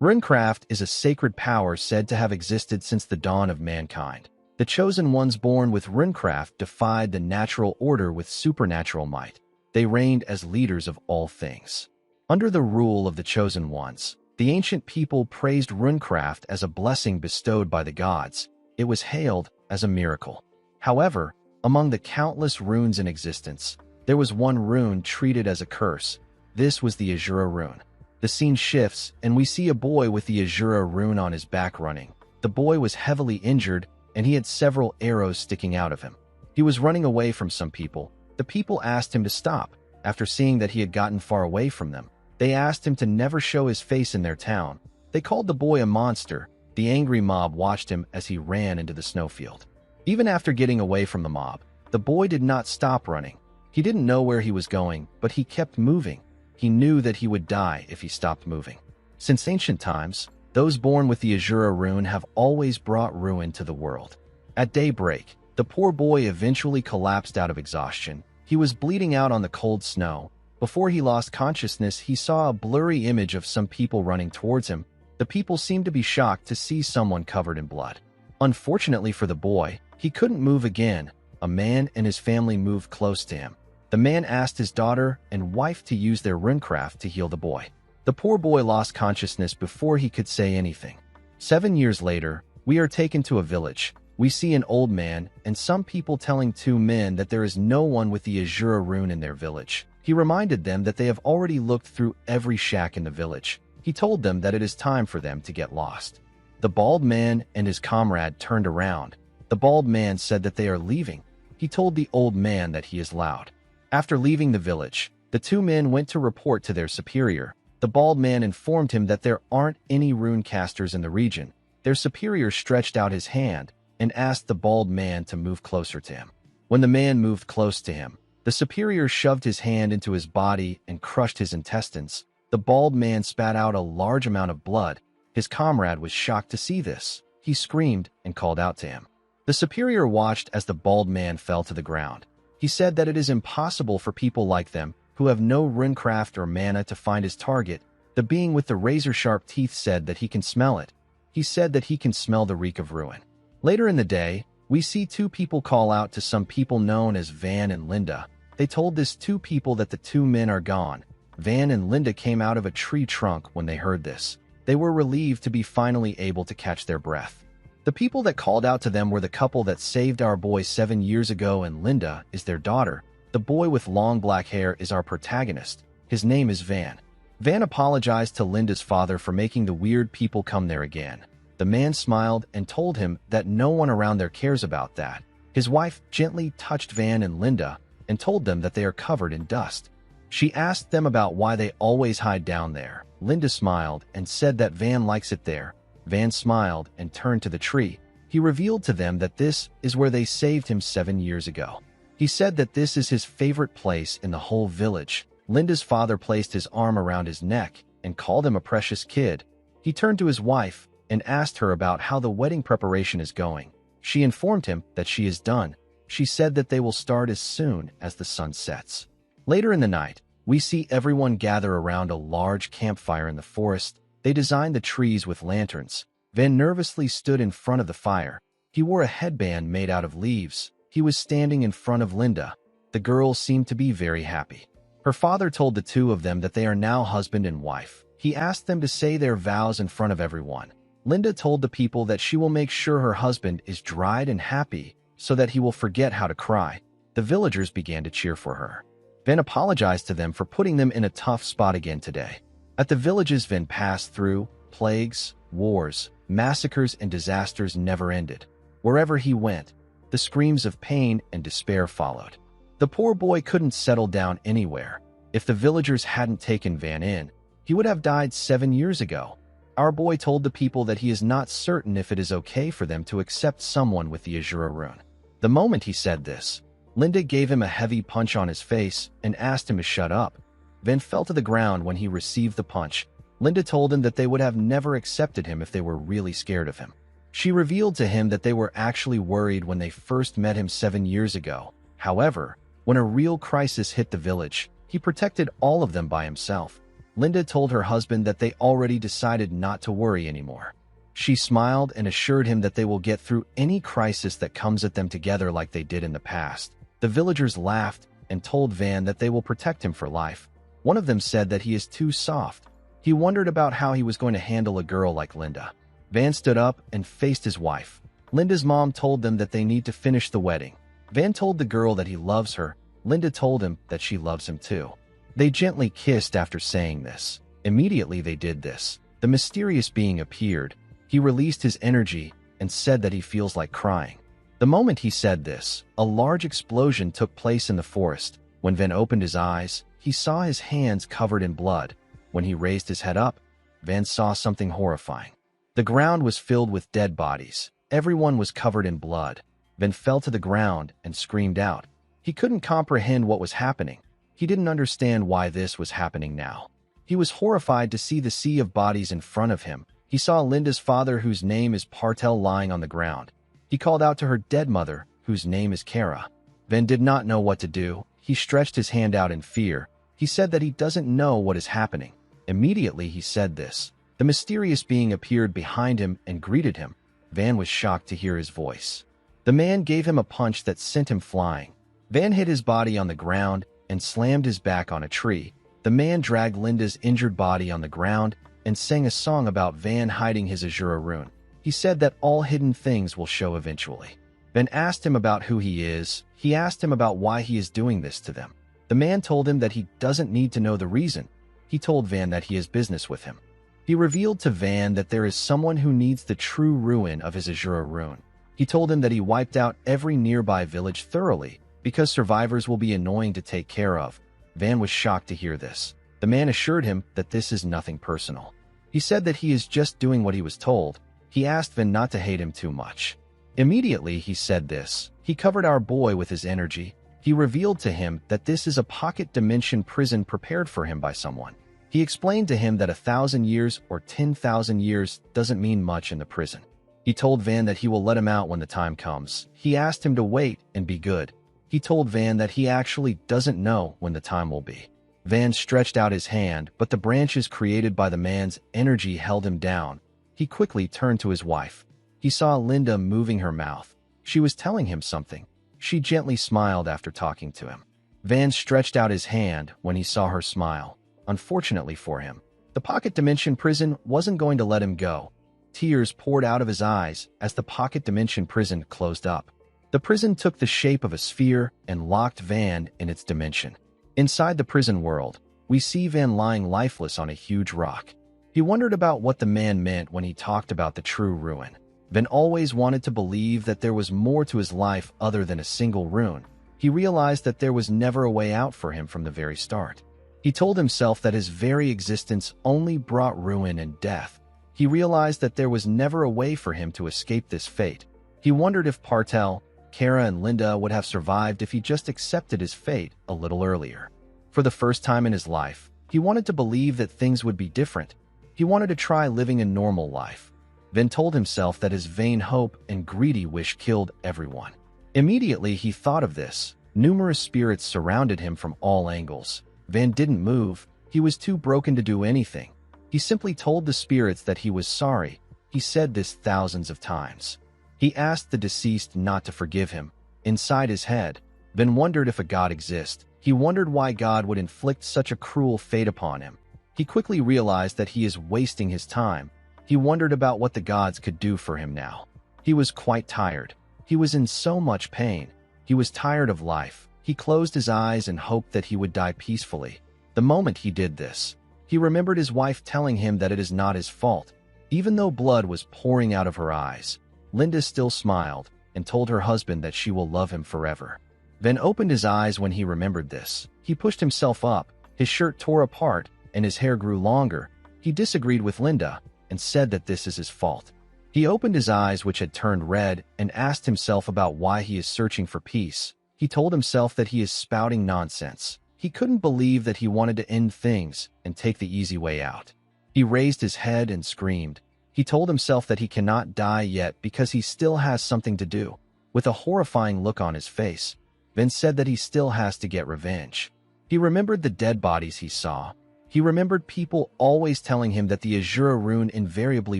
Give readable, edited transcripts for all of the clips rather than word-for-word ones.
Runecraft is a sacred power said to have existed since the dawn of mankind. The chosen ones born with runecraft defied the natural order with supernatural might. They reigned as leaders of all things. Under the rule of the chosen ones, the ancient people praised runecraft as a blessing bestowed by the gods. It was hailed as a miracle. However, among the countless runes in existence, there was one rune treated as a curse. This was the Azura rune. The scene shifts, and we see a boy with the Azura rune on his back running. The boy was heavily injured, and he had several arrows sticking out of him. He was running away from some people. The people asked him to stop. After seeing that he had gotten far away from them, they asked him to never show his face in their town. They called the boy a monster. The angry mob watched him as he ran into the snowfield. Even after getting away from the mob, the boy did not stop running. He didn't know where he was going, but he kept moving. He knew that he would die if he stopped moving. Since ancient times, those born with the Azura rune have always brought ruin to the world. At daybreak, the poor boy eventually collapsed out of exhaustion. He was bleeding out on the cold snow. Before he lost consciousness, he saw a blurry image of some people running towards him. The people seemed to be shocked to see someone covered in blood. Unfortunately for the boy, he couldn't move again. A man and his family moved close to him. The man asked his daughter and wife to use their runecraft to heal the boy. The poor boy lost consciousness before he could say anything. 7 years later, we are taken to a village. We see an old man and some people telling two men that there is no one with the Azura rune in their village. He reminded them that they have already looked through every shack in the village. He told them that it is time for them to get lost. The bald man and his comrade turned around. The bald man said that they are leaving. He told the old man that he is loud. After leaving the village, the two men went to report to their superior. The bald man informed him that there aren't any rune casters in the region. Their superior stretched out his hand and asked the bald man to move closer to him. When the man moved close to him, the superior shoved his hand into his body and crushed his intestines. The bald man spat out a large amount of blood. His comrade was shocked to see this. He screamed and called out to him. The superior watched as the bald man fell to the ground. He said that it is impossible for people like them, who have no runecraft or mana, to find his target. The being with the razor-sharp teeth said that he can smell it. He said that he can smell the reek of ruin. Later in the day, we see two people call out to some people known as Van and Linda. They told these two people that the two men are gone. Van and Linda came out of a tree trunk when they heard this. They were relieved to be finally able to catch their breath. The people that called out to them were the couple that saved our boy 7 years ago, and Linda is their daughter. The boy with long black hair is our protagonist. His name is Van. Van apologized to Linda's father for making the weird people come there again. The man smiled and told him that no one around there cares about that. His wife gently touched Van and Linda and told them that they are covered in dust. She asked them about why they always hide down there. Linda smiled and said that Van likes it there. Van smiled and turned to the tree. He revealed to them that this is where they saved him 7 years ago. He said that this is his favorite place in the whole village. Linda's father placed his arm around his neck and called him a precious kid. He turned to his wife and asked her about how the wedding preparation is going. She informed him that she is done. She said that they will start as soon as the sun sets. Later in the night, we see everyone gather around a large campfire in the forest. They designed the trees with lanterns. Van nervously stood in front of the fire. He wore a headband made out of leaves. He was standing in front of Linda. The girl seemed to be very happy. Her father told the two of them that they are now husband and wife. He asked them to say their vows in front of everyone. Linda told the people that she will make sure her husband is dried and happy so that he will forget how to cry. The villagers began to cheer for her. Van apologized to them for putting them in a tough spot again today. At the villages Van passed through, plagues, wars, massacres, and disasters never ended. Wherever he went, the screams of pain and despair followed. The poor boy couldn't settle down anywhere. If the villagers hadn't taken Van in, he would have died 7 years ago. Our boy told the people that he is not certain if it is okay for them to accept someone with the Azura rune. The moment he said this, Linda gave him a heavy punch on his face and asked him to shut up. Van fell to the ground when he received the punch. Linda told him that they would have never accepted him if they were really scared of him. She revealed to him that they were actually worried when they first met him 7 years ago. However, when a real crisis hit the village, he protected all of them by himself. Linda told her husband that they already decided not to worry anymore. She smiled and assured him that they will get through any crisis that comes at them together like they did in the past. The villagers laughed and told Van that they will protect him for life. One of them said that he is too soft. He wondered about how he was going to handle a girl like Linda. Van stood up and faced his wife. Linda's mom told them that they need to finish the wedding. Van told the girl that he loves her. Linda told him that she loves him too. They gently kissed after saying this. Immediately they did this. The mysterious being appeared. He released his energy and said that he feels like crying. The moment he said this, a large explosion took place in the forest. When Van opened his eyes, he saw his hands covered in blood. When he raised his head up, Van saw something horrifying. The ground was filled with dead bodies. Everyone was covered in blood. Van fell to the ground and screamed out. He couldn't comprehend what was happening. He didn't understand why this was happening now. He was horrified to see the sea of bodies in front of him. He saw Linda's father, whose name is Partel, lying on the ground. He called out to her dead mother, whose name is Kara. Van did not know what to do. He stretched his hand out in fear. He said that he doesn't know what is happening. Immediately he said this. The mysterious being appeared behind him and greeted him. Van was shocked to hear his voice. The man gave him a punch that sent him flying. Van hit his body on the ground and slammed his back on a tree. The man dragged Linda's injured body on the ground and sang a song about Van hiding his Azura rune. He said that all hidden things will show eventually. Van asked him about who he is. He asked him about why he is doing this to them. The man told him that he doesn't need to know the reason. He told Van that he has business with him. He revealed to Van that there is someone who needs the true ruin of his Azura rune. He told him that he wiped out every nearby village thoroughly because survivors will be annoying to take care of. Van was shocked to hear this. The man assured him that this is nothing personal. He said that he is just doing what he was told. He asked Van not to hate him too much. Immediately he said this. He covered our boy with his energy. He revealed to him that this is a pocket dimension prison prepared for him by someone. He explained to him that 1,000 years or 10,000 years doesn't mean much in the prison. He told Van that he will let him out when the time comes. He asked him to wait and be good. He told Van that he actually doesn't know when the time will be. Van stretched out his hand, but the branches created by the man's energy held him down. He quickly turned to his wife. He saw Linda moving her mouth. She was telling him something. She gently smiled after talking to him. Van stretched out his hand when he saw her smile. Unfortunately for him, the pocket dimension prison wasn't going to let him go. Tears poured out of his eyes as the pocket dimension prison closed up. The prison took the shape of a sphere and locked Van in its dimension. Inside the prison world, we see Van lying lifeless on a huge rock. He wondered about what the man meant when he talked about the true ruin. Van always wanted to believe that there was more to his life other than a single rune. He realized that there was never a way out for him from the very start. He told himself that his very existence only brought ruin and death. He realized that there was never a way for him to escape this fate. He wondered if Partel, Kara, and Linda would have survived if he just accepted his fate a little earlier. For the first time in his life, he wanted to believe that things would be different. He wanted to try living a normal life. Van told himself that his vain hope and greedy wish killed everyone. Immediately he thought of this. Numerous spirits surrounded him from all angles. Van didn't move. He was too broken to do anything. He simply told the spirits that he was sorry. He said this thousands of times. He asked the deceased not to forgive him. Inside his head, Van wondered if a god exists. He wondered why God would inflict such a cruel fate upon him. He quickly realized that he is wasting his time. He wondered about what the gods could do for him now. He was quite tired. He was in so much pain. He was tired of life. He closed his eyes and hoped that he would die peacefully. The moment he did this, he remembered his wife telling him that it is not his fault. Even though blood was pouring out of her eyes, Linda still smiled and told her husband that she will love him forever. Van opened his eyes when he remembered this. He pushed himself up. His shirt tore apart and his hair grew longer. He disagreed with Linda and said that this is his fault. He opened his eyes, which had turned red, and asked himself about why he is searching for peace. He told himself that he is spouting nonsense. He couldn't believe that he wanted to end things and take the easy way out. He raised his head and screamed. He told himself that he cannot die yet because he still has something to do. With a horrifying look on his face, Van said that he still has to get revenge. He remembered the dead bodies he saw. He remembered people always telling him that the Azura rune invariably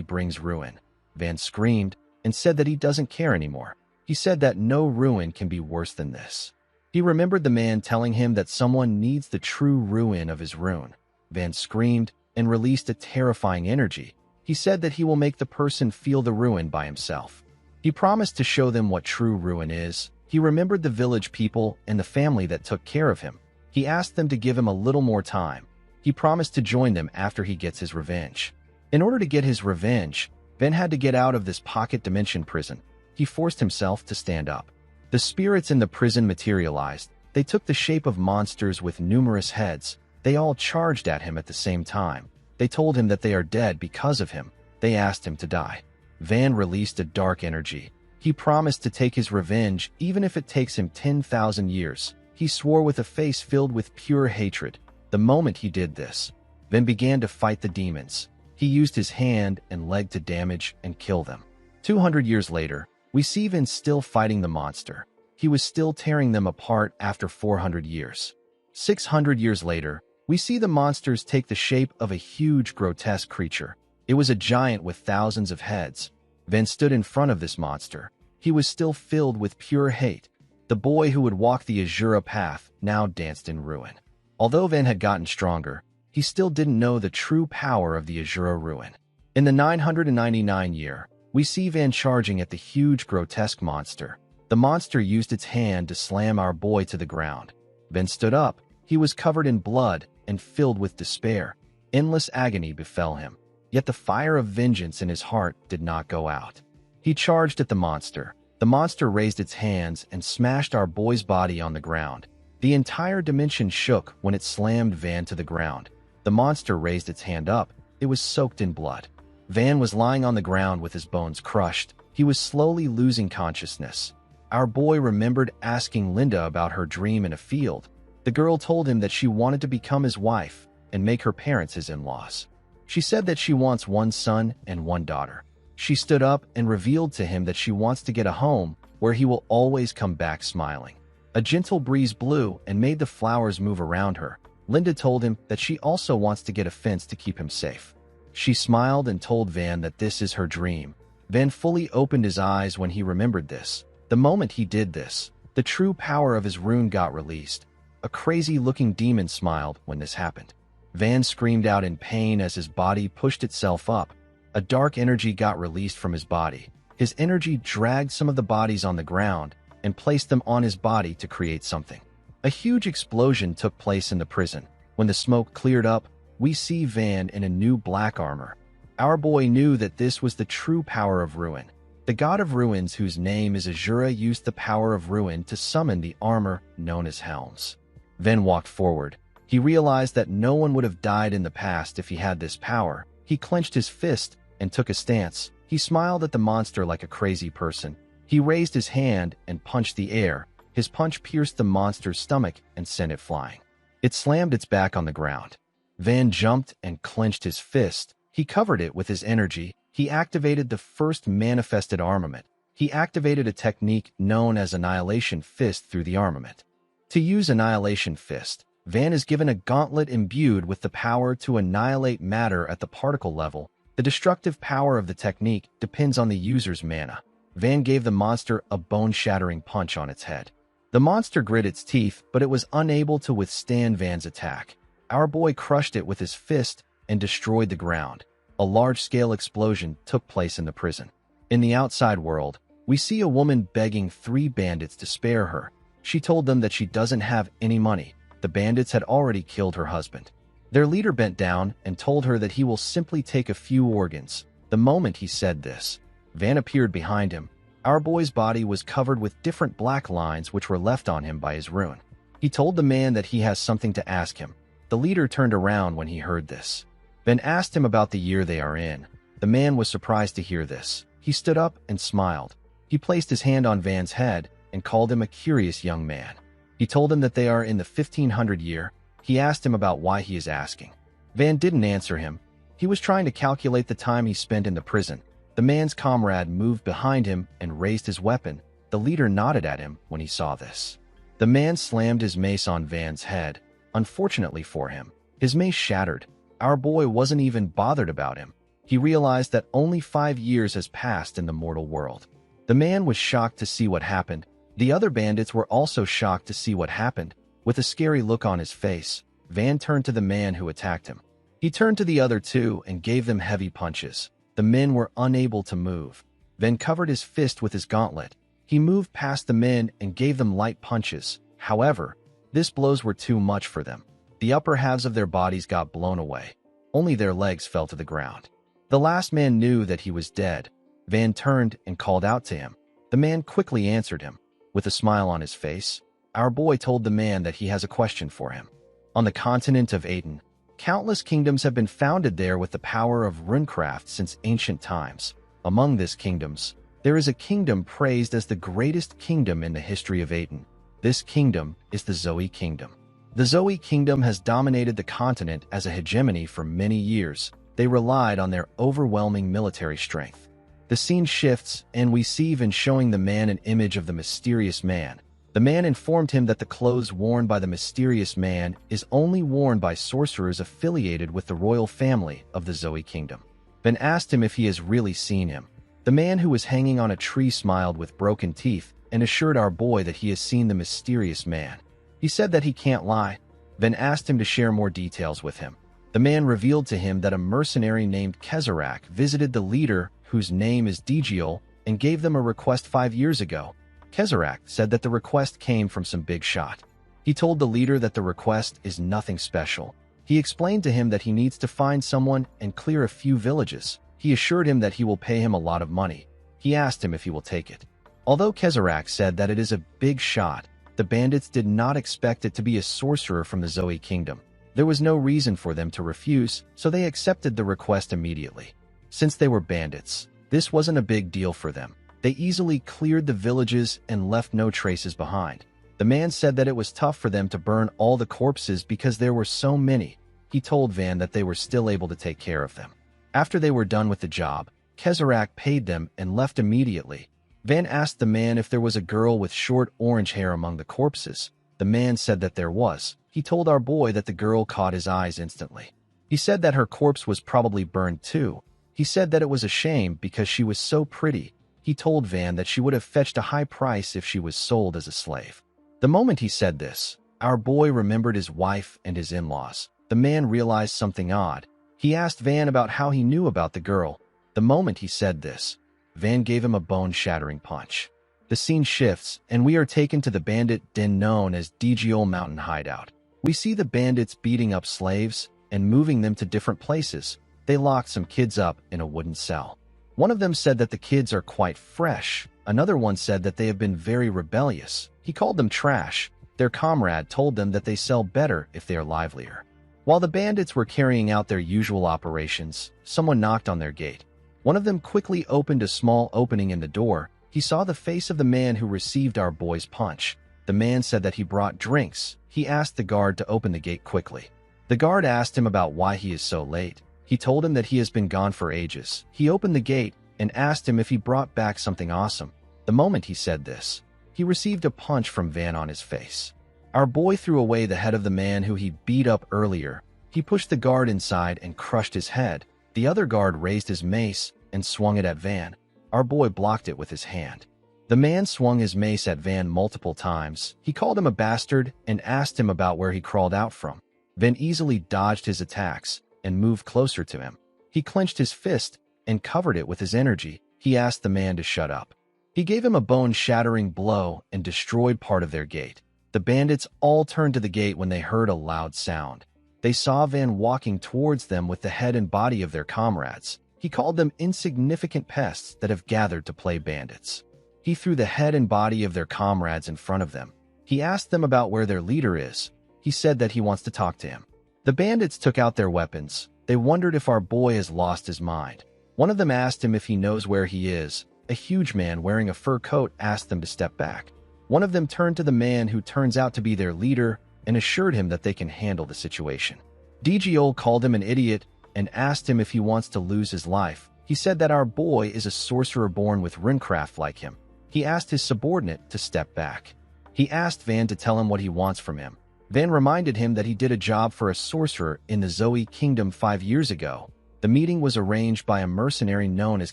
brings ruin. Van screamed and said that he doesn't care anymore. He said that no ruin can be worse than this. He remembered the man telling him that someone needs the true ruin of his rune. Van screamed and released a terrifying energy. He said that he will make the person feel the ruin by himself. He promised to show them what true ruin is. He remembered the village people and the family that took care of him. He asked them to give him a little more time. He promised to join them after he gets his revenge. In order to get his revenge, Van had to get out of this pocket dimension prison. He forced himself to stand up. The spirits in the prison materialized. They took the shape of monsters with numerous heads. They all charged at him at the same time. They told him that they are dead because of him. They asked him to die. Van released a dark energy. He promised to take his revenge even if it takes him 10,000 years. He swore with a face filled with pure hatred. The moment he did this, Van began to fight the demons. He used his hand and leg to damage and kill them. 200 years later, we see Van still fighting the monster. He was still tearing them apart after 400 years. 600 years later, we see the monsters take the shape of a huge, grotesque creature. It was a giant with thousands of heads. Van stood in front of this monster. He was still filled with pure hate. The boy who would walk the Azura path now danced in ruin. Although Van had gotten stronger, he still didn't know the true power of the Azura ruin. In the 999 year, we see Van charging at the huge, grotesque monster. The monster used its hand to slam our boy to the ground. Van stood up. He was covered in blood and filled with despair. Endless agony befell him. Yet the fire of vengeance in his heart did not go out. He charged at the monster. The monster raised its hands and smashed our boy's body on the ground. The entire dimension shook when it slammed Van to the ground. The monster raised its hand up. It was soaked in blood. Van was lying on the ground with his bones crushed. He was slowly losing consciousness. Our boy remembered asking Linda about her dream in a field. The girl told him that she wanted to become his wife and make her parents his in-laws. She said that she wants one son and one daughter. She stood up and revealed to him that she wants to get a home where he will always come back smiling. A gentle breeze blew and made the flowers move around her. Linda told him that she also wants to get a fence to keep him safe. She smiled and told Van that this is her dream. Van fully opened his eyes when he remembered this. The moment he did this, the true power of his rune got released. A crazy-looking demon smiled when this happened. Van screamed out in pain as his body pushed itself up. A dark energy got released from his body. His energy dragged some of the bodies on the ground and placed them on his body to create something. A huge explosion took place in the prison. When the smoke cleared up, we see Van in a new black armor. Our boy knew that this was the true power of ruin. The god of ruins, whose name is Azura, used the power of ruin to summon the armor known as helms. Van walked forward. He realized that no one would have died in the past if he had this power. He clenched his fist and took a stance. He smiled at the monster like a crazy person. He raised his hand and punched the air. His punch pierced the monster's stomach and sent it flying. It slammed its back on the ground. Van jumped and clenched his fist. He covered it with his energy. He activated the first manifested armament. He activated a technique known as Annihilation Fist through the armament. To use Annihilation Fist, Van is given a gauntlet imbued with the power to annihilate matter at the particle level. The destructive power of the technique depends on the user's mana. Van gave the monster a bone-shattering punch on its head. The monster grit its teeth, but it was unable to withstand Van's attack. Our boy crushed it with his fist and destroyed the ground. A large-scale explosion took place in the prison. In the outside world, we see a woman begging 3 bandits to spare her. She told them that she doesn't have any money. The bandits had already killed her husband. Their leader bent down and told her that he will simply take a few organs. The moment he said this, Van appeared behind him. Our boy's body was covered with different black lines which were left on him by his rune. He told the man that he has something to ask him. The leader turned around when he heard this. Van asked him about the year they are in. The man was surprised to hear this. He stood up and smiled. He placed his hand on Van's head and called him a curious young man. He told him that they are in the 1500 year. He asked him about why he is asking. Van didn't answer him. He was trying to calculate the time he spent in the prison. The man's comrade moved behind him and raised his weapon. The leader nodded at him when he saw this. The man slammed his mace on Van's head. Unfortunately for him, His mace shattered. Our boy wasn't even bothered about him. He realized that only 5 years has passed in the mortal world. The man was shocked to see what happened. The other bandits were also shocked to see what happened. With a scary look on his face, Van turned to the man who attacked him. He turned to the other two and gave them heavy punches. The men were unable to move. Van covered his fist with his gauntlet. He moved past the men and gave them light punches. However, these blows were too much for them. The upper halves of their bodies got blown away. Only their legs fell to the ground. The last man knew that he was dead. Van turned and called out to him. The man quickly answered him. With a smile on his face, our boy told the man that he has a question for him. On the continent of Aten, countless kingdoms have been founded there with the power of runecraft since ancient times. Among these kingdoms, there is a kingdom praised as the greatest kingdom in the history of Aten. This kingdom is the Zoe Kingdom. The Zoe Kingdom has dominated the continent as a hegemony for many years. They relied on their overwhelming military strength. The scene shifts, and we see Van showing the man an image of the mysterious man. The man informed him that the clothes worn by the mysterious man is only worn by sorcerers affiliated with the royal family of the Zoe Kingdom. Van asked him if he has really seen him. The man who was hanging on a tree smiled with broken teeth and assured our boy that he has seen the mysterious man. He said that he can't lie. Van asked him to share more details with him. The man revealed to him that a mercenary named Kezarak visited the leader, whose name is Digiol, and gave them a request 5 years ago. Kezarak said that the request came from some big shot. He told the leader that the request is nothing special. He explained to him that he needs to find someone and clear a few villages. He assured him that he will pay him a lot of money. He asked him if he will take it. Although Kezarak said that it is a big shot, the bandits did not expect it to be a sorcerer from the Zoe Kingdom. There was no reason for them to refuse, so they accepted the request immediately. Since they were bandits, this wasn't a big deal for them. They easily cleared the villages and left no traces behind. The man said that it was tough for them to burn all the corpses because there were so many. He told Van that they were still able to take care of them. After they were done with the job, Kezarak paid them and left immediately. Van asked the man if there was a girl with short orange hair among the corpses. The man said that there was. He told our boy that the girl caught his eyes instantly. He said that her corpse was probably burned too. He said that it was a shame because she was so pretty. He told Van that she would have fetched a high price if she was sold as a slave. The moment he said this, our boy remembered his wife and his in-laws. The man realized something odd. He asked Van about how he knew about the girl. The moment he said this, Van gave him a bone-shattering punch. The scene shifts, and we are taken to the bandit den known as Digiol Mountain Hideout. We see the bandits beating up slaves and moving them to different places. They locked some kids up in a wooden cell. One of them said that the kids are quite fresh. Another one said that they have been very rebellious. He called them trash. Their comrade told them that they sell better if they are livelier. While the bandits were carrying out their usual operations, someone knocked on their gate. One of them quickly opened a small opening in the door. He saw the face of the man who received our boy's punch. The man said that he brought drinks. He asked the guard to open the gate quickly. The guard asked him about why he is so late. He told him that he has been gone for ages. He opened the gate and asked him if he brought back something awesome. The moment he said this, he received a punch from Van on his face. Our boy threw away the head of the man who he beat up earlier. He pushed the guard inside and crushed his head. The other guard raised his mace and swung it at Van. Our boy blocked it with his hand. The man swung his mace at Van multiple times. He called him a bastard and asked him about where he crawled out from. Van easily dodged his attacks and moved closer to him. He clenched his fist and covered it with his energy. He asked the man to shut up. He gave him a bone-shattering blow and destroyed part of their gate. The bandits all turned to the gate when they heard a loud sound. They saw Van walking towards them with the head and body of their comrades. He called them insignificant pests that have gathered to play bandits. He threw the head and body of their comrades in front of them. He asked them about where their leader is. He said that he wants to talk to him. The bandits took out their weapons. They wondered if our boy has lost his mind. One of them asked him if he knows where he is. A huge man wearing a fur coat asked them to step back. One of them turned to the man who turns out to be their leader and assured him that they can handle the situation. Digiol called him an idiot and asked him if he wants to lose his life. He said that our boy is a sorcerer born with runecraft like him. He asked his subordinate to step back. He asked Van to tell him what he wants from him. Van reminded him that he did a job for a sorcerer in the Zoe Kingdom 5 years ago. The meeting was arranged by a mercenary known as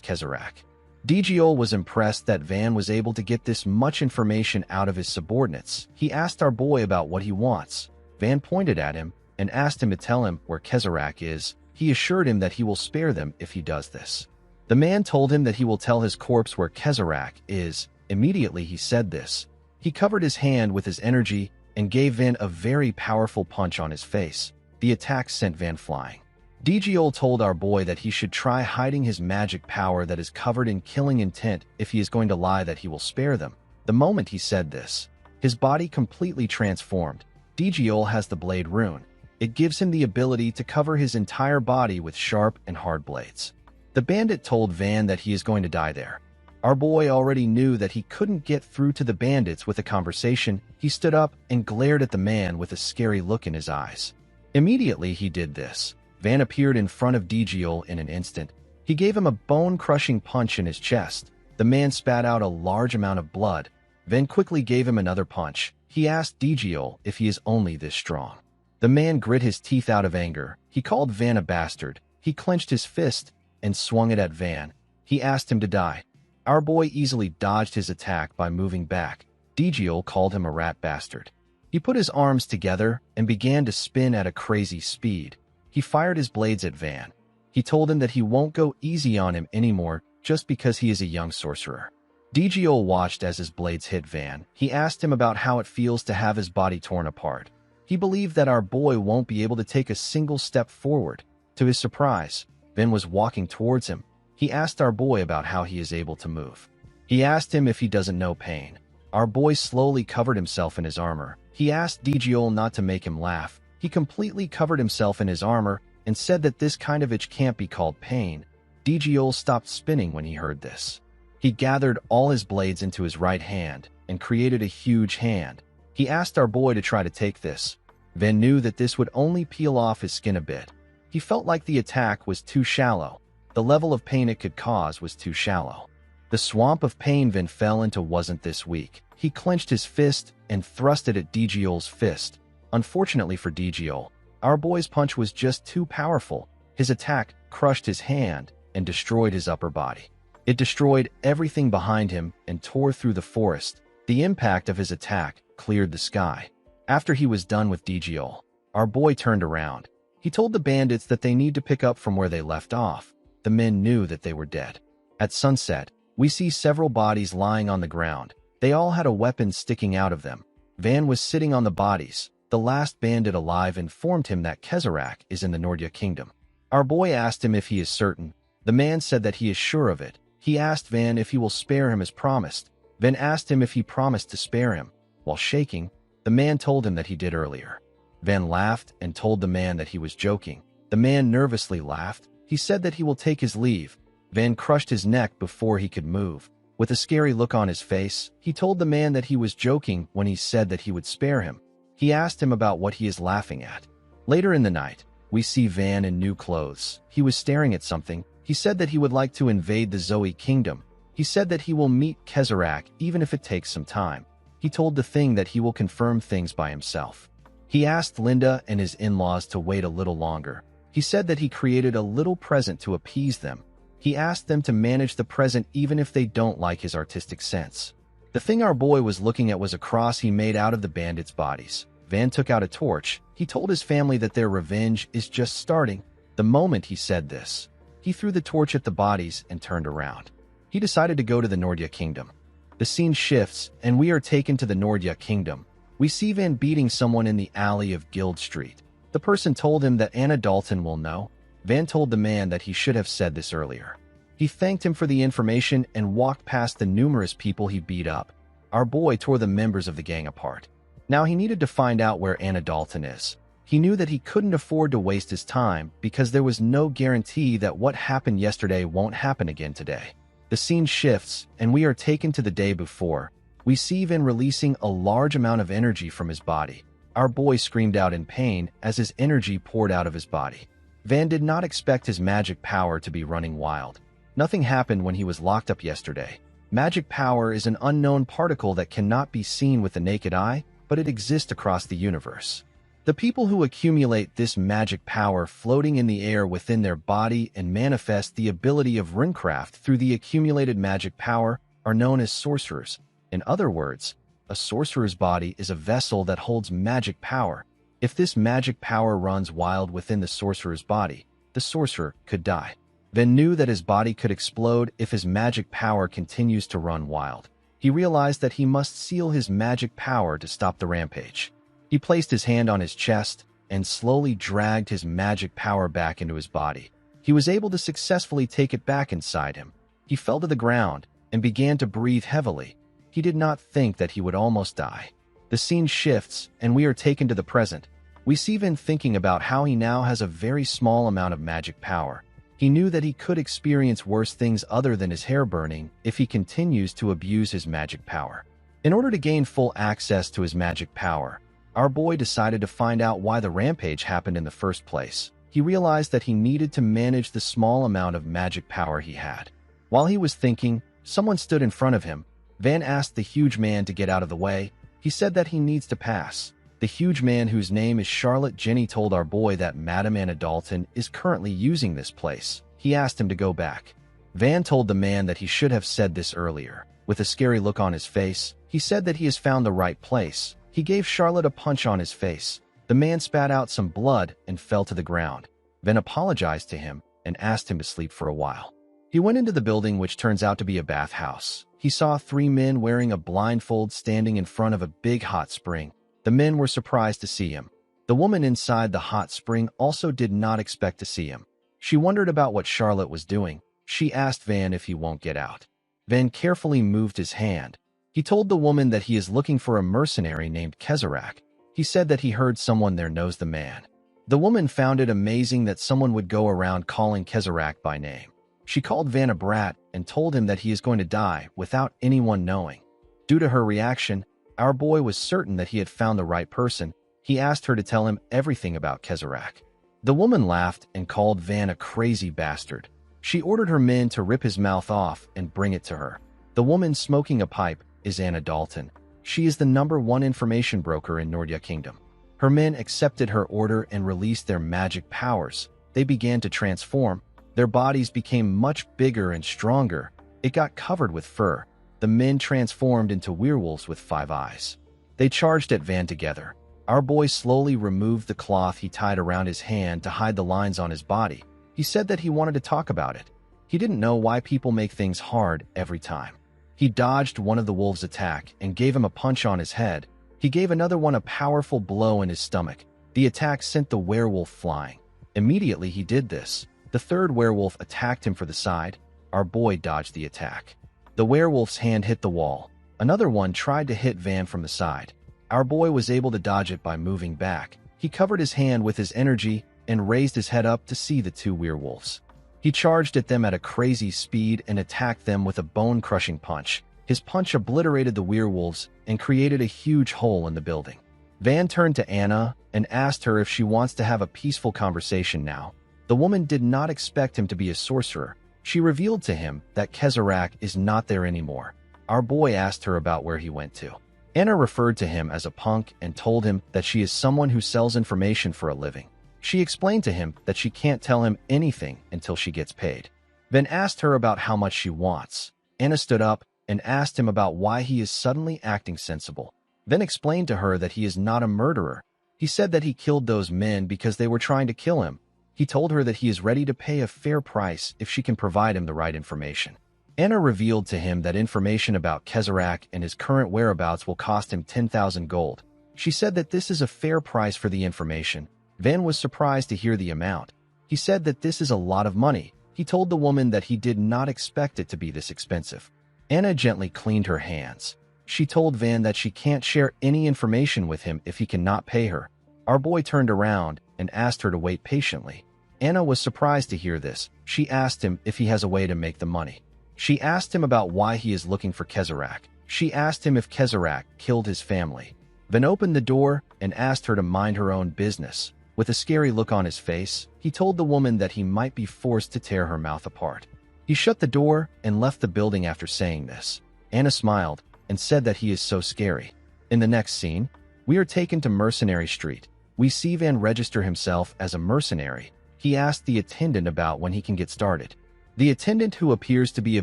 Kezarak. DGO was impressed that Van was able to get this much information out of his subordinates. He asked our boy about what he wants. Van pointed at him and asked him to tell him where Kezarak is. He assured him that he will spare them if he does this. The man told him that he will tell his corpse where Kezarak is. Immediately he said this. He covered his hand with his energy and gave Van a very powerful punch on his face. The attack sent Van flying. DGO told our boy that he should try hiding his magic power that is covered in killing intent if he is going to lie that he will spare them. The moment he said this, his body completely transformed. DGO has the blade rune. It gives him the ability to cover his entire body with sharp and hard blades. The bandit told Van that he is going to die there. Our boy already knew that he couldn't get through to the bandits with a conversation. He stood up and glared at the man with a scary look in his eyes. Immediately he did this. Van appeared in front of DGO in an instant. He gave him a bone-crushing punch in his chest. The man spat out a large amount of blood. Van quickly gave him another punch. He asked DGO if he is only this strong. The man grit his teeth out of anger. He called Van a bastard. He clenched his fist and swung it at Van. He asked him to die. Our boy easily dodged his attack by moving back. DGO called him a rat bastard. He put his arms together and began to spin at a crazy speed. He fired his blades at Van. He told him that he won't go easy on him anymore just because he is a young sorcerer. DGO watched as his blades hit Van. He asked him about how it feels to have his body torn apart. He believed that our boy won't be able to take a single step forward. To his surprise, Van was walking towards him. He asked our boy about how he is able to move. He asked him if he doesn't know pain. Our boy slowly covered himself in his armor. He asked DGO not to make him laugh. He completely covered himself in his armor and said that this kind of itch can't be called pain. DGO stopped spinning when he heard this. He gathered all his blades into his right hand and created a huge hand. He asked our boy to try to take this. Van knew that this would only peel off his skin a bit. He felt like the attack was too shallow. The level of pain it could cause was too shallow. The swamp of pain Van fell into wasn't this weak. He clenched his fist and thrust it at DGO's fist. Unfortunately for DGO, our boy's punch was just too powerful. His attack crushed his hand and destroyed his upper body. It destroyed everything behind him and tore through the forest. The impact of his attack cleared the sky. After he was done with DGO, our boy turned around. He told the bandits that they need to pick up from where they left off. The men knew that they were dead. At sunset, we see several bodies lying on the ground. They all had a weapon sticking out of them. Van was sitting on the bodies. The last bandit alive informed him that Kezarak is in the Nordia Kingdom. Our boy asked him if he is certain. The man said that he is sure of it. He asked Van if he will spare him as promised. Van asked him if he promised to spare him. While shaking, the man told him that he did earlier. Van laughed and told the man that he was joking. The man nervously laughed. He said that he will take his leave. Van crushed his neck before he could move. With a scary look on his face, he told the man that he was joking when he said that he would spare him. He asked him about what he is laughing at. Later in the night, we see Van in new clothes. He was staring at something. He said that he would like to invade the Zoe Kingdom. He said that he will meet Kezarak even if it takes some time. He told the thing that he will confirm things by himself. He asked Linda and his in-laws to wait a little longer. He said that he created a little present to appease them. He asked them to manage the present even if they don't like his artistic sense. The thing our boy was looking at was a cross he made out of the bandits' bodies. Van took out a torch. He told his family that their revenge is just starting. The moment he said this, he threw the torch at the bodies and turned around. He decided to go to the Nordia Kingdom. The scene shifts, and we are taken to the Nordia Kingdom. We see Van beating someone in the alley of Guild Street. The person told him that Anna Dalton will know. Van told the man that he should have said this earlier. He thanked him for the information and walked past the numerous people he beat up. Our boy tore the members of the gang apart. Now he needed to find out where Anna Dalton is. He knew that he couldn't afford to waste his time because there was no guarantee that what happened yesterday won't happen again today. The scene shifts, and we are taken to the day before. We see Van releasing a large amount of energy from his body. Our boy screamed out in pain as his energy poured out of his body. Van did not expect his magic power to be running wild. Nothing happened when he was locked up yesterday. Magic power is an unknown particle that cannot be seen with the naked eye, but it exists across the universe. The people who accumulate this magic power floating in the air within their body and manifest the ability of runecraft through the accumulated magic power are known as sorcerers. In other words, a sorcerer's body is a vessel that holds magic power. If this magic power runs wild within the sorcerer's body, the sorcerer could die. Van knew that his body could explode if his magic power continues to run wild. He realized that he must seal his magic power to stop the rampage. He placed his hand on his chest and slowly dragged his magic power back into his body. He was able to successfully take it back inside him. He fell to the ground and began to breathe heavily. He did not think that he would almost die. The scene shifts, and we are taken to the present. We see Van thinking about how he now has a very small amount of magic power. He knew that he could experience worse things other than his hair burning if he continues to abuse his magic power. In order to gain full access to his magic power, our boy decided to find out why the rampage happened in the first place. He realized that he needed to manage the small amount of magic power he had. While he was thinking, someone stood in front of him. Van asked the huge man to get out of the way. He said that he needs to pass. The huge man, whose name is Charlotte Jenny, told our boy that Madame Anna Dalton is currently using this place. He asked him to go back. Van told the man that he should have said this earlier. With a scary look on his face, he said that he has found the right place. He gave Charlotte a punch on his face. The man spat out some blood and fell to the ground. Van apologized to him and asked him to sleep for a while. He went into the building, which turns out to be a bathhouse. He saw 3 men wearing a blindfold standing in front of a big hot spring. The men were surprised to see him. The woman inside the hot spring also did not expect to see him. She wondered about what Charlotte was doing. She asked Van if he won't get out. Van carefully moved his hand. He told the woman that he is looking for a mercenary named Kezarak. He said that he heard someone there knows the man. The woman found it amazing that someone would go around calling Kezarak by name. She called Van a brat and told him that he is going to die without anyone knowing. Due to her reaction, our boy was certain that he had found the right person. He asked her to tell him everything about Kezarak. The woman laughed and called Van a crazy bastard. She ordered her men to rip his mouth off and bring it to her. The woman smoking a pipe is Anna Dalton. She is the #1 information broker in Nordya Kingdom. Her men accepted her order and released their magic powers. They began to transform. Their bodies became much bigger and stronger. It got covered with fur. The men transformed into werewolves with 5 eyes. They charged at Van together. Our boy slowly removed the cloth he tied around his hand to hide the lines on his body. He said that he wanted to talk about it. He didn't know why people make things hard every time. He dodged one of the wolves' attack and gave him a punch on his head. He gave another one a powerful blow in his stomach. The attack sent the werewolf flying. Immediately he did this. The 3rd werewolf attacked him for the side. Our boy dodged the attack. The werewolf's hand hit the wall. Another one tried to hit Van from the side. Our boy was able to dodge it by moving back. He covered his hand with his energy and raised his head up to see the 2 werewolves. He charged at them at a crazy speed and attacked them with a bone-crushing punch. His punch obliterated the werewolves and created a huge hole in the building. Van turned to Anna and asked her if she wants to have a peaceful conversation now. The woman did not expect him to be a sorcerer. She revealed to him that Kezarak is not there anymore. Our boy asked her about where he went to. Anna referred to him as a punk and told him that she is someone who sells information for a living. She explained to him that she can't tell him anything until she gets paid. Van asked her about how much she wants. Anna stood up and asked him about why he is suddenly acting sensible. Van explained to her that he is not a murderer. He said that he killed those men because they were trying to kill him. He told her that he is ready to pay a fair price if she can provide him the right information. Anna revealed to him that information about Kezarak and his current whereabouts will cost him 10,000 gold. She said that this is a fair price for the information. Van was surprised to hear the amount. He said that this is a lot of money. He told the woman that he did not expect it to be this expensive. Anna gently cleaned her hands. She told Van that she can't share any information with him if he cannot pay her. Our boy turned around and asked her to wait patiently. Anna was surprised to hear this. She asked him if he has a way to make the money. She asked him about why he is looking for Kezarak. She asked him if Kezarak killed his family. Van opened the door and asked her to mind her own business. With a scary look on his face, he told the woman that he might be forced to tear her mouth apart. He shut the door and left the building after saying this. Anna smiled and said that he is so scary. In the next scene, we are taken to Mercenary Street. We see Van register himself as a mercenary. He asked the attendant about when he can get started. The attendant, who appears to be a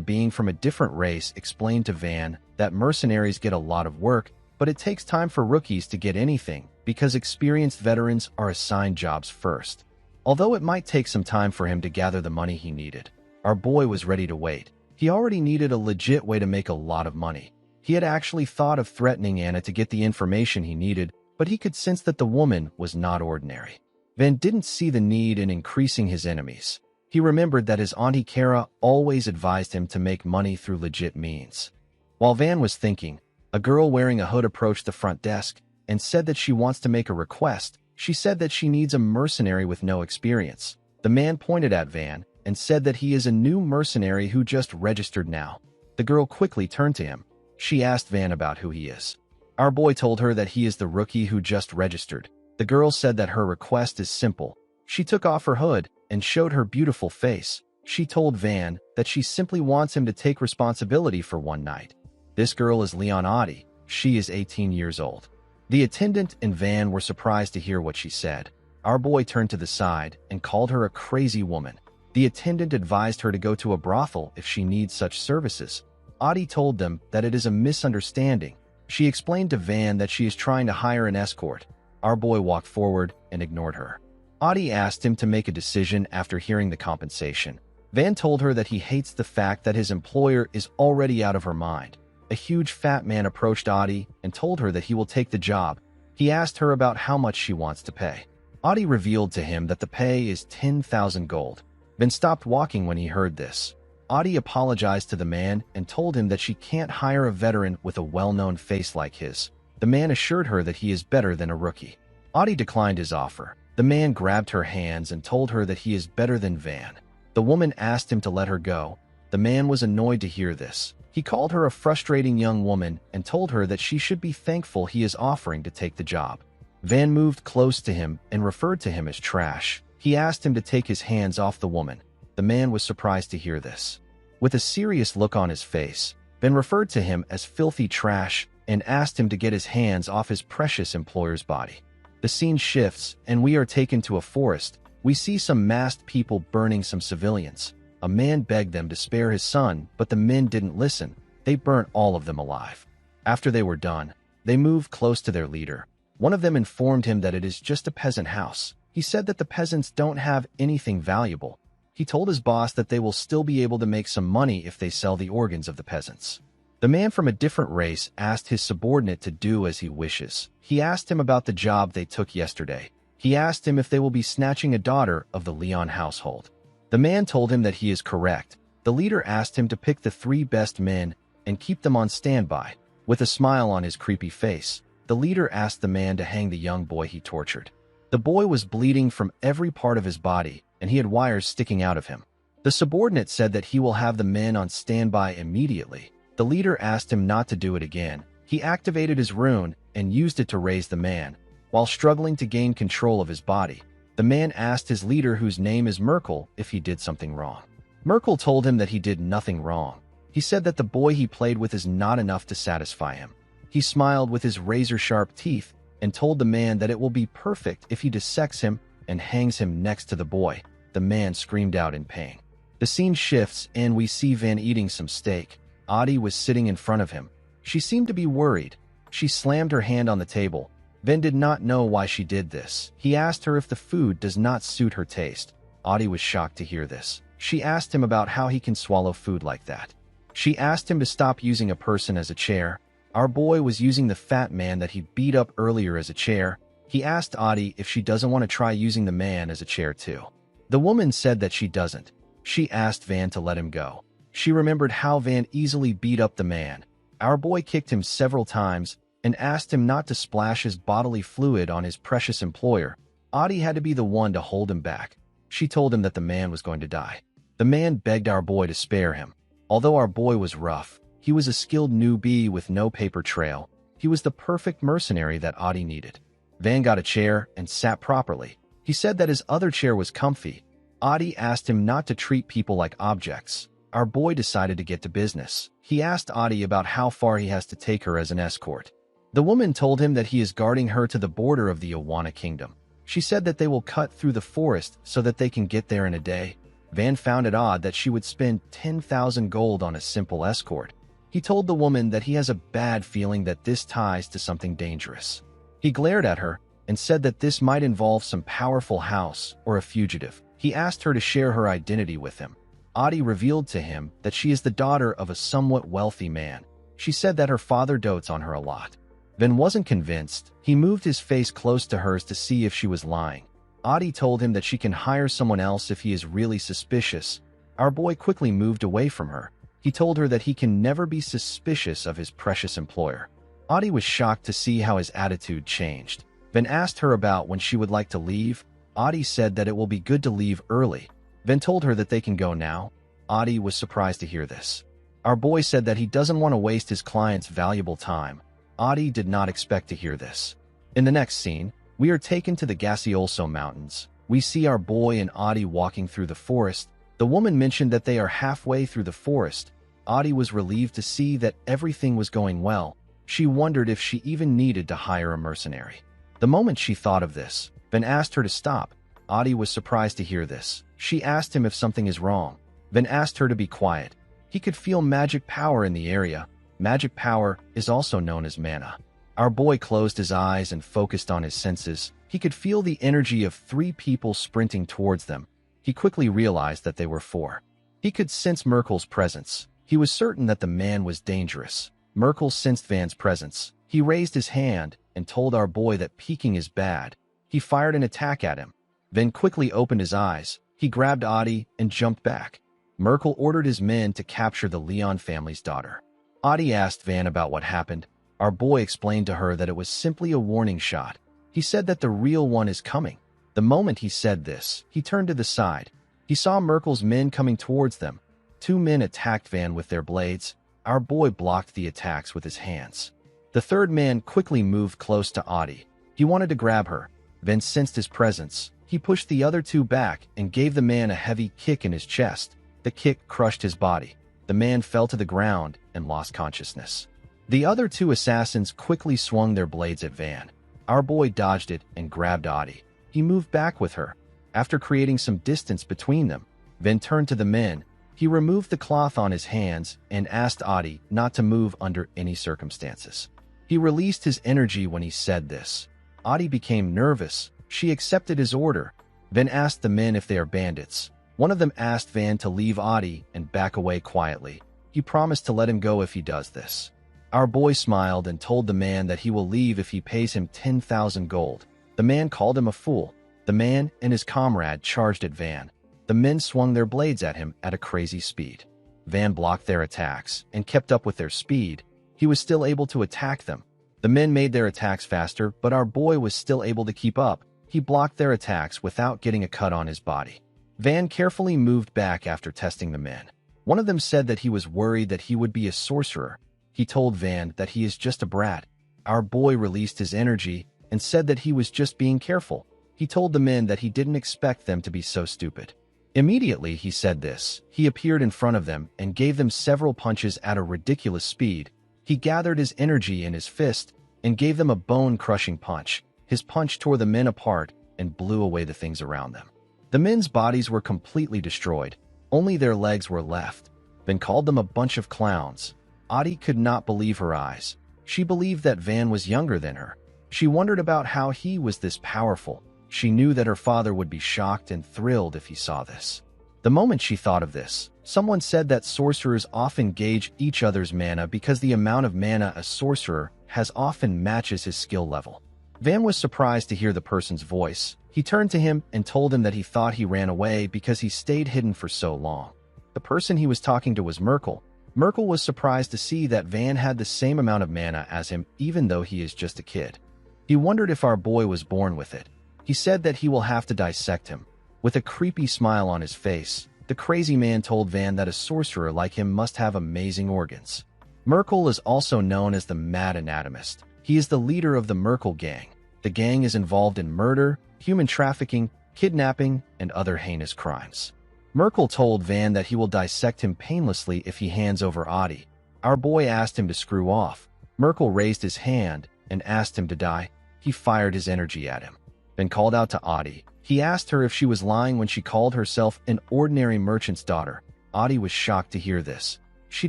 being from a different race, explained to Van that mercenaries get a lot of work, but it takes time for rookies to get anything because experienced veterans are assigned jobs first. Although it might take some time for him to gather the money he needed, our boy was ready to wait. He already needed a legit way to make a lot of money. He had actually thought of threatening Anna to get the information he needed, but he could sense that the woman was not ordinary. Van didn't see the need in increasing his enemies. He remembered that his auntie Kara always advised him to make money through legit means. While Van was thinking, a girl wearing a hood approached the front desk and said that she wants to make a request. She said that she needs a mercenary with no experience. The man pointed at Van and said that he is a new mercenary who just registered now. The girl quickly turned to him. She asked Van about who he is. Our boy told her that he is the rookie who just registered. The girl said that her request is simple. She took off her hood and showed her beautiful face. She told Van that she simply wants him to take responsibility for one night. This girl is Leonati. She is 18 years old. The attendant and Van were surprised to hear what she said. Our boy turned to the side and called her a crazy woman. The attendant advised her to go to a brothel if she needs such services. Audie told them that it is a misunderstanding. She explained to Van that she is trying to hire an escort. Our boy walked forward and ignored her. Audie asked him to make a decision after hearing the compensation. Van told her that he hates the fact that his employer is already out of her mind. A huge fat man approached Audie and told her that he will take the job. He asked her about how much she wants to pay. Audie revealed to him that the pay is 10,000 gold. Van stopped walking when he heard this. Audie apologized to the man and told him that she can't hire a veteran with a well-known face like his. The man assured her that he is better than a rookie. Audie declined his offer. The man grabbed her hands and told her that he is better than Van. The woman asked him to let her go. The man was annoyed to hear this. He called her a frustrating young woman and told her that she should be thankful he is offering to take the job. Van moved close to him and referred to him as trash. He asked him to take his hands off the woman. The man was surprised to hear this. With a serious look on his face, Van referred to him as filthy trash and asked him to get his hands off his precious employer's body. The scene shifts and we are taken to a forest. We see some masked people burning some civilians. A man begged them to spare his son, but the men didn't listen. They burnt all of them alive. After they were done, they moved close to their leader. One of them informed him that it is just a peasant house. He said that the peasants don't have anything valuable. He told his boss that they will still be able to make some money if they sell the organs of the peasants. The man from a different race asked his subordinate to do as he wishes. He asked him about the job they took yesterday. He asked him if they will be snatching a daughter of the Leon household. The man told him that he is correct. The leader asked him to pick the 3 best men and keep them on standby. With a smile on his creepy face, the leader asked the man to hang the young boy he tortured. The boy was bleeding from every part of his body, and he had wires sticking out of him. The subordinate said that he will have the men on standby immediately. The leader asked him not to do it again. He activated his rune and used it to raise the man. While struggling to gain control of his body, the man asked his leader, whose name is Merkel, if he did something wrong. Merkel told him that he did nothing wrong. He said that the boy he played with is not enough to satisfy him. He smiled with his razor-sharp teeth and told the man that it will be perfect if he dissects him and hangs him next to the boy. The man screamed out in pain. The scene shifts and we see Van eating some steak. Audie was sitting in front of him. She seemed to be worried. She slammed her hand on the table. Van did not know why she did this. He asked her if the food does not suit her taste. Audie was shocked to hear this. She asked him about how he can swallow food like that. She asked him to stop using a person as a chair. Our boy was using the fat man that he beat up earlier as a chair. He asked Audie if she doesn't want to try using the man as a chair too. The woman said that she doesn't. She asked Van to let him go. She remembered how Van easily beat up the man. Our boy kicked him several times and asked him not to splash his bodily fluid on his precious employer. Audie had to be the one to hold him back. She told him that the man was going to die. The man begged our boy to spare him. Although our boy was rough, he was a skilled newbie with no paper trail. He was the perfect mercenary that Audie needed. Van got a chair and sat properly. He said that his other chair was comfy. Audie asked him not to treat people like objects. Our boy decided to get to business. He asked Audie about how far he has to take her as an escort. The woman told him that he is guarding her to the border of the Awana kingdom. She said that they will cut through the forest so that they can get there in a day. Van found it odd that she would spend 10,000 gold on a simple escort. He told the woman that he has a bad feeling that this ties to something dangerous. He glared at her and said that this might involve some powerful house or a fugitive. He asked her to share her identity with him. Adi revealed to him that she is the daughter of a somewhat wealthy man. She said that her father dotes on her a lot. Van wasn't convinced. He moved his face close to hers to see if she was lying. Adi told him that she can hire someone else if he is really suspicious. Our boy quickly moved away from her. He told her that he can never be suspicious of his precious employer. Adi was shocked to see how his attitude changed. Van asked her about when she would like to leave. Adi said that it will be good to leave early. Van told her that they can go now. Adi was surprised to hear this. Our boy said that he doesn't want to waste his client's valuable time. Adi did not expect to hear this. In the next scene, we are taken to the Gaseolso Mountains. We see our boy and Adi walking through the forest. The woman mentioned that they are halfway through the forest. Adi was relieved to see that everything was going well. She wondered if she even needed to hire a mercenary. The moment she thought of this, Van asked her to stop. Adi was surprised to hear this. She asked him if something is wrong. Van asked her to be quiet. He could feel magic power in the area. Magic power is also known as mana. Our boy closed his eyes and focused on his senses. He could feel the energy of 3 people sprinting towards them. He quickly realized that they were 4. He could sense Merkel's presence. He was certain that the man was dangerous. Merkel sensed Van's presence. He raised his hand and told our boy that peeking is bad. He fired an attack at him. Van quickly opened his eyes. He grabbed Adi and jumped back. Merkel ordered his men to capture the Leon family's daughter. Adi asked Van about what happened. Our boy explained to her that it was simply a warning shot. He said that the real one is coming. The moment he said this, he turned to the side. He saw Merkel's men coming towards them. 2 men attacked Van with their blades. Our boy blocked the attacks with his hands. The 3rd man quickly moved close to Adi. He wanted to grab her. Van sensed his presence. He pushed the other 2 back and gave the man a heavy kick in his chest. The kick crushed his body. The man fell to the ground and lost consciousness. The other 2 assassins quickly swung their blades at Van. Our boy dodged it and grabbed Adi. He moved back with her. After creating some distance between them, Van turned to the men. He removed the cloth on his hands and asked Adi not to move under any circumstances. He released his energy when he said this. Adi became nervous. She accepted his order. Van asked the men if they are bandits. One of them asked Van to leave Adi and back away quietly. He promised to let him go if he does this. Our boy smiled and told the man that he will leave if he pays him 10,000 gold. The man called him a fool. The man and his comrade charged at Van. The men swung their blades at him at a crazy speed. Van blocked their attacks and kept up with their speed. He was still able to attack them. The men made their attacks faster, but our boy was still able to keep up. He blocked their attacks without getting a cut on his body. Van carefully moved back after testing the men. One of them said that he was worried that he would be a sorcerer. He told Van that he is just a brat. Our boy released his energy and said that he was just being careful. He told the men that he didn't expect them to be so stupid. Immediately he said this, he appeared in front of them and gave them several punches at a ridiculous speed. He gathered his energy in his fist and gave them a bone-crushing punch. His punch tore the men apart and blew away the things around them. The men's bodies were completely destroyed. Only their legs were left. Van called them a bunch of clowns. Adi could not believe her eyes. She believed that Van was younger than her. She wondered about how he was this powerful. She knew that her father would be shocked and thrilled if he saw this. The moment she thought of this, someone said that sorcerers often gauge each other's mana because the amount of mana a sorcerer has often matches his skill level. Van was surprised to hear the person's voice. He turned to him and told him that he thought he ran away because he stayed hidden for so long. The person he was talking to was Merkel. Merkel was surprised to see that Van had the same amount of mana as him even though he is just a kid. He wondered if our boy was born with it. He said that he will have to dissect him. With a creepy smile on his face, the crazy man told Van that a sorcerer like him must have amazing organs. Merkel is also known as the Mad Anatomist. He is the leader of the Merkel gang. The gang is involved in murder, human trafficking, kidnapping, and other heinous crimes. Merkel told Van that he will dissect him painlessly if he hands over Adi. Our boy asked him to screw off. Merkel raised his hand and asked him to die. He fired his energy at him. Van called out to Audie. He asked her if she was lying when she called herself an ordinary merchant's daughter. Audie was shocked to hear this. She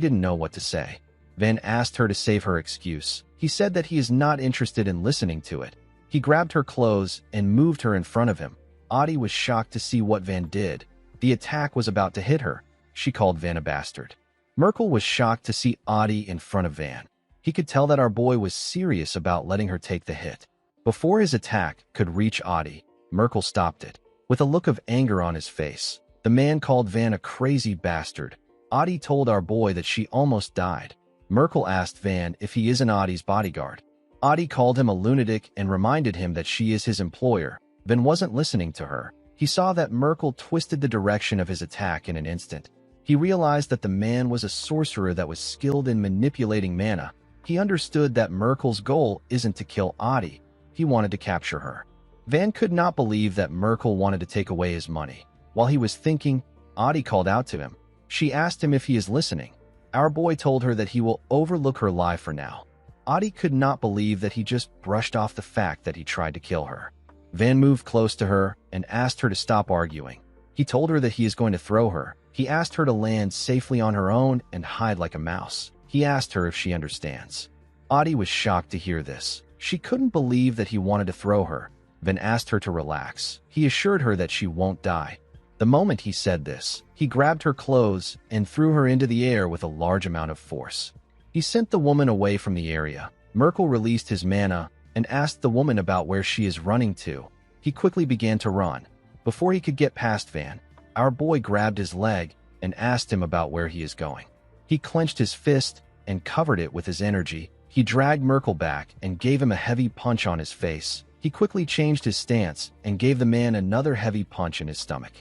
didn't know what to say. Van asked her to save her excuse. He said that he is not interested in listening to it. He grabbed her clothes and moved her in front of him. Audie was shocked to see what Van did. The attack was about to hit her. She called Van a bastard. Merkel was shocked to see Audie in front of Van. He could tell that our boy was serious about letting her take the hit. Before his attack could reach Audie, Merkel stopped it. With a look of anger on his face, the man called Van a crazy bastard. Audie told our boy that she almost died. Merkel asked Van if he isn't Audie's bodyguard. Audie called him a lunatic and reminded him that she is his employer. Van wasn't listening to her. He saw that Merkel twisted the direction of his attack in an instant. He realized that the man was a sorcerer that was skilled in manipulating mana. He understood that Merkel's goal isn't to kill Audie. He wanted to capture her. Van could not believe that Merkel wanted to take away his money. While he was thinking, Audie called out to him. She asked him if he is listening. Our boy told her that he will overlook her lie for now. Audie could not believe that he just brushed off the fact that he tried to kill her. Van moved close to her and asked her to stop arguing. He told her that he is going to throw her. He asked her to land safely on her own and hide like a mouse. He asked her if she understands. Audie was shocked to hear this. She couldn't believe that he wanted to throw her. Van asked her to relax. He assured her that she won't die. The moment he said this, he grabbed her clothes and threw her into the air with a large amount of force. He sent the woman away from the area. Merkel released his mana and asked the woman about where she is running to. He quickly began to run. Before he could get past Van, our boy grabbed his leg and asked him about where he is going. He clenched his fist and covered it with his energy. He dragged Merkel back and gave him a heavy punch on his face. He quickly changed his stance and gave the man another heavy punch in his stomach.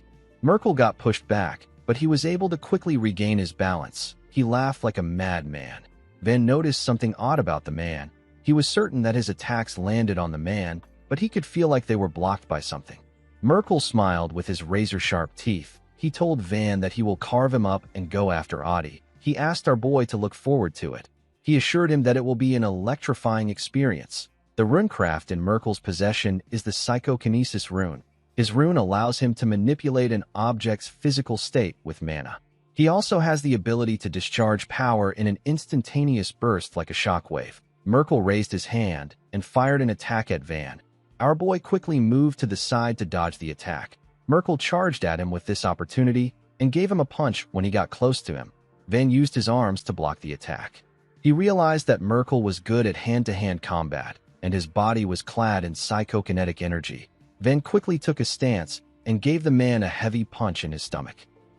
Merkel got pushed back, but he was able to quickly regain his balance. He laughed like a madman. Van noticed something odd about the man. He was certain that his attacks landed on the man, but he could feel like they were blocked by something. Merkel smiled with his razor-sharp teeth. He told Van that he will carve him up and go after Audie. He asked our boy to look forward to it. He assured him that it will be an electrifying experience. The runecraft in Merkel's possession is the psychokinesis rune. His rune allows him to manipulate an object's physical state with mana. He also has the ability to discharge power in an instantaneous burst like a shockwave. Merkel raised his hand and fired an attack at Van. Our boy quickly moved to the side to dodge the attack. Merkel charged at him with this opportunity and gave him a punch when he got close to him. Van used his arms to block the attack. He realized that Merkel was good at hand-to-hand combat, and his body was clad in psychokinetic energy. Van quickly took a stance and gave the man a heavy punch in his stomach.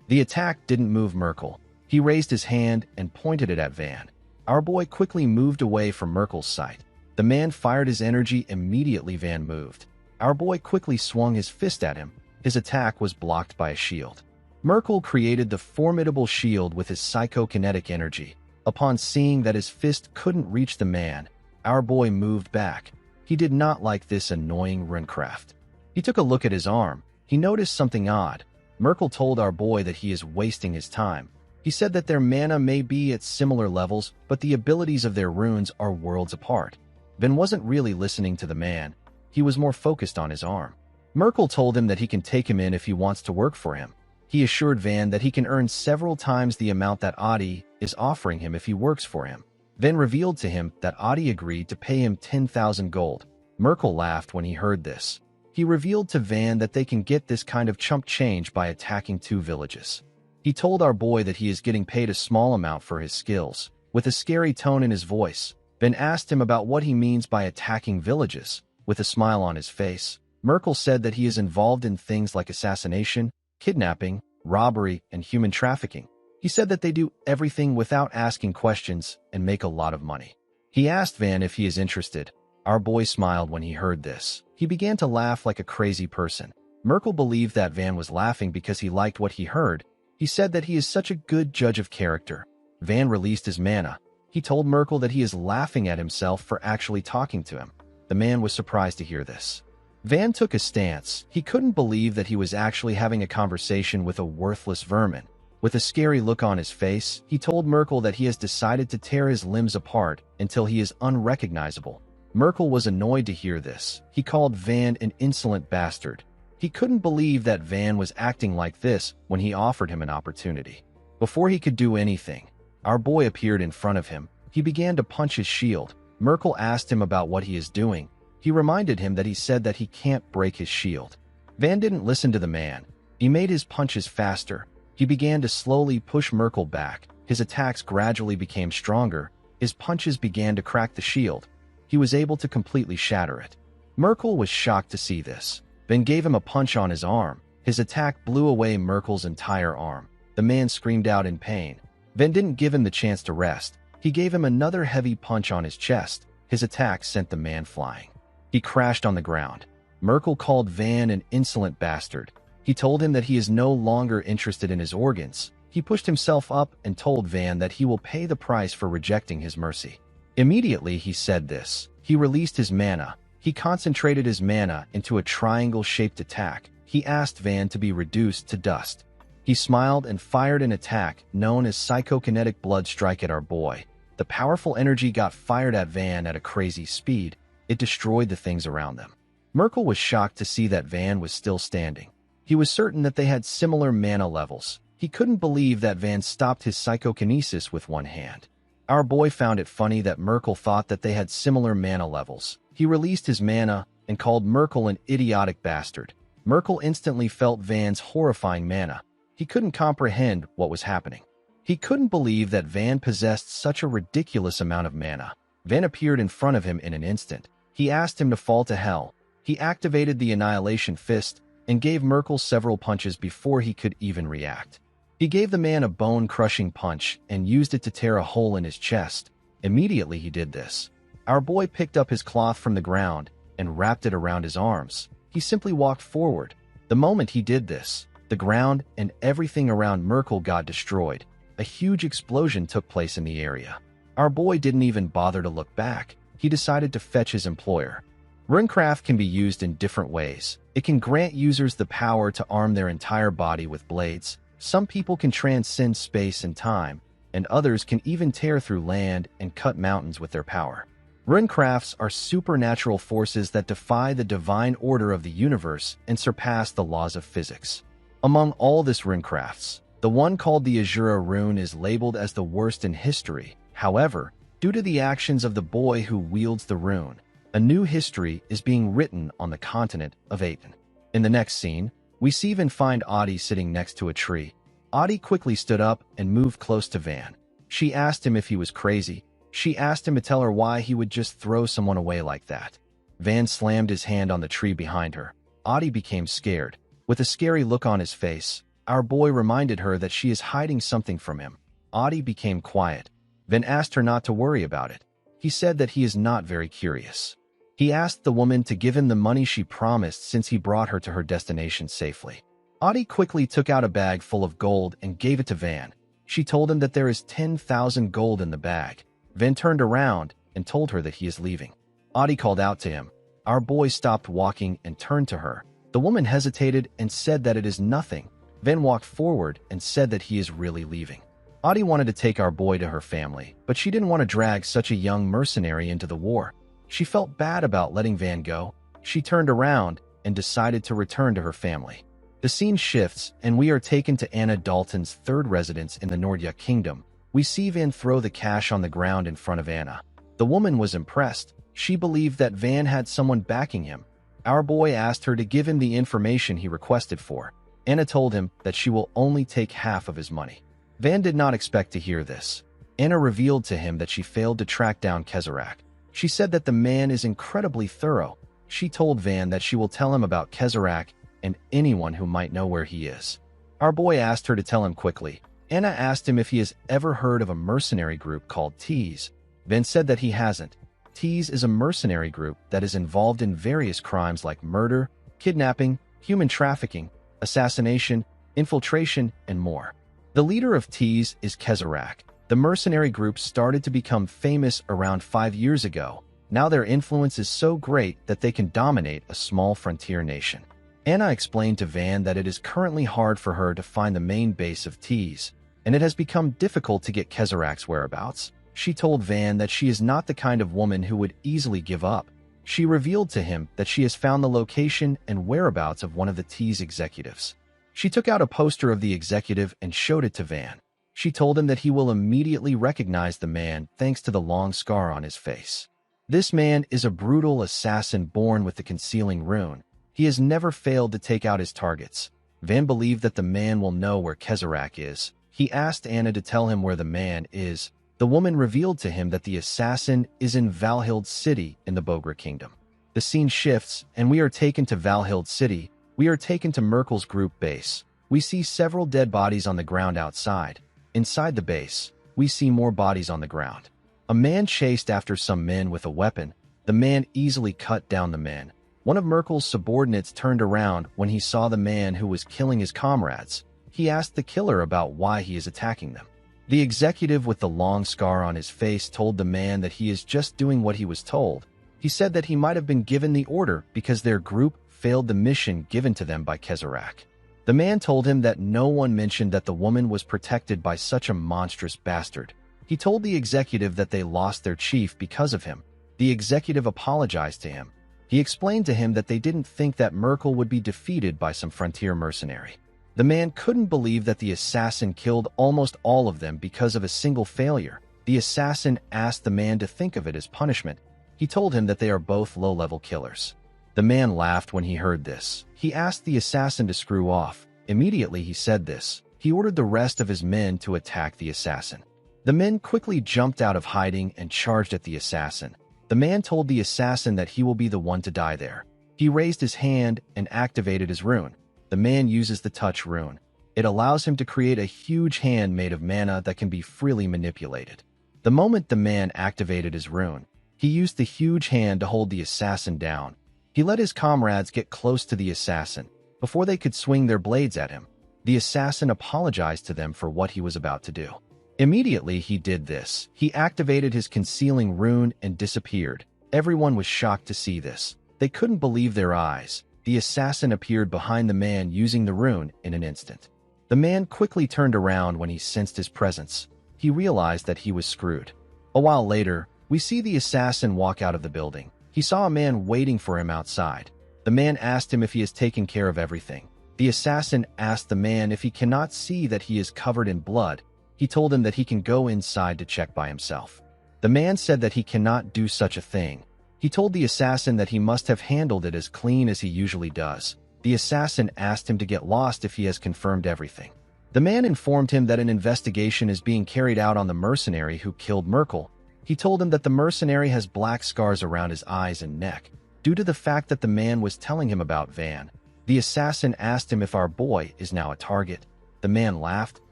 The attack didn't move Merkel. He raised his hand and pointed it at Van. Our boy quickly moved away from Merkel's sight. The man fired his energy. Immediately Van moved. Our boy quickly swung his fist at him. His attack was blocked by a shield. Merkel created the formidable shield with his psychokinetic energy. Upon seeing that his fist couldn't reach the man, our boy moved back. He did not like this annoying runecraft. He took a look at his arm. He noticed something odd. Merkel told our boy that he is wasting his time. He said that their mana may be at similar levels, but the abilities of their runes are worlds apart. Van wasn't really listening to the man. He was more focused on his arm. Merkel told him that he can take him in if he wants to work for him. He assured Van that he can earn several times the amount that Audie is offering him if he works for him. Van revealed to him that Audie agreed to pay him 10,000 gold. Merkel laughed when he heard this. He revealed to Van that they can get this kind of chump change by attacking 2 villages. He told our boy that he is getting paid a small amount for his skills. With a scary tone in his voice, Van asked him about what he means by attacking villages. With a smile on his face, Merkel said that he is involved in things like assassination, kidnapping, robbery, and human trafficking. He said that they do everything without asking questions and make a lot of money. He asked Van if he is interested. Our boy smiled when he heard this. He began to laugh like a crazy person. Merkel believed that Van was laughing because he liked what he heard. He said that he is such a good judge of character. Van released his mana. He told Merkel that he is laughing at himself for actually talking to him. The man was surprised to hear this. Van took a stance. He couldn't believe that he was actually having a conversation with a worthless vermin. With a scary look on his face, he told Merkel that he has decided to tear his limbs apart until he is unrecognizable. Merkel was annoyed to hear this. He called Van an insolent bastard. He couldn't believe that Van was acting like this when he offered him an opportunity. Before he could do anything, our boy appeared in front of him. He began to punch his shield. Merkel asked him about what he is doing. He reminded him that he said that he can't break his shield. Van didn't listen to the man. He made his punches faster. He began to slowly push Merkel back. His attacks gradually became stronger. His punches began to crack the shield. He was able to completely shatter it. Merkel was shocked to see this. Van gave him a punch on his arm. His attack blew away Merkel's entire arm. The man screamed out in pain. Van didn't give him the chance to rest. He gave him another heavy punch on his chest. His attack sent the man flying. He crashed on the ground. Merkel called Van an insolent bastard. He told him that he is no longer interested in his organs. He pushed himself up and told Van that he will pay the price for rejecting his mercy. Immediately he said this. He released his mana. He concentrated his mana into a triangle-shaped attack. He asked Van to be reduced to dust. He smiled and fired an attack known as psychokinetic blood strike at our boy. The powerful energy got fired at Van at a crazy speed. It destroyed the things around them. Merkel was shocked to see that Van was still standing. He was certain that they had similar mana levels. He couldn't believe that Van stopped his psychokinesis with one hand. Our boy found it funny that Merkel thought that they had similar mana levels. He released his mana and called Merkel an idiotic bastard. Merkel instantly felt Van's horrifying mana. He couldn't comprehend what was happening. He couldn't believe that Van possessed such a ridiculous amount of mana. Van appeared in front of him in an instant. He asked him to fall to hell. He activated the Annihilation Fist and gave Merkel several punches before he could even react. He gave the man a bone-crushing punch and used it to tear a hole in his chest. Immediately he did this. Our boy picked up his cloth from the ground and wrapped it around his arms. He simply walked forward. The moment he did this, the ground and everything around Merkel got destroyed. A huge explosion took place in the area. Our boy didn't even bother to look back. He decided to fetch his employer. Runecraft can be used in different ways. It can grant users the power to arm their entire body with blades. Some people can transcend space and time, and others can even tear through land and cut mountains with their power. Runecrafts are supernatural forces that defy the divine order of the universe and surpass the laws of physics. Among all this runecrafts, the one called the Azura rune is labeled as the worst in history. However, due to the actions of the boy who wields the rune, a new history is being written on the continent of Aten. In the next scene, we see Van find Audie sitting next to a tree. Audie quickly stood up and moved close to Van. She asked him if he was crazy. She asked him to tell her why he would just throw someone away like that. Van slammed his hand on the tree behind her. Audie became scared. With a scary look on his face, our boy reminded her that she is hiding something from him. Audie became quiet. Van asked her not to worry about it. He said that he is not very curious. He asked the woman to give him the money she promised since he brought her to her destination safely. Audie quickly took out a bag full of gold and gave it to Van. She told him that there is 10,000 gold in the bag. Van turned around and told her that he is leaving. Audie called out to him. Our boy stopped walking and turned to her. The woman hesitated and said that it is nothing. Van walked forward and said that he is really leaving. Audie wanted to take our boy to her family, but she didn't want to drag such a young mercenary into the war. She felt bad about letting Van go. She turned around and decided to return to her family. The scene shifts, and we are taken to Anna Dalton's third residence in the Nordya Kingdom. We see Van throw the cash on the ground in front of Anna. The woman was impressed. She believed that Van had someone backing him. Our boy asked her to give him the information he requested for. Anna told him that she will only take half of his money. Van did not expect to hear this. Anna revealed to him that she failed to track down Kezerak. She said that the man is incredibly thorough. She told Van that she will tell him about Kezerak and anyone who might know where he is. Our boy asked her to tell him quickly. Anna asked him if he has ever heard of a mercenary group called Tease. Van said that he hasn't. Tease is a mercenary group that is involved in various crimes like murder, kidnapping, human trafficking, assassination, infiltration, and more. The leader of Tease is Kezerak. The mercenary group started to become famous around 5 years ago. Now their influence is so great that they can dominate a small frontier nation. Anna explained to Van that it is currently hard for her to find the main base of Tease, and it has become difficult to get Kezerak's whereabouts. She told Van that she is not the kind of woman who would easily give up. She revealed to him that she has found the location and whereabouts of one of the T's executives. She took out a poster of the executive and showed it to Van. She told him that he will immediately recognize the man thanks to the long scar on his face. This man is a brutal assassin born with the concealing rune. He has never failed to take out his targets. Van believed that the man will know where Kezarach is. He asked Anna to tell him where the man is. The woman revealed to him that the assassin is in Valhild City in the Bogra Kingdom. The scene shifts, and we are taken to Valhild City. We are taken to Merkel's group base. We see several dead bodies on the ground outside. Inside the base, we see more bodies on the ground. A man chased after some men with a weapon. The man easily cut down the men. One of Merkel's subordinates turned around when he saw the man who was killing his comrades. He asked the killer about why he is attacking them. The executive with the long scar on his face told the man that he is just doing what he was told. He said that he might have been given the order because their group failed the mission given to them by Kezarach. The man told him that no one mentioned that the woman was protected by such a monstrous bastard. He told the executive that they lost their chief because of him. The executive apologized to him. He explained to him that they didn't think that Merkel would be defeated by some frontier mercenary. The man couldn't believe that the assassin killed almost all of them because of a single failure. The assassin asked the man to think of it as punishment. He told him that they are both low-level killers. The man laughed when he heard this. He asked the assassin to screw off. Immediately he said this. He ordered the rest of his men to attack the assassin. The men quickly jumped out of hiding and charged at the assassin. The man told the assassin that he will be the one to die there. He raised his hand and activated his rune. The man uses the touch rune. It allows him to create a huge hand made of mana that can be freely manipulated. The moment the man activated his rune, he used the huge hand to hold the assassin down. He let his comrades get close to the assassin. Before they could swing their blades at him, the assassin apologized to them for what he was about to do. Immediately he did this. He activated his concealing rune and disappeared. Everyone was shocked to see this. They couldn't believe their eyes. The assassin appeared behind the man using the rune in an instant. The man quickly turned around when he sensed his presence. He realized that he was screwed. A while later, we see the assassin walk out of the building. He saw a man waiting for him outside. The man asked him if he has taken care of everything. The assassin asked the man if he cannot see that he is covered in blood. He told him that he can go inside to check by himself. The man said that he cannot do such a thing. He told the assassin that he must have handled it as clean as he usually does. The assassin asked him to get lost if he has confirmed everything. The man informed him that an investigation is being carried out on the mercenary who killed Merkel. He told him that the mercenary has black scars around his eyes and neck, due to the fact that the man was telling him about Van. The assassin asked him if our boy is now a target. The man laughed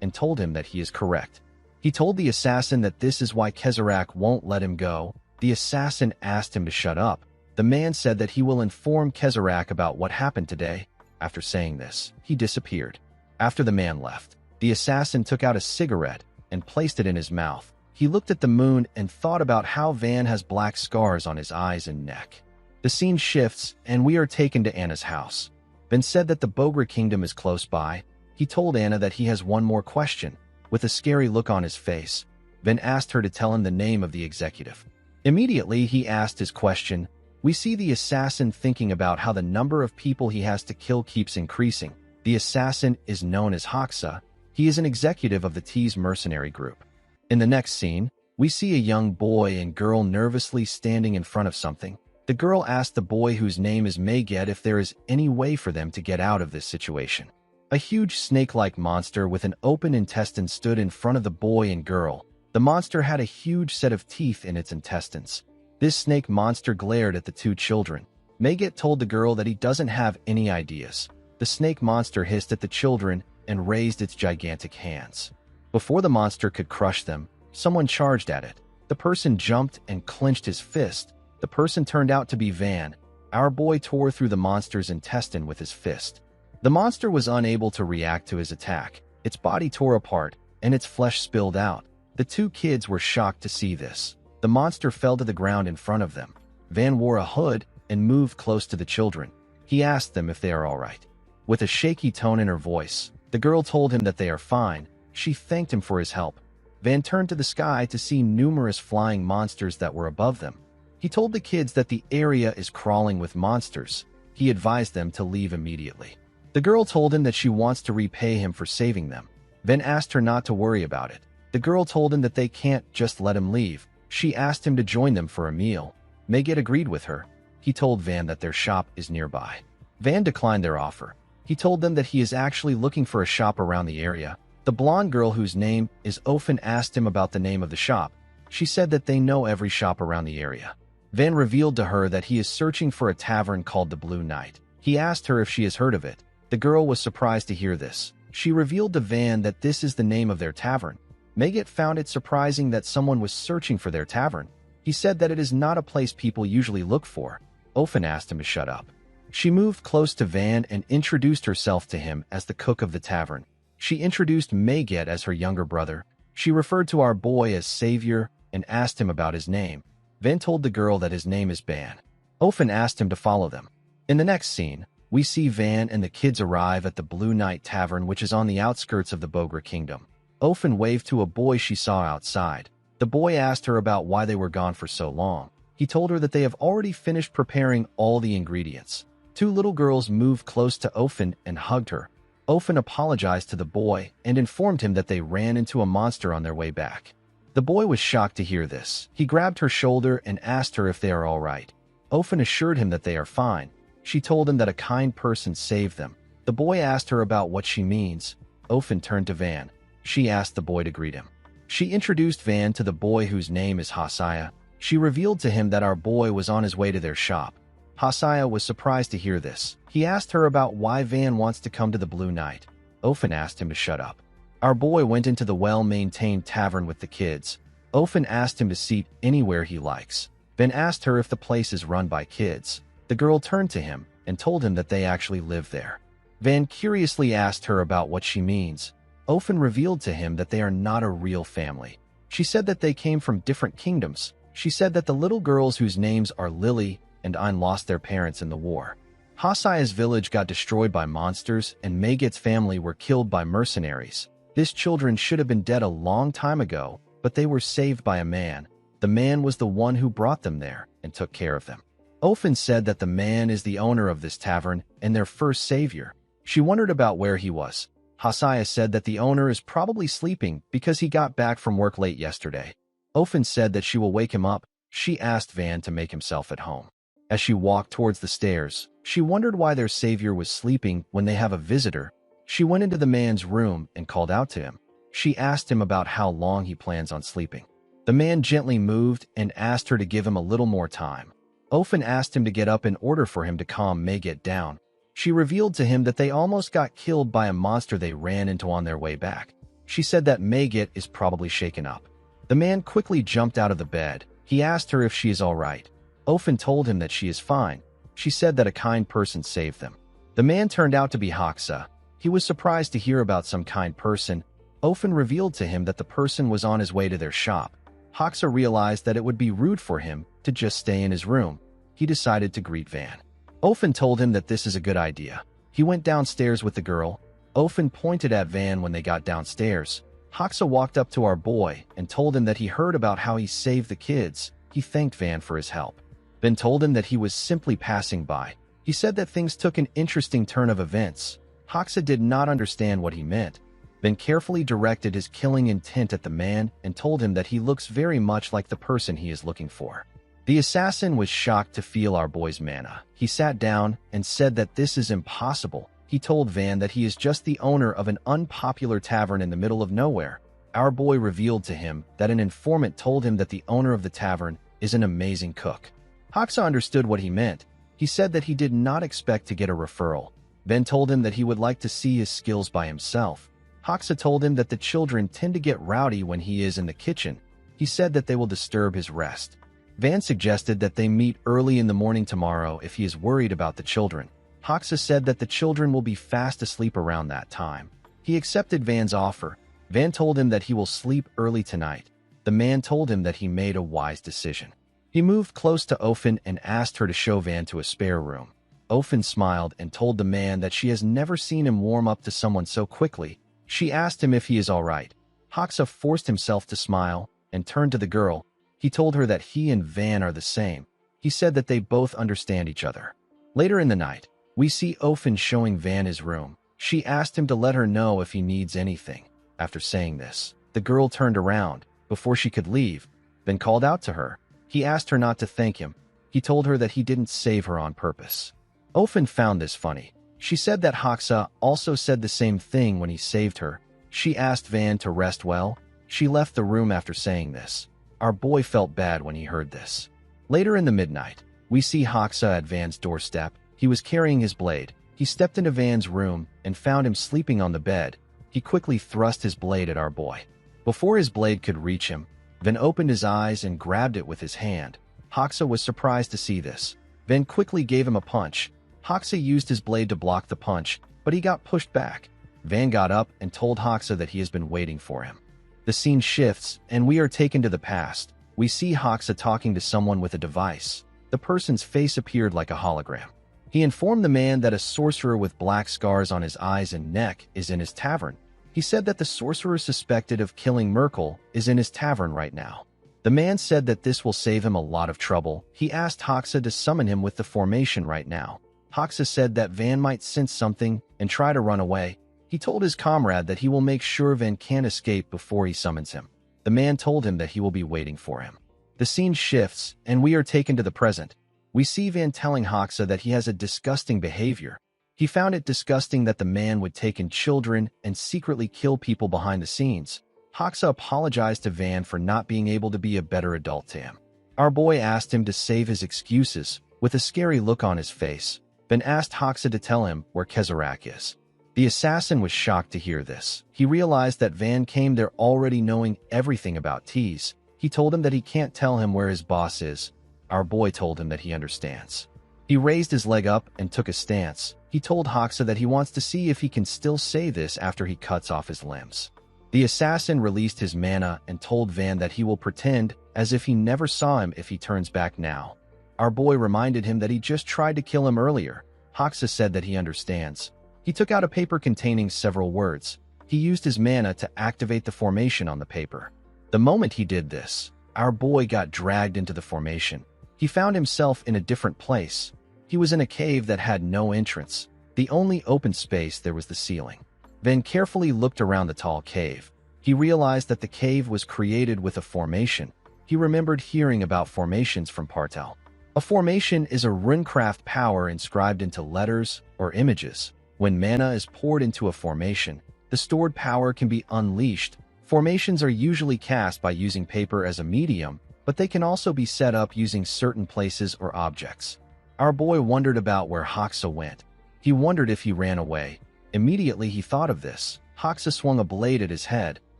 and told him that he is correct. He told the assassin that this is why Kezarach won't let him go. The assassin asked him to shut up. The man said that he will inform Kezarach about what happened today. After saying this, he disappeared. After the man left, the assassin took out a cigarette and placed it in his mouth. He looked at the moon and thought about how Van has black scars on his eyes and neck. The scene shifts, and we are taken to Anna's house. Ben said that the Bogra Kingdom is close by. He told Anna that he has one more question. With a scary look on his face, Ben asked her to tell him the name of the executive. Immediately, he asked his question. We see the assassin thinking about how the number of people he has to kill keeps increasing. The assassin is known as Hoxa. He is an executive of the T's mercenary group. In the next scene, we see a young boy and girl nervously standing in front of something. The girl asked the boy, whose name is Maget, if there is any way for them to get out of this situation. A huge snake-like monster with an open intestine stood in front of the boy and girl. The monster had a huge set of teeth in its intestines. This snake monster glared at the two children. Maget told the girl that he doesn't have any ideas. The snake monster hissed at the children and raised its gigantic hands. Before the monster could crush them, someone charged at it. The person jumped and clenched his fist. The person turned out to be Van. Our boy tore through the monster's intestine with his fist. The monster was unable to react to his attack. Its body tore apart, and its flesh spilled out. The two kids were shocked to see this. The monster fell to the ground in front of them. Van wore a hood and moved close to the children. He asked them if they are all right. With a shaky tone in her voice, the girl told him that they are fine. She thanked him for his help. Van turned to the sky to see numerous flying monsters that were above them. He told the kids that the area is crawling with monsters. He advised them to leave immediately. The girl told him that she wants to repay him for saving them. Van asked her not to worry about it. The girl told him that they can't just let him leave. She asked him to join them for a meal. Megat agreed with her. He told Van that their shop is nearby. Van declined their offer. He told them that he is actually looking for a shop around the area. The blonde girl whose name is Ofen asked him about the name of the shop. She said that they know every shop around the area. Van revealed to her that he is searching for a tavern called the Blue Knight. He asked her if she has heard of it. The girl was surprised to hear this. She revealed to Van that this is the name of their tavern. Megat found it surprising that someone was searching for their tavern. He said that it is not a place people usually look for. Ofen asked him to shut up. She moved close to Van and introduced herself to him as the cook of the tavern. She introduced Megat as her younger brother. She referred to our boy as Savior and asked him about his name. Van told the girl that his name is Ban. Ofen asked him to follow them. In the next scene, we see Van and the kids arrive at the Blue Knight Tavern, which is on the outskirts of the Bogra Kingdom. Ofen waved to a boy she saw outside. The boy asked her about why they were gone for so long. He told her that they have already finished preparing all the ingredients. Two little girls moved close to Ofen and hugged her. Ofen apologized to the boy and informed him that they ran into a monster on their way back. The boy was shocked to hear this. He grabbed her shoulder and asked her if they are all right. Ofen assured him that they are fine. She told him that a kind person saved them. The boy asked her about what she means. Ofen turned to Van. She asked the boy to greet him. She introduced Van to the boy whose name is Hosea. She revealed to him that our boy was on his way to their shop. Hosea was surprised to hear this. He asked her about why Van wants to come to the Blue Knight. Ofen asked him to shut up. Our boy went into the well-maintained tavern with the kids. Ofen asked him to seat anywhere he likes. Van asked her if the place is run by kids. The girl turned to him and told him that they actually live there. Van curiously asked her about what she means. Ofen revealed to him that they are not a real family. She said that they came from different kingdoms. She said that the little girls whose names are Lily and Ein lost their parents in the war. Hosea's village got destroyed by monsters and Megat's family were killed by mercenaries. These children should have been dead a long time ago, but they were saved by a man. The man was the one who brought them there and took care of them. Ofen said that the man is the owner of this tavern and their first savior. She wondered about where he was. Hosea said that the owner is probably sleeping because he got back from work late yesterday. Ofen said that she will wake him up. She asked Van to make himself at home. As she walked towards the stairs, she wondered why their savior was sleeping when they have a visitor. She went into the man's room and called out to him. She asked him about how long he plans on sleeping. The man gently moved and asked her to give him a little more time. Ofen asked him to get up in order for him to calm Megat down. She revealed to him that they almost got killed by a monster they ran into on their way back. She said that Megat is probably shaken up. The man quickly jumped out of the bed. He asked her if she is all right. Ofen told him that she is fine. She said that a kind person saved them. The man turned out to be Hoxa. He was surprised to hear about some kind person. Ofen revealed to him that the person was on his way to their shop. Hoxa realized that it would be rude for him to just stay in his room. He decided to greet Van. Ofen told him that this is a good idea. He went downstairs with the girl. Ofen pointed at Van when they got downstairs. Hoxa walked up to our boy and told him that he heard about how he saved the kids. He thanked Van for his help. Van told him that he was simply passing by. He said that things took an interesting turn of events. Hoxa did not understand what he meant. Van carefully directed his killing intent at the man and told him that he looks very much like the person he is looking for. The assassin was shocked to feel our boy's mana. He sat down and said that this is impossible. He told Van that he is just the owner of an unpopular tavern in the middle of nowhere. Our boy revealed to him that an informant told him that the owner of the tavern is an amazing cook. Hoxa understood what he meant. He said that he did not expect to get a referral. Van told him that he would like to see his skills by himself. Hoxa told him that the children tend to get rowdy when he is in the kitchen. He said that they will disturb his rest. Van suggested that they meet early in the morning tomorrow if he is worried about the children. Hoxa said that the children will be fast asleep around that time. He accepted Van's offer. Van told him that he will sleep early tonight. The man told him that he made a wise decision. He moved close to Ofen and asked her to show Van to a spare room. Ofen smiled and told the man that she has never seen him warm up to someone so quickly. She asked him if he is all right. Hoxa forced himself to smile and turned to the girl. He told her that he and Van are the same. He said that they both understand each other. Later in the night, we see Ofen showing Van his room. She asked him to let her know if he needs anything. After saying this, the girl turned around. Before she could leave, Van called out to her. He asked her not to thank him. He told her that he didn't save her on purpose. Ofen found this funny. She said that Hoxa also said the same thing when he saved her. She asked Van to rest well. She left the room after saying this. Our boy felt bad when he heard this. Later in the midnight, we see Hoxa at Van's doorstep. He was carrying his blade. He stepped into Van's room and found him sleeping on the bed. He quickly thrust his blade at our boy. Before his blade could reach him, Van opened his eyes and grabbed it with his hand. Hoxa was surprised to see this. Van quickly gave him a punch. Hoxa used his blade to block the punch, but he got pushed back. Van got up and told Hoxa that he has been waiting for him. The scene shifts, and we are taken to the past. We see Hoxa talking to someone with a device. The person's face appeared like a hologram. He informed the man that a sorcerer with black scars on his eyes and neck is in his tavern. He said that the sorcerer suspected of killing Merkel is in his tavern right now. The man said that this will save him a lot of trouble. He asked Hoxa to summon him with the formation right now. Hoxa said that Van might sense something and try to run away. He told his comrade that he will make sure Van can't escape before he summons him. The man told him that he will be waiting for him. The scene shifts, and we are taken to the present. We see Van telling Hoxa that he has a disgusting behavior. He found it disgusting that the man would take in children and secretly kill people behind the scenes. Hoxa apologized to Van for not being able to be a better adult to him. Our boy asked him to save his excuses. With a scary look on his face, Van asked Hoxa to tell him where Kezarak is. The assassin was shocked to hear this. He realized that Van came there already knowing everything about Tease. He told him that he can't tell him where his boss is. Our boy told him that he understands. He raised his leg up and took a stance. He told Hoxa that he wants to see if he can still say this after he cuts off his limbs. The assassin released his mana and told Van that he will pretend as if he never saw him if he turns back now. Our boy reminded him that he just tried to kill him earlier. Hoxa said that he understands. He took out a paper containing several words. He used his mana to activate the formation on the paper. The moment he did this, our boy got dragged into the formation. He found himself in a different place. He was in a cave that had no entrance. The only open space there was the ceiling. Van carefully looked around the tall cave. He realized that the cave was created with a formation. He remembered hearing about formations from Partel. A formation is a runecraft power inscribed into letters or images. When mana is poured into a formation, the stored power can be unleashed. Formations are usually cast by using paper as a medium, but they can also be set up using certain places or objects. Our boy wondered about where Hoxa went. He wondered if he ran away. Immediately he thought of this. Hoxa swung a blade at his head.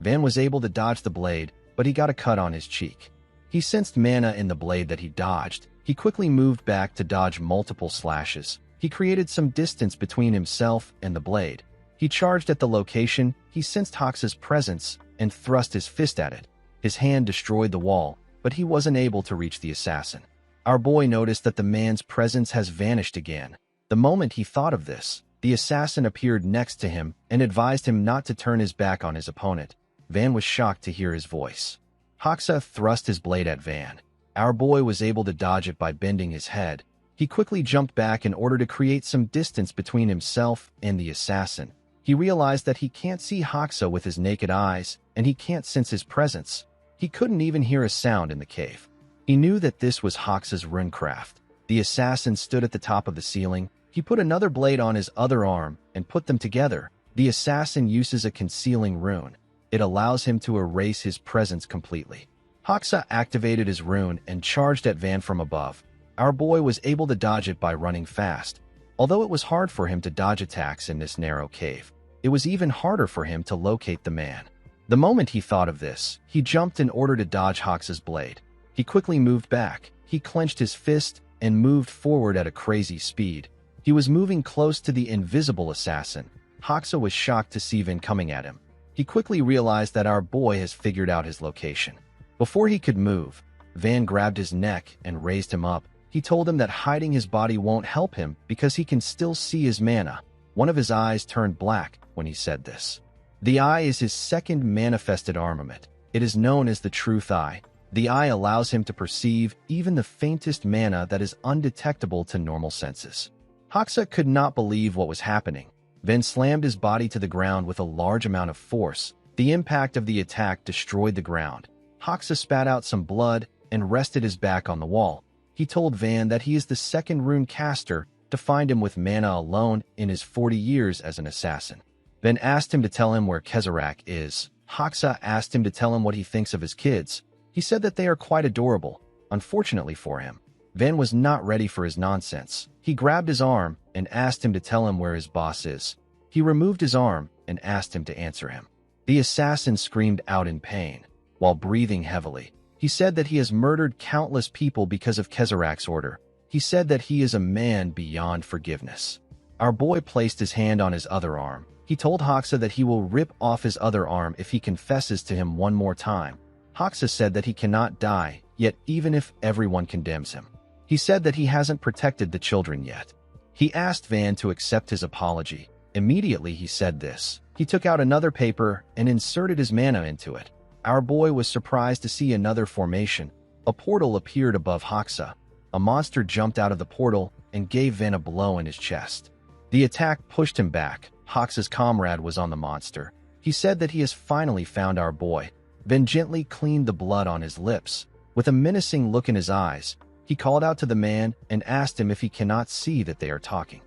Van was able to dodge the blade, but he got a cut on his cheek. He sensed mana in the blade that he dodged. He quickly moved back to dodge multiple slashes. He created some distance between himself and the blade. He charged at the location. He sensed Hoxa's presence and thrust his fist at it. His hand destroyed the wall, but he wasn't able to reach the assassin. Our boy noticed that the man's presence has vanished again. The moment he thought of this, the assassin appeared next to him and advised him not to turn his back on his opponent. Van was shocked to hear his voice. Hoxa thrust his blade at Van. Our boy was able to dodge it by bending his head. He quickly jumped back in order to create some distance between himself and the assassin. He realized that he can't see Hoxa with his naked eyes, and he can't sense his presence. He couldn't even hear a sound in the cave. He knew that this was Hoxa's runecraft. The assassin stood at the top of the ceiling. He put another blade on his other arm and put them together. The assassin uses a concealing rune. It allows him to erase his presence completely. Hoxa activated his rune and charged at Van from above. Our boy was able to dodge it by running fast. Although it was hard for him to dodge attacks in this narrow cave, it was even harder for him to locate the man. The moment he thought of this, he jumped in order to dodge Hoxa's blade. He quickly moved back. He clenched his fist and moved forward at a crazy speed. He was moving close to the invisible assassin. Hoxa was shocked to see Van coming at him. He quickly realized that our boy has figured out his location. Before he could move, Van grabbed his neck and raised him up. He told him that hiding his body won't help him because he can still see his mana. One of his eyes turned black when he said this. The eye is his second manifested armament. It is known as the truth eye. The eye allows him to perceive even the faintest mana that is undetectable to normal senses. Hoxa could not believe what was happening. Van slammed his body to the ground with a large amount of force. The impact of the attack destroyed the ground. Hoxa spat out some blood and rested his back on the wall. He told Van that he is the second rune caster to find him with mana alone in his 40 years as an assassin. Van asked him to tell him where Kezharak is. Hoxa asked him to tell him what he thinks of his kids. He said that they are quite adorable. Unfortunately for him, Van was not ready for his nonsense. He grabbed his arm and asked him to tell him where his boss is. He removed his arm and asked him to answer him. The assassin screamed out in pain, while breathing heavily. He said that he has murdered countless people because of Kezharak's order. He said that he is a man beyond forgiveness. Our boy placed his hand on his other arm. He told Hoxa that he will rip off his other arm if he confesses to him one more time. Hoxa said that he cannot die, yet even if everyone condemns him. He said that he hasn't protected the children yet. He asked Van to accept his apology. Immediately he said this. He took out another paper and inserted his mana into it. Our boy was surprised to see another formation. A portal appeared above Hoxa. A monster jumped out of the portal and gave Van a blow in his chest. The attack pushed him back. Hoxa's comrade was on the monster. He said that he has finally found our boy. Van gently cleaned the blood on his lips. With a menacing look in his eyes, he called out to the man and asked him if he cannot see that they are talking.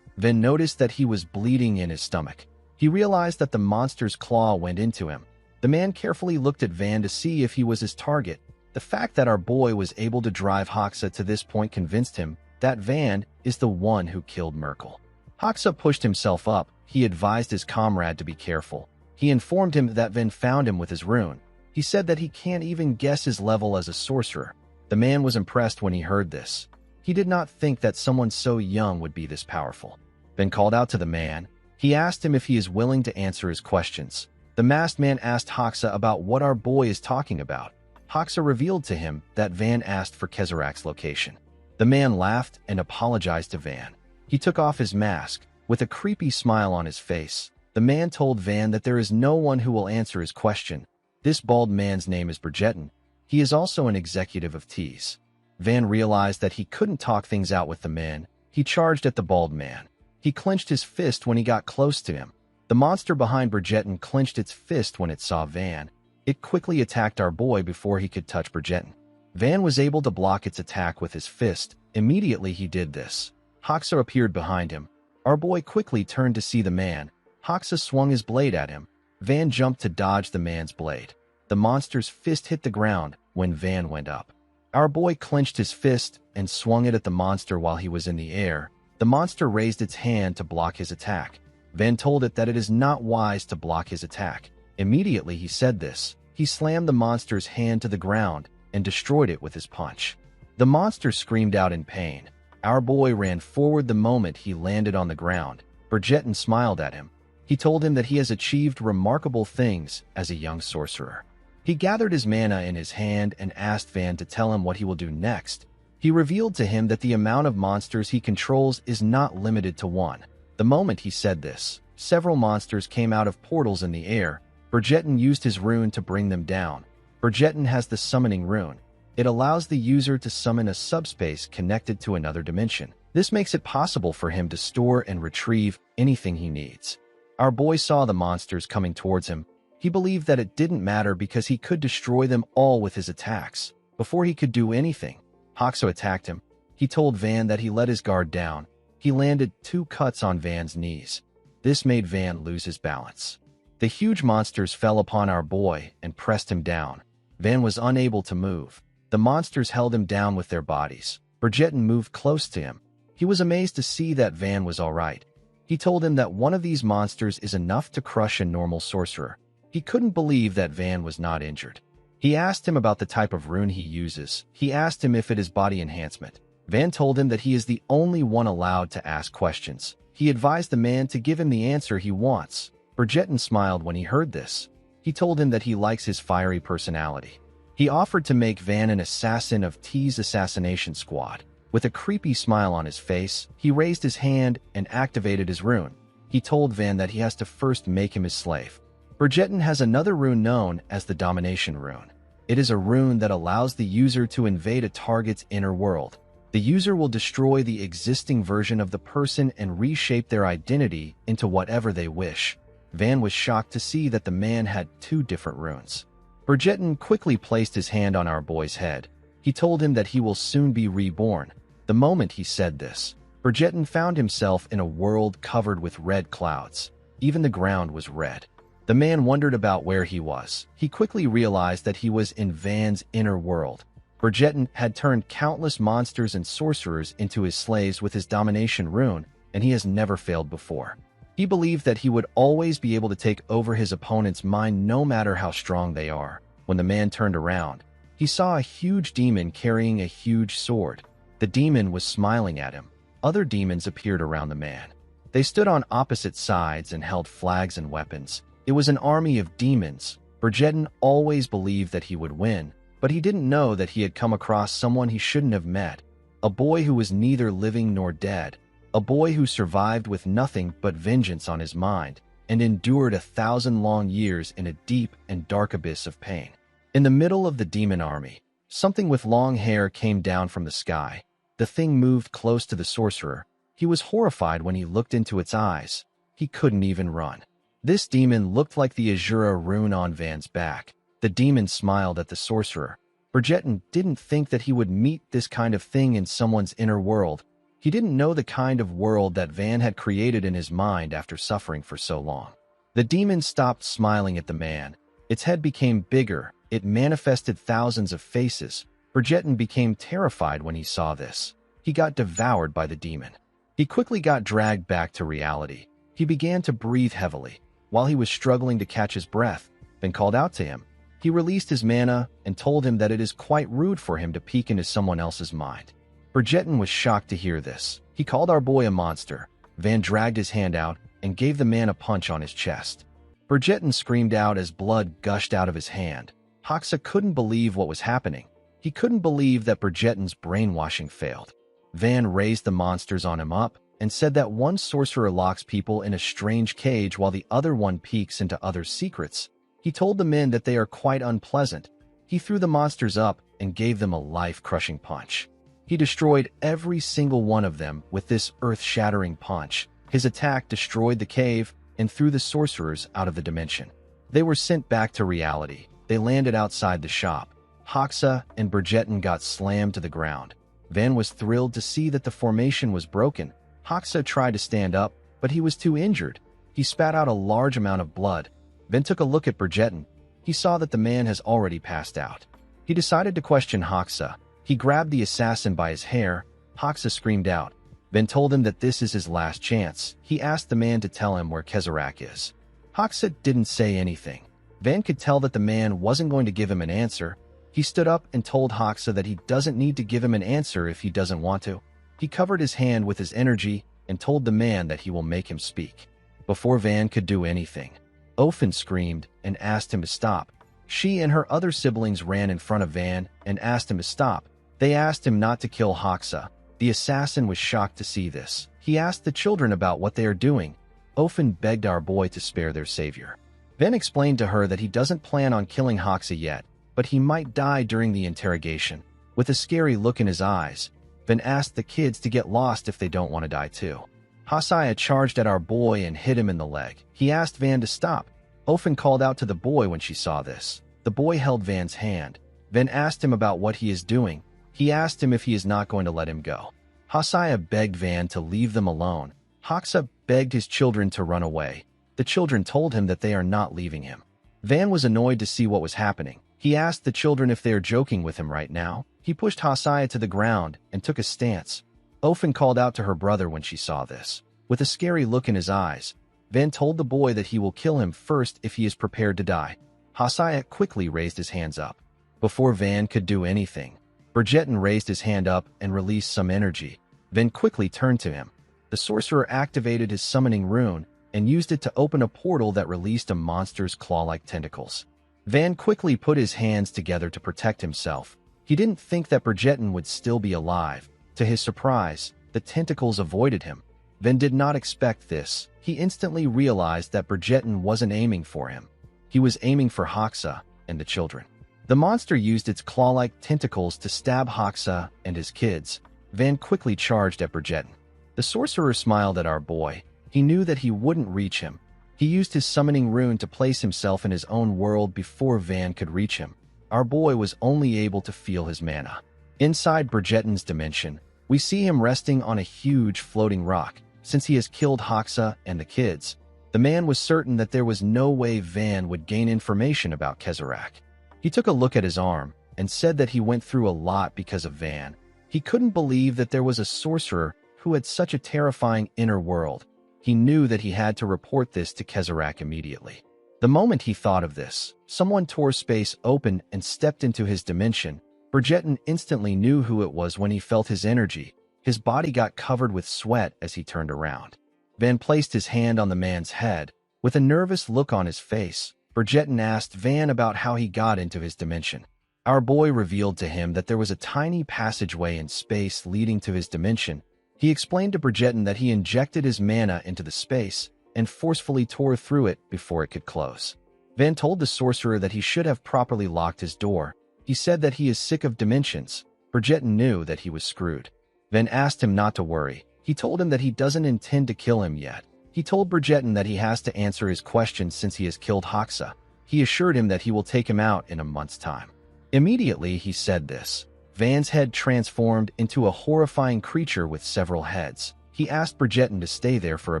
Van noticed that he was bleeding in his stomach. He realized that the monster's claw went into him. The man carefully looked at Van to see if he was his target. The fact that our boy was able to drive Hoxa to this point convinced him that Van is the one who killed Merkel. Hoxa pushed himself up. He advised his comrade to be careful. He informed him that Van found him with his rune. He said that he can't even guess his level as a sorcerer. The man was impressed when he heard this. He did not think that someone so young would be this powerful. Van called out to the man. He asked him if he is willing to answer his questions. The masked man asked Hoxa about what our boy is talking about. Hoxa revealed to him that Van asked for Kezharak's location. The man laughed and apologized to Van. He took off his mask. With a creepy smile on his face, the man told Van that there is no one who will answer his question. This bald man's name is Bridgeton. He is also an executive of Tease. Van realized that he couldn't talk things out with the man. He charged at the bald man. He clenched his fist when he got close to him. The monster behind Bridgeton clenched its fist when it saw Van. It quickly attacked our boy before he could touch Bridgeton. Van was able to block its attack with his fist. Immediately he did this. Hoxa appeared behind him. Our boy quickly turned to see the man. Hoxa swung his blade at him. Van jumped to dodge the man's blade. The monster's fist hit the ground when Van went up. Our boy clenched his fist and swung it at the monster while he was in the air. The monster raised its hand to block his attack. Van told it that it is not wise to block his attack. Immediately he said this. He slammed the monster's hand to the ground and destroyed it with his punch. The monster screamed out in pain. Our boy ran forward the moment he landed on the ground. Bridgeton smiled at him. He told him that he has achieved remarkable things as a young sorcerer. He gathered his mana in his hand and asked Van to tell him what he will do next. He revealed to him that the amount of monsters he controls is not limited to one. The moment he said this, several monsters came out of portals in the air. Bridgeton used his rune to bring them down. Bridgeton has the summoning rune. It allows the user to summon a subspace connected to another dimension. This makes it possible for him to store and retrieve anything he needs. Our boy saw the monsters coming towards him. He believed that it didn't matter because he could destroy them all with his attacks. Before he could do anything, Hoxa attacked him. He told Van that he let his guard down. He landed 2 cuts on Van's knees. This made Van lose his balance. The huge monsters fell upon our boy and pressed him down. Van was unable to move. The monsters held him down with their bodies. Bridgeton moved close to him. He was amazed to see that Van was all right. He told him that one of these monsters is enough to crush a normal sorcerer. He couldn't believe that Van was not injured. He asked him about the type of rune he uses. He asked him if it is body enhancement. Van told him that he is the only one allowed to ask questions. He advised the man to give him the answer he wants. Bridgeton smiled when he heard this. He told him that he likes his fiery personality. He offered to make Van an assassin of T's assassination squad. With a creepy smile on his face, he raised his hand and activated his rune. He told Van that he has to first make him his slave. Bridgerton has another rune known as the Domination Rune. It is a rune that allows the user to invade a target's inner world. The user will destroy the existing version of the person and reshape their identity into whatever they wish. Van was shocked to see that the man had two different runes. Bridgerton quickly placed his hand on our boy's head. He told him that he will soon be reborn. The moment he said this, Bridgerton found himself in a world covered with red clouds. Even the ground was red. The man wondered about where he was. He quickly realized that he was in Van's inner world. Bridgerton had turned countless monsters and sorcerers into his slaves with his domination rune, and he has never failed before. He believed that he would always be able to take over his opponent's mind no matter how strong they are. When the man turned around, he saw a huge demon carrying a huge sword. The demon was smiling at him. Other demons appeared around the man. They stood on opposite sides and held flags and weapons. It was an army of demons. Bridgerton always believed that he would win, but he didn't know that he had come across someone he shouldn't have met. A boy who was neither living nor dead. A boy who survived with nothing but vengeance on his mind and endured 1,000 long years in a deep and dark abyss of pain. In the middle of the demon army, something with long hair came down from the sky. The thing moved close to the sorcerer. He was horrified when he looked into its eyes. He couldn't even run. This demon looked like the Azura rune on Van's back. The demon smiled at the sorcerer. Bridgerton didn't think that he would meet this kind of thing in someone's inner world. He didn't know the kind of world that Van had created in his mind after suffering for so long. The demon stopped smiling at the man. Its head became bigger. It manifested thousands of faces. Bridgerton became terrified when he saw this. He got devoured by the demon. He quickly got dragged back to reality. He began to breathe heavily. While he was struggling to catch his breath, Van called out to him. He released his mana and told him that it is quite rude for him to peek into someone else's mind. Bridgerton was shocked to hear this. He called our boy a monster. Van dragged his hand out and gave the man a punch on his chest. Bridgerton screamed out as blood gushed out of his hand. Hoxa couldn't believe what was happening. He couldn't believe that Bridgerton's brainwashing failed. Van raised the monsters on him up and said that one sorcerer locks people in a strange cage while the other one peeks into others' secrets. He told the men that they are quite unpleasant. He threw the monsters up and gave them a life-crushing punch. He destroyed every single one of them with this earth-shattering punch. His attack destroyed the cave and threw the sorcerers out of the dimension. They were sent back to reality. They landed outside the shop. Hoxa and Bridgerton got slammed to the ground. Van was thrilled to see that the formation was broken. Hoxa tried to stand up, but he was too injured. He spat out a large amount of blood. Van took a look at Bridgerton. He saw that the man has already passed out. He decided to question Hoxa. He grabbed the assassin by his hair. Hoxa screamed out. Van told him that this is his last chance. He asked the man to tell him where Kezarek is. Hoxa didn't say anything. Van could tell that the man wasn't going to give him an answer. He stood up and told Hoxa that he doesn't need to give him an answer if he doesn't want to. He covered his hand with his energy and told the man that he will make him speak. Before Van could do anything, Ofen screamed and asked him to stop. She and her other siblings ran in front of Van and asked him to stop. They asked him not to kill Hoxa. The assassin was shocked to see this. He asked the children about what they are doing. Ofen begged our boy to spare their savior. Van explained to her that he doesn't plan on killing Hoxa yet, but he might die during the interrogation. With a scary look in his eyes, Van asked the kids to get lost if they don't want to die too. Hosea charged at our boy and hit him in the leg. He asked Van to stop. Ofen called out to the boy when she saw this. The boy held Van's hand. Van asked him about what he is doing. He asked him if he is not going to let him go. Hosea begged Van to leave them alone. Hoxa begged his children to run away. The children told him that they are not leaving him. Van was annoyed to see what was happening. He asked the children if they are joking with him right now. He pushed Hosea to the ground and took a stance. Ofen called out to her brother when she saw this. With a scary look in his eyes, Van told the boy that he will kill him first if he is prepared to die. Hosea quickly raised his hands up. Before Van could do anything, Bridgerton raised his hand up and released some energy. Van quickly turned to him. The sorcerer activated his summoning rune and used it to open a portal that released a monster's claw-like tentacles. Van quickly put his hands together to protect himself. He didn't think that Bridgerton would still be alive. To his surprise, the tentacles avoided him. Van did not expect this. He instantly realized that Bridgerton wasn't aiming for him. He was aiming for Hoxa and the children. The monster used its claw-like tentacles to stab Hoxa and his kids. Van quickly charged at Bridgeton. The sorcerer smiled at our boy. He knew that he wouldn't reach him. He used his summoning rune to place himself in his own world before Van could reach him. Our boy was only able to feel his mana. Inside Bridgeton's dimension, we see him resting on a huge floating rock. Since he has killed Hoxa and the kids, the man was certain that there was no way Van would gain information about Kezarak. He took a look at his arm and said that he went through a lot because of Van. He couldn't believe that there was a sorcerer who had such a terrifying inner world. He knew that he had to report this to Kezarak immediately. The moment he thought of this, someone tore space open and stepped into his dimension. Bridgeton instantly knew who it was when he felt his energy. His body got covered with sweat as he turned around. Van placed his hand on the man's head. With a nervous look on his face, Bridgeton asked Van about how he got into his dimension. Our boy revealed to him that there was a tiny passageway in space leading to his dimension. He explained to Bridgeton that he injected his mana into the space and forcefully tore through it before it could close. Van told the sorcerer that he should have properly locked his door. He said that he is sick of dimensions. Bridgeton knew that he was screwed. Van asked him not to worry. He told him that he doesn't intend to kill him yet. He told Bridgeton that he has to answer his questions since he has killed Hoxa. He assured him that he will take him out in a month's time. Immediately he said this, Van's head transformed into a horrifying creature with several heads. He asked Bridgeton to stay there for a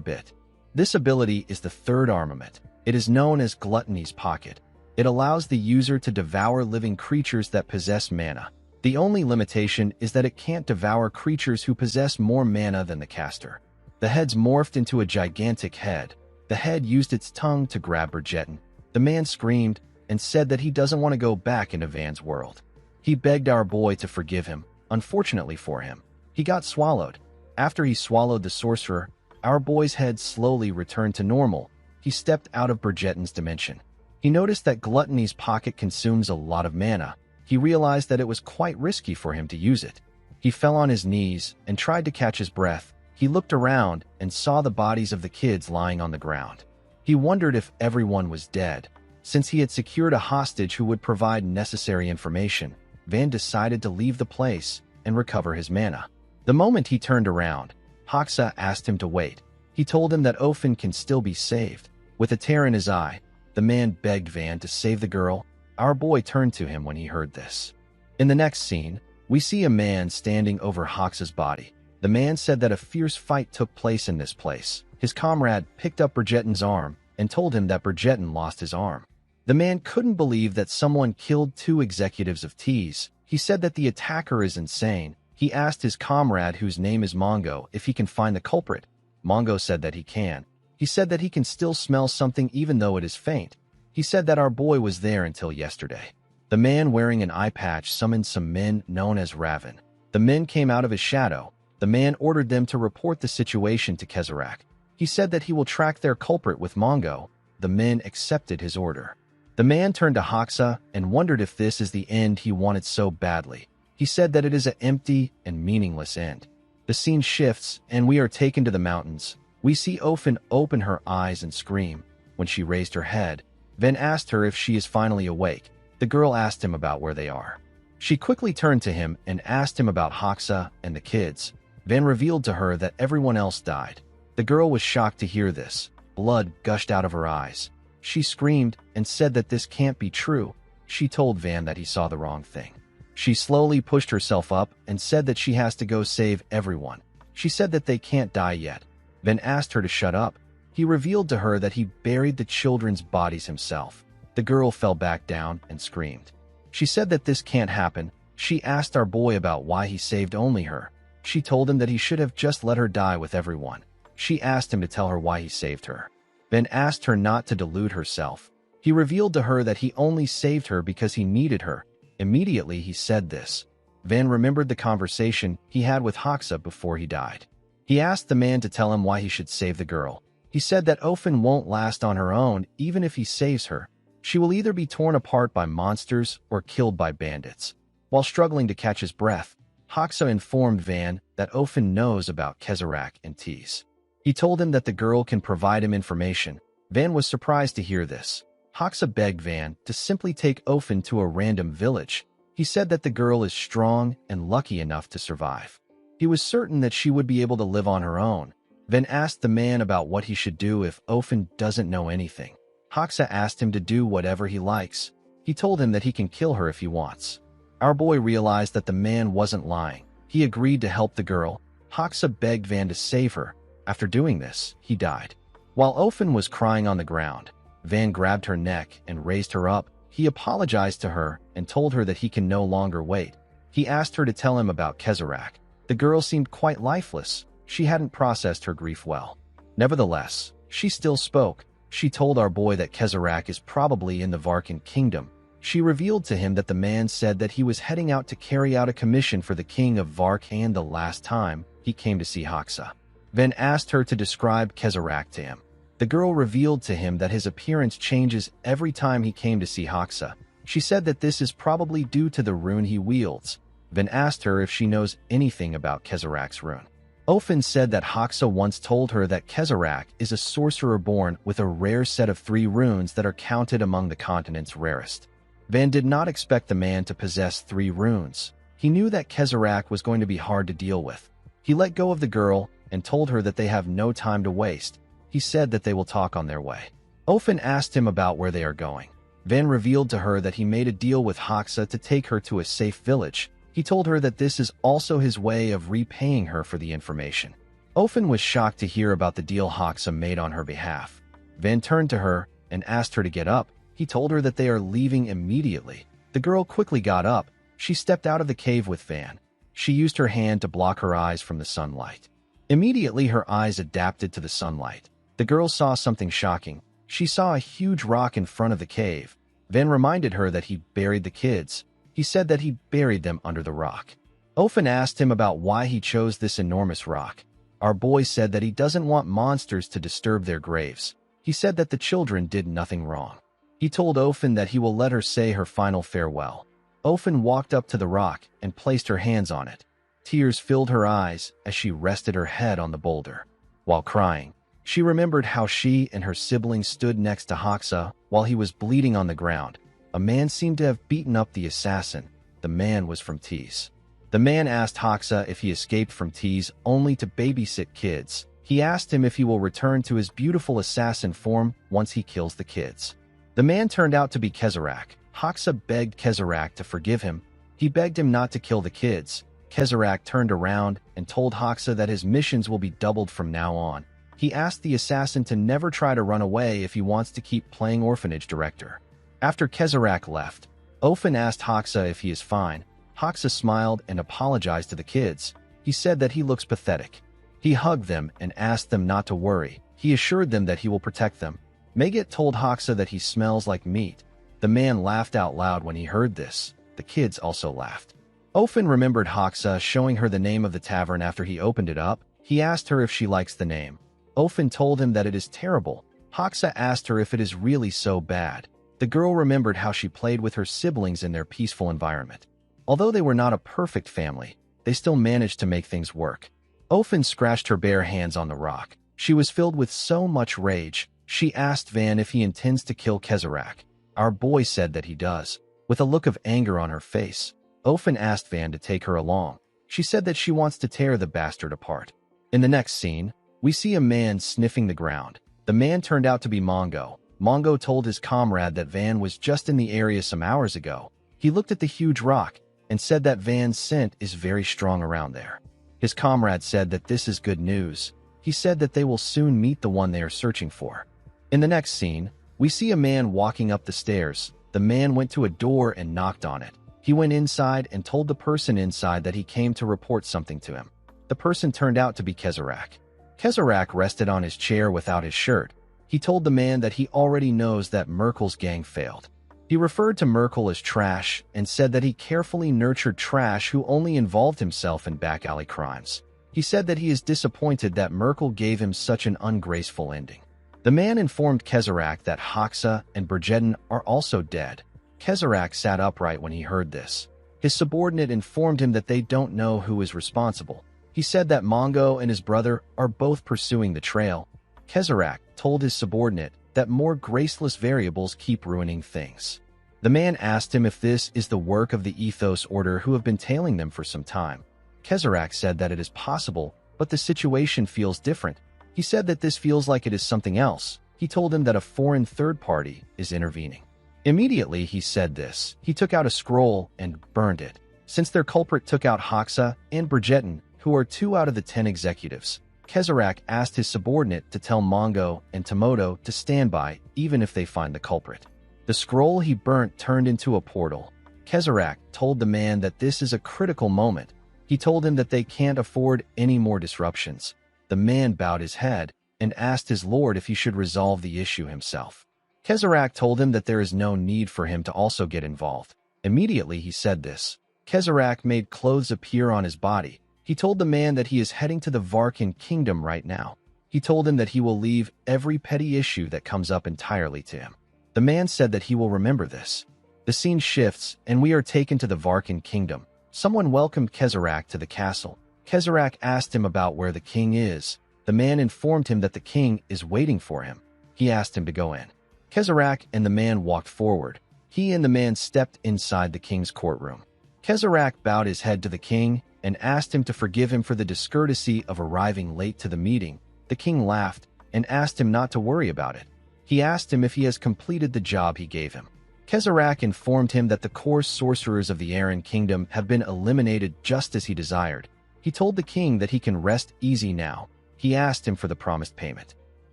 bit. This ability is the third armament. It is known as Gluttony's Pocket. It allows the user to devour living creatures that possess mana. The only limitation is that it can't devour creatures who possess more mana than the caster. The heads morphed into a gigantic head. The head used its tongue to grab Bridgeton. The man screamed and said that he doesn't want to go back into Van's world. He begged our boy to forgive him. Unfortunately for him, he got swallowed. After he swallowed the sorcerer, our boy's head slowly returned to normal. He stepped out of Bridgeton's dimension. He noticed that Gluttony's Pocket consumes a lot of mana. He realized that it was quite risky for him to use it. He fell on his knees and tried to catch his breath. He looked around and saw the bodies of the kids lying on the ground. He wondered if everyone was dead. Since he had secured a hostage who would provide necessary information, Van decided to leave the place and recover his mana. The moment he turned around, Hoxa asked him to wait. He told him that Ofen can still be saved. With a tear in his eye, the man begged Van to save the girl. Our boy turned to him when he heard this. In the next scene, we see a man standing over Hoxa's body. The man said that a fierce fight took place in this place. His comrade picked up Bridgeton's arm and told him that Bridgeton lost his arm. The man couldn't believe that someone killed two executives of Tease. He said that the attacker is insane. He asked his comrade, whose name is Mongo, if he can find the culprit. Mongo said that he can. He said that he can still smell something even though it is faint. He said that our boy was there until yesterday. The man wearing an eye patch summoned some men known as Raven. The men came out of his shadow. The man ordered them to report the situation to Kezarak. He said that he will track their culprit with Mongo. The men accepted his order. The man turned to Hoxa and wondered if this is the end he wanted so badly. He said that it is an empty and meaningless end. The scene shifts and we are taken to the mountains. We see Ofen open her eyes and scream. When she raised her head, Van asked her if she is finally awake. The girl asked him about where they are. She quickly turned to him and asked him about Hoxa and the kids. Van revealed to her that everyone else died. The girl was shocked to hear this. Blood gushed out of her eyes. She screamed and said that this can't be true. She told Van that he saw the wrong thing. She slowly pushed herself up and said that she has to go save everyone. She said that they can't die yet. Van asked her to shut up. He revealed to her that he buried the children's bodies himself. The girl fell back down and screamed. She said that this can't happen. She asked our boy about why he saved only her. She told him that he should have just let her die with everyone. She asked him to tell her why he saved her. Van asked her not to delude herself. He revealed to her that he only saved her because he needed her. Immediately he said this. Van remembered the conversation he had with Hoxa before he died. He asked the man to tell him why he should save the girl. He said that Ofen won't last on her own even if he saves her. She will either be torn apart by monsters or killed by bandits. While struggling to catch his breath, Hoxa informed Van that Ofen knows about Kezarak and Tease. He told him that the girl can provide him information. Van was surprised to hear this. Hoxa begged Van to simply take Ofen to a random village. He said that the girl is strong and lucky enough to survive. He was certain that she would be able to live on her own. Van asked the man about what he should do if Ofen doesn't know anything. Hoxa asked him to do whatever he likes. He told him that he can kill her if he wants. Our boy realized that the man wasn't lying. He agreed to help the girl. Hoxa begged Van to save her. After doing this, he died. While Ofen was crying on the ground, Van grabbed her neck and raised her up. He apologized to her and told her that he can no longer wait. He asked her to tell him about Kezarak. The girl seemed quite lifeless. She hadn't processed her grief well. Nevertheless, she still spoke. She told our boy that Kezarak is probably in the Varkan kingdom. She revealed to him that the man said that he was heading out to carry out a commission for the king of Varkan the last time he came to see Hoxa. Van asked her to describe Kezarak to him. The girl revealed to him that his appearance changes every time he came to see Hoxa. She said that this is probably due to the rune he wields. Van asked her if she knows anything about Kezarak's rune. Ofen said that Hoxa once told her that Kezarak is a sorcerer born with a rare set of 3 runes that are counted among the continent's rarest. Van did not expect the man to possess 3 runes. He knew that Kezarak was going to be hard to deal with. He let go of the girl and told her that they have no time to waste. He said that they will talk on their way. Ofen asked him about where they are going. Van revealed to her that he made a deal with Hoxa to take her to a safe village. He told her that this is also his way of repaying her for the information. Ofen was shocked to hear about the deal Hoxa made on her behalf. Van turned to her and asked her to get up. He told her that they are leaving immediately. The girl quickly got up. She stepped out of the cave with Van. She used her hand to block her eyes from the sunlight. Immediately, her eyes adapted to the sunlight. The girl saw something shocking. She saw a huge rock in front of the cave. Van reminded her that he buried the kids. He said that he buried them under the rock. Ofen asked him about why he chose this enormous rock. Our boy said that he doesn't want monsters to disturb their graves. He said that the children did nothing wrong. He told Ofen that he will let her say her final farewell. Ofen walked up to the rock and placed her hands on it. Tears filled her eyes as she rested her head on the boulder. While crying, she remembered how she and her siblings stood next to Hoxa while he was bleeding on the ground. A man seemed to have beaten up the assassin. The man was from Tees. The man asked Hoxa if he escaped from Tees only to babysit kids. He asked him if he will return to his beautiful assassin form once he kills the kids. The man turned out to be Kezarak. Hoxa begged Kezarak to forgive him. He begged him not to kill the kids. Kezarak turned around and told Hoxa that his missions will be doubled from now on. He asked the assassin to never try to run away if he wants to keep playing orphanage director. After Kezarak left, Ofen asked Hoxa if he is fine. Hoxa smiled and apologized to the kids. He said that he looks pathetic. He hugged them and asked them not to worry. He assured them that he will protect them. Megat told Hoxa that he smells like meat. The man laughed out loud when he heard this. The kids also laughed. Ofen remembered Hoxa showing her the name of the tavern after he opened it up. He asked her if she likes the name. Ofen told him that it is terrible. Hoxa asked her if it is really so bad. The girl remembered how she played with her siblings in their peaceful environment. Although they were not a perfect family, they still managed to make things work. Ofen scratched her bare hands on the rock. She was filled with so much rage. She asked Van if he intends to kill Kezarak. Our boy said that he does. With a look of anger on her face, Ofen asked Van to take her along. She said that she wants to tear the bastard apart. In the next scene, we see a man sniffing the ground. The man turned out to be Mongo. Mongo told his comrade that Van was just in the area some hours ago. He looked at the huge rock and said that Van's scent is very strong around there. His comrade said that this is good news. He said that they will soon meet the one they are searching for. In the next scene, we see a man walking up the stairs. The man went to a door and knocked on it. He went inside and told the person inside that he came to report something to him. The person turned out to be Kezarak. Kezarak rested on his chair without his shirt. He told the man that he already knows that Merkel's gang failed. He referred to Merkel as trash and said that he carefully nurtured trash who only involved himself in back alley crimes. He said that he is disappointed that Merkel gave him such an ungraceful ending. The man informed Kezarak that Hoxa and Berjedin are also dead. Kezarak sat upright when he heard this. His subordinate informed him that they don't know who is responsible. He said that Mongo and his brother are both pursuing the trail. Kezarak told his subordinate that more graceless variables keep ruining things. The man asked him if this is the work of the ethos order who have been tailing them for some time. Kezarach said that it is possible, but the situation feels different. He said that this feels like it is something else. He told him that a foreign third party is intervening. Immediately he said this. He took out a scroll and burned it. Since their culprit took out Hoxa and Bridgeton, who are 2 out of the 10 executives, Kezarach asked his subordinate to tell Mongo and Tomoto to stand by even if they find the culprit. The scroll he burnt turned into a portal. Kezarach told the man that this is a critical moment. He told him that they can't afford any more disruptions. The man bowed his head and asked his lord if he should resolve the issue himself. Kezarach told him that there is no need for him to also get involved. Immediately he said this. Kezarach made clothes appear on his body. He told the man that he is heading to the Varkan kingdom right now. He told him that he will leave every petty issue that comes up entirely to him. The man said that he will remember this. The scene shifts, and we are taken to the Varkan kingdom. Someone welcomed Kezarach to the castle. Kezarach asked him about where the king is. The man informed him that the king is waiting for him. He asked him to go in. Kezarach and the man walked forward. He and the man stepped inside the king's courtroom. Kezarach bowed his head to the king and asked him to forgive him for the discourtesy of arriving late to the meeting. The king laughed and asked him not to worry about it. He asked him if he has completed the job he gave him. Kezarach informed him that the coarse sorcerers of the Aran kingdom have been eliminated just as he desired. He told the king that he can rest easy now. He asked him for the promised payment.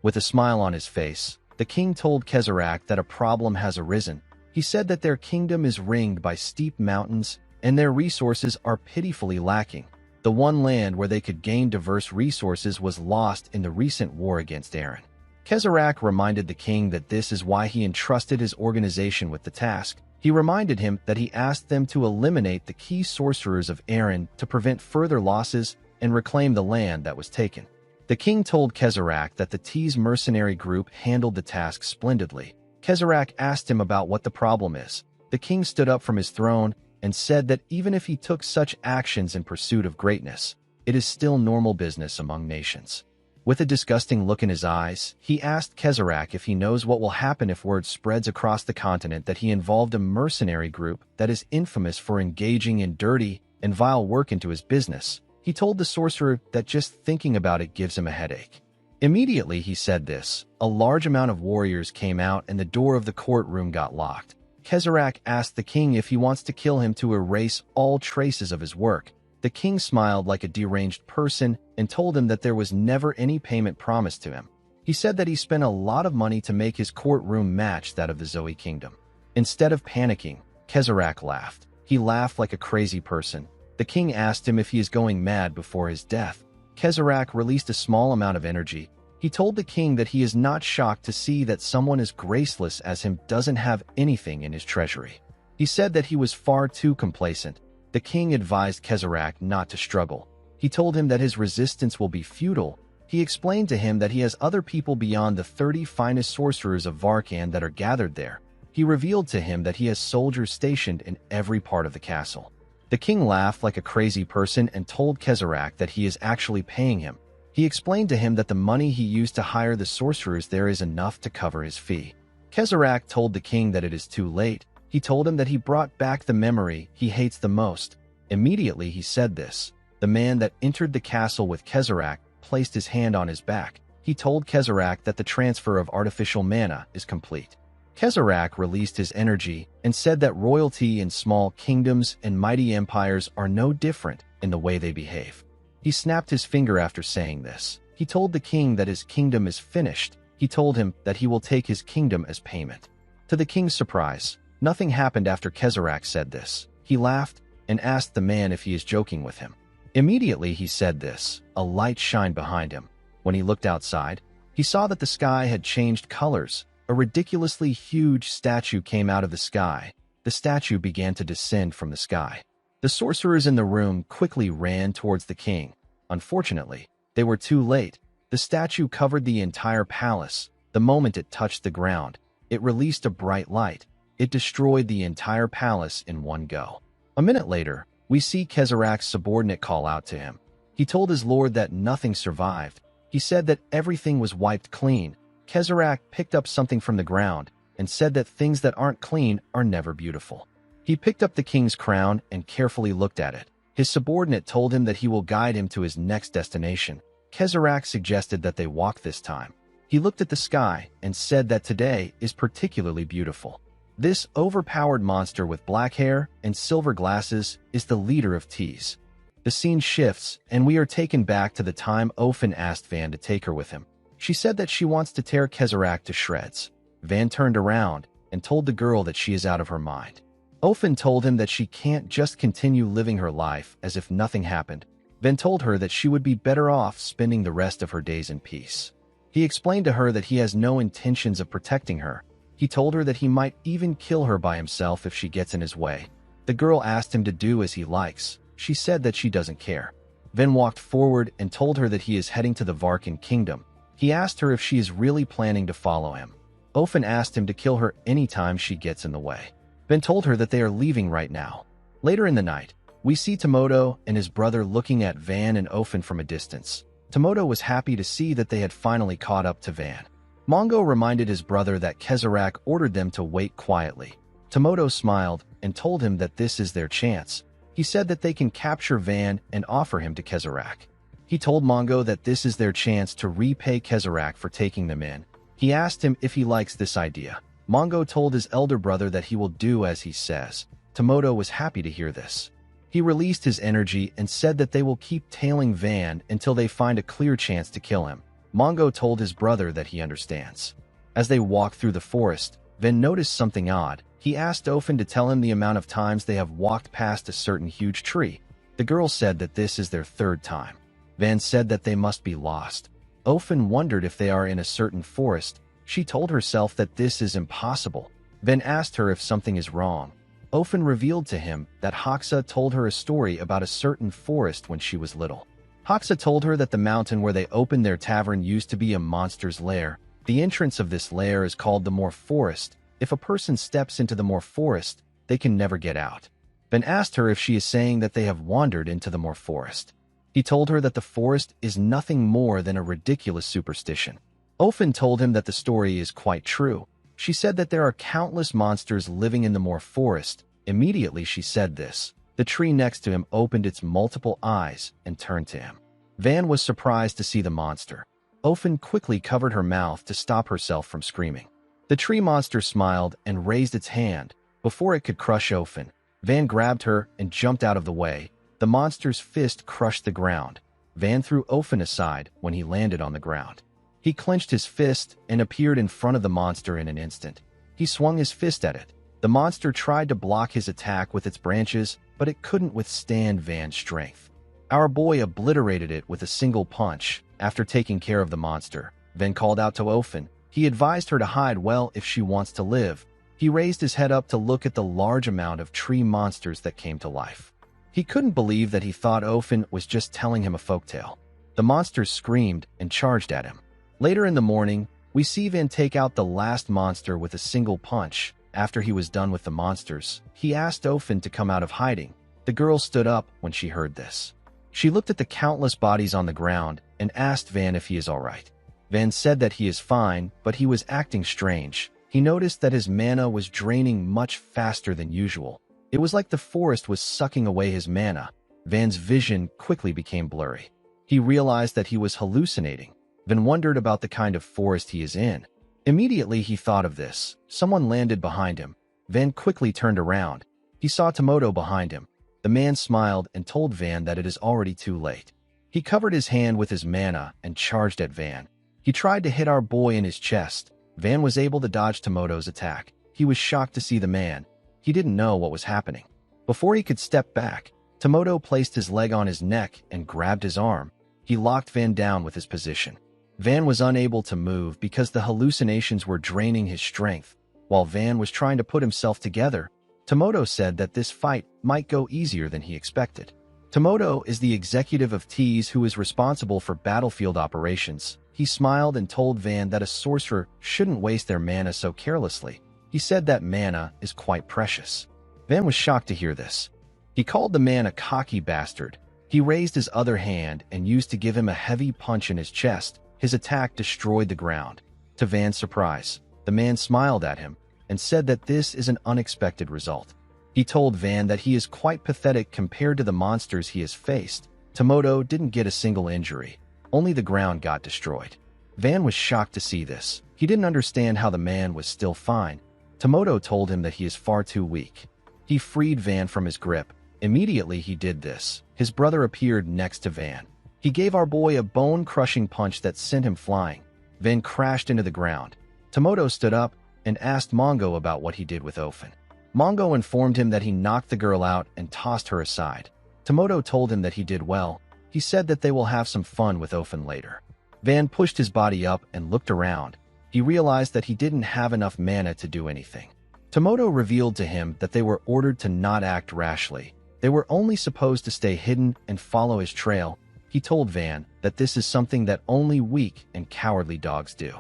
With a smile on his face, the king told Kezarach that a problem has arisen. He said that their kingdom is ringed by steep mountains and their resources are pitifully lacking. The one land where they could gain diverse resources was lost in the recent war against Aran. Kezarach reminded the king that this is why he entrusted his organization with the task. He reminded him that he asked them to eliminate the key sorcerers of Aran to prevent further losses and reclaim the land that was taken. The king told Kezarach that the T's mercenary group handled the task splendidly. Kezarach asked him about what the problem is. The king stood up from his throne and said that even if he took such actions in pursuit of greatness, it is still normal business among nations. With a disgusting look in his eyes, he asked Kezarach if he knows what will happen if word spreads across the continent that he involved a mercenary group that is infamous for engaging in dirty and vile work into his business. He told the sorcerer that just thinking about it gives him a headache. Immediately he said this. A large amount of warriors came out and the door of the courtroom got locked. Kezarach asked the king if he wants to kill him to erase all traces of his work. The king smiled like a deranged person and told him that there was never any payment promised to him. He said that he spent a lot of money to make his courtroom match that of the Zoe kingdom. Instead of panicking, Kezarach laughed. He laughed like a crazy person. The king asked him if he is going mad before his death. Kezarach released a small amount of energy. He told the king that he is not shocked to see that someone as graceless as him doesn't have anything in his treasury. He said that he was far too complacent. The king advised Kezarach not to struggle. He told him that his resistance will be futile. He explained to him that he has other people beyond the 30 finest sorcerers of Varkan that are gathered there. He revealed to him that he has soldiers stationed in every part of the castle. The king laughed like a crazy person and told Kezarach that he is actually paying him. He explained to him that the money he used to hire the sorcerers there is enough to cover his fee. Kezarach told the king that it is too late. He told him that he brought back the memory he hates the most. Immediately he said this. The man that entered the castle with Kezarach placed his hand on his back. He told Kezarach that the transfer of artificial mana is complete. Kezarach released his energy and said that royalty in small kingdoms and mighty empires are no different in the way they behave. He snapped his finger after saying this. He told the king that his kingdom is finished. He told him that he will take his kingdom as payment. To the king's surprise, nothing happened after Kezarach said this. He laughed and asked the man if he is joking with him. Immediately he said this. A light shined behind him. When he looked outside, he saw that the sky had changed colors. A ridiculously huge statue came out of the sky. The statue began to descend from the sky. The sorcerers in the room quickly ran towards the king. Unfortunately, they were too late. The statue covered the entire palace. The moment it touched the ground, it released a bright light. It destroyed the entire palace in one go. A minute later, we see Kezarach's subordinate call out to him. He told his lord that nothing survived. He said that everything was wiped clean. Kezrak picked up something from the ground and said that things that aren't clean are never beautiful. He picked up the king's crown and carefully looked at it. His subordinate told him that he will guide him to his next destination. Kezrak suggested that they walk this time. He looked at the sky and said that today is particularly beautiful. This overpowered monster with black hair and silver glasses is the leader of Tease. The scene shifts, and we are taken back to the time Ofen asked Van to take her with him. She said that she wants to tear Kezrak to shreds. Van turned around and told the girl that she is out of her mind. Ofen told him that she can't just continue living her life as if nothing happened. Van told her that she would be better off spending the rest of her days in peace. He explained to her that he has no intentions of protecting her. He told her that he might even kill her by himself if she gets in his way. The girl asked him to do as he likes. She said that she doesn't care. Van walked forward and told her that he is heading to the Varkan kingdom. He asked her if she is really planning to follow him. Ofen asked him to kill her anytime she gets in the way. Van told her that they are leaving right now. Later in the night, we see Tomoto and his brother looking at Van and Ofen from a distance. Tomoto was happy to see that they had finally caught up to Van. Mongo reminded his brother that Kezrak ordered them to wait quietly. Tomoto smiled and told him that this is their chance. He said that they can capture Van and offer him to Kezrak. He told Mongo that this is their chance to repay Kezrak for taking them in. He asked him if he likes this idea. Mongo told his elder brother that he will do as he says. Tomoto was happy to hear this. He released his energy and said that they will keep tailing Van until they find a clear chance to kill him. Mongo told his brother that he understands. As they walked through the forest, Van noticed something odd. He asked Ofen to tell him the amount of times they have walked past a certain huge tree. The girl said that this is their third time. Van said that they must be lost. Ofen wondered if they are in a certain forest. She told herself that this is impossible. Van asked her if something is wrong. Ofen revealed to him that Hoxa told her a story about a certain forest when she was little. Hoxa told her that the mountain where they opened their tavern used to be a monster's lair. The entrance of this lair is called the Moor Forest. If a person steps into the Moor Forest, they can never get out. Van asked her if she is saying that they have wandered into the Moor Forest. He told her that the forest is nothing more than a ridiculous superstition. Ofen told him that the story is quite true. She said that there are countless monsters living in the Moor Forest. Immediately she said this. The tree next to him opened its multiple eyes and turned to him. Van was surprised to see the monster. Ofen quickly covered her mouth to stop herself from screaming. The tree monster smiled and raised its hand. Before it could crush Ofen, Van grabbed her and jumped out of the way. The monster's fist crushed the ground. Van threw Ofen aside when he landed on the ground. He clenched his fist and appeared in front of the monster in an instant. He swung his fist at it. The monster tried to block his attack with its branches, but it couldn't withstand Van's strength. Our boy obliterated it with a single punch. After taking care of the monster, Van called out to Ofen. He advised her to hide well if she wants to live. He raised his head up to look at the large amount of tree monsters that came to life. He couldn't believe that he thought Ofen was just telling him a folktale. The monsters screamed and charged at him. Later in the morning, we see Van take out the last monster with a single punch. After he was done with the monsters, he asked Ofen to come out of hiding. The girl stood up when she heard this. She looked at the countless bodies on the ground and asked Van if he is all right. Van said that he is fine, but he was acting strange. He noticed that his mana was draining much faster than usual. It was like the forest was sucking away his mana. Van's vision quickly became blurry. He realized that he was hallucinating. Van wondered about the kind of forest he is in. Immediately he thought of this. Someone landed behind him. Van quickly turned around. He saw Tomoto behind him. The man smiled and told Van that it is already too late. He covered his hand with his mana and charged at Van. He tried to hit our boy in his chest. Van was able to dodge Tomoto's attack. He was shocked to see the man. He didn't know what was happening. Before he could step back, Tomoto placed his leg on his neck and grabbed his arm. He locked Van down with his position. Van was unable to move because the hallucinations were draining his strength. While Van was trying to put himself together, Tomoto said that this fight might go easier than he expected. Tomoto is the executive of Tease who is responsible for battlefield operations. He smiled and told Van that a sorcerer shouldn't waste their mana so carelessly. He said that mana is quite precious. Van was shocked to hear this. He called the man a cocky bastard. He raised his other hand and used to give him a heavy punch in his chest. His attack destroyed the ground. To Van's surprise, the man smiled at him and said that this is an unexpected result. He told Van that he is quite pathetic compared to the monsters he has faced. Tomoto didn't get a single injury, only the ground got destroyed. Van was shocked to see this. He didn't understand how the man was still fine. Tomoto told him that he is far too weak. He freed Van from his grip. Immediately he did this, his brother appeared next to Van. He gave our boy a bone-crushing punch that sent him flying. Van crashed into the ground. Tomoto stood up and asked Mongo about what he did with Ofen. Mongo informed him that he knocked the girl out and tossed her aside. Tomoto told him that he did well. He said that they will have some fun with Ofen later. Van pushed his body up and looked around. He realized that he didn't have enough mana to do anything. Tomoto revealed to him that they were ordered to not act rashly. They were only supposed to stay hidden and follow his trail. He told Van that this is something that only weak and cowardly dogs do.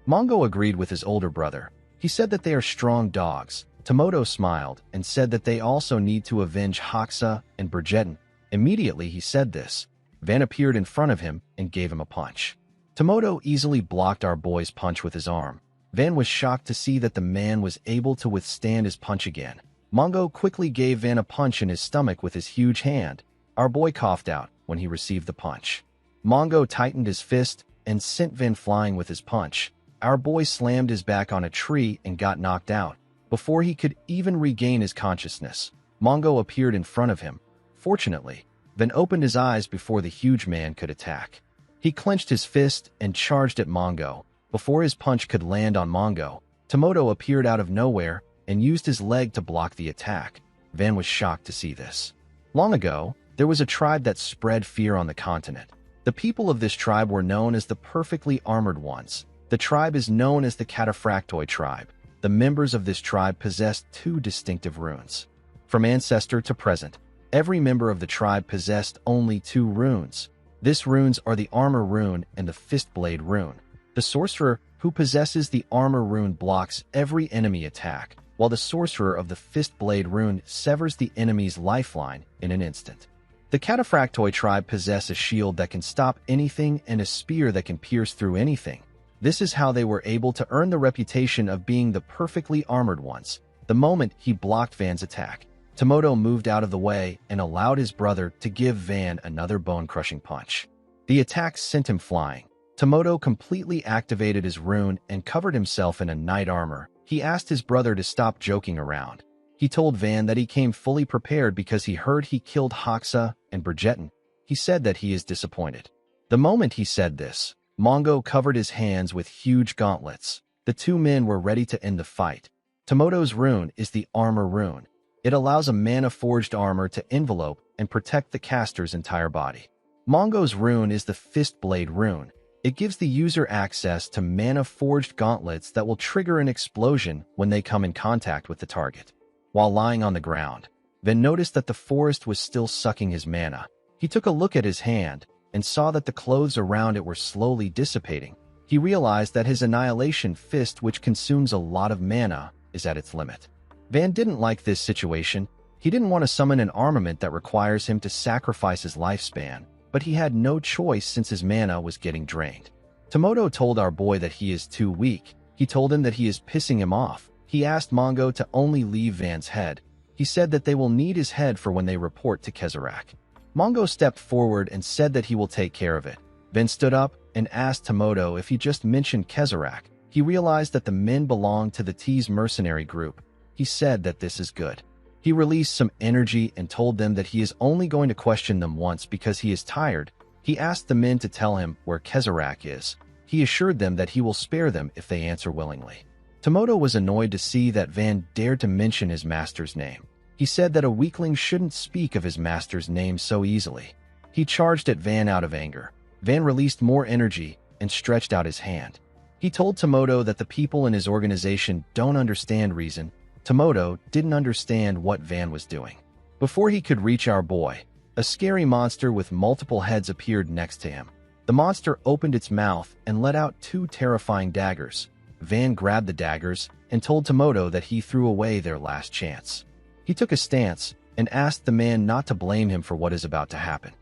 Mongo agreed with his older brother. He said that they are strong dogs. Tomoto smiled and said that they also need to avenge Hoxa and Brigitte. Immediately he said this, Van appeared in front of him and gave him a punch. Tomoto easily blocked our boy's punch with his arm. Van was shocked to see that the man was able to withstand his punch again. Mongo quickly gave Van a punch in his stomach with his huge hand. Our boy coughed out when he received the punch. Mongo tightened his fist and sent Van flying with his punch. Our boy slammed his back on a tree and got knocked out. Before he could even regain his consciousness, Mongo appeared in front of him. Fortunately, Van opened his eyes before the huge man could attack. He clenched his fist and charged at Mongo. Before his punch could land on Mongo, Tomoto appeared out of nowhere and used his leg to block the attack. Van was shocked to see this. Long ago, there was a tribe that spread fear on the continent. The people of this tribe were known as the perfectly armored ones. The tribe is known as the Cataphractoi tribe. The members of this tribe possessed two distinctive runes. From ancestor to present, every member of the tribe possessed only two runes. These runes are the armor rune and the fist blade rune. The sorcerer who possesses the armor rune blocks every enemy attack, while the sorcerer of the fist blade rune severs the enemy's lifeline in an instant. The Cataphractoi tribe possess a shield that can stop anything and a spear that can pierce through anything. This is how they were able to earn the reputation of being the perfectly armored ones. The moment he blocked Van's attack, Tomoto moved out of the way and allowed his brother to give Van another bone-crushing punch. The attack sent him flying. Tomoto completely activated his rune and covered himself in a knight armor. He asked his brother to stop joking around. He told Van that he came fully prepared because he heard he killed Hoxa and Brigitte. He said that he is disappointed. The moment he said this, Mongo covered his hands with huge gauntlets. The two men were ready to end the fight. Tomoto's rune is the armor rune. It allows a mana-forged armor to envelope and protect the caster's entire body. Mongo's rune is the fist blade rune. It gives the user access to mana-forged gauntlets that will trigger an explosion when they come in contact with the target. While lying on the ground, Van noticed that the forest was still sucking his mana. He took a look at his hand and saw that the clothes around it were slowly dissipating. He realized that his annihilation fist, which consumes a lot of mana, is at its limit. Van didn't like this situation. He didn't want to summon an armament that requires him to sacrifice his lifespan, but he had no choice since his mana was getting drained. Tomoto told our boy that he is too weak. He told him that he is pissing him off. He asked Mongo to only leave Van's head. He said that they will need his head for when they report to Kezarak. Mongo stepped forward and said that he will take care of it. Van stood up and asked Tomoto if he just mentioned Kezarak. He realized that the men belonged to the T's mercenary group. He said that this is good. He released some energy and told them that he is only going to question them once because he is tired. He asked the men to tell him where Kezarak is. He assured them that he will spare them if they answer willingly. Tomoto was annoyed to see that Van dared to mention his master's name. He said that a weakling shouldn't speak of his master's name so easily. He charged at Van out of anger. Van released more energy and stretched out his hand. He told Tomoto that the people in his organization don't understand reason. Tomoto didn't understand what Van was doing. Before he could reach our boy, a scary monster with multiple heads appeared next to him. The monster opened its mouth and let out two terrifying daggers. Van grabbed the daggers and told Tomoto that he threw away their last chance. He took a stance and asked the man not to blame him for what is about to happen.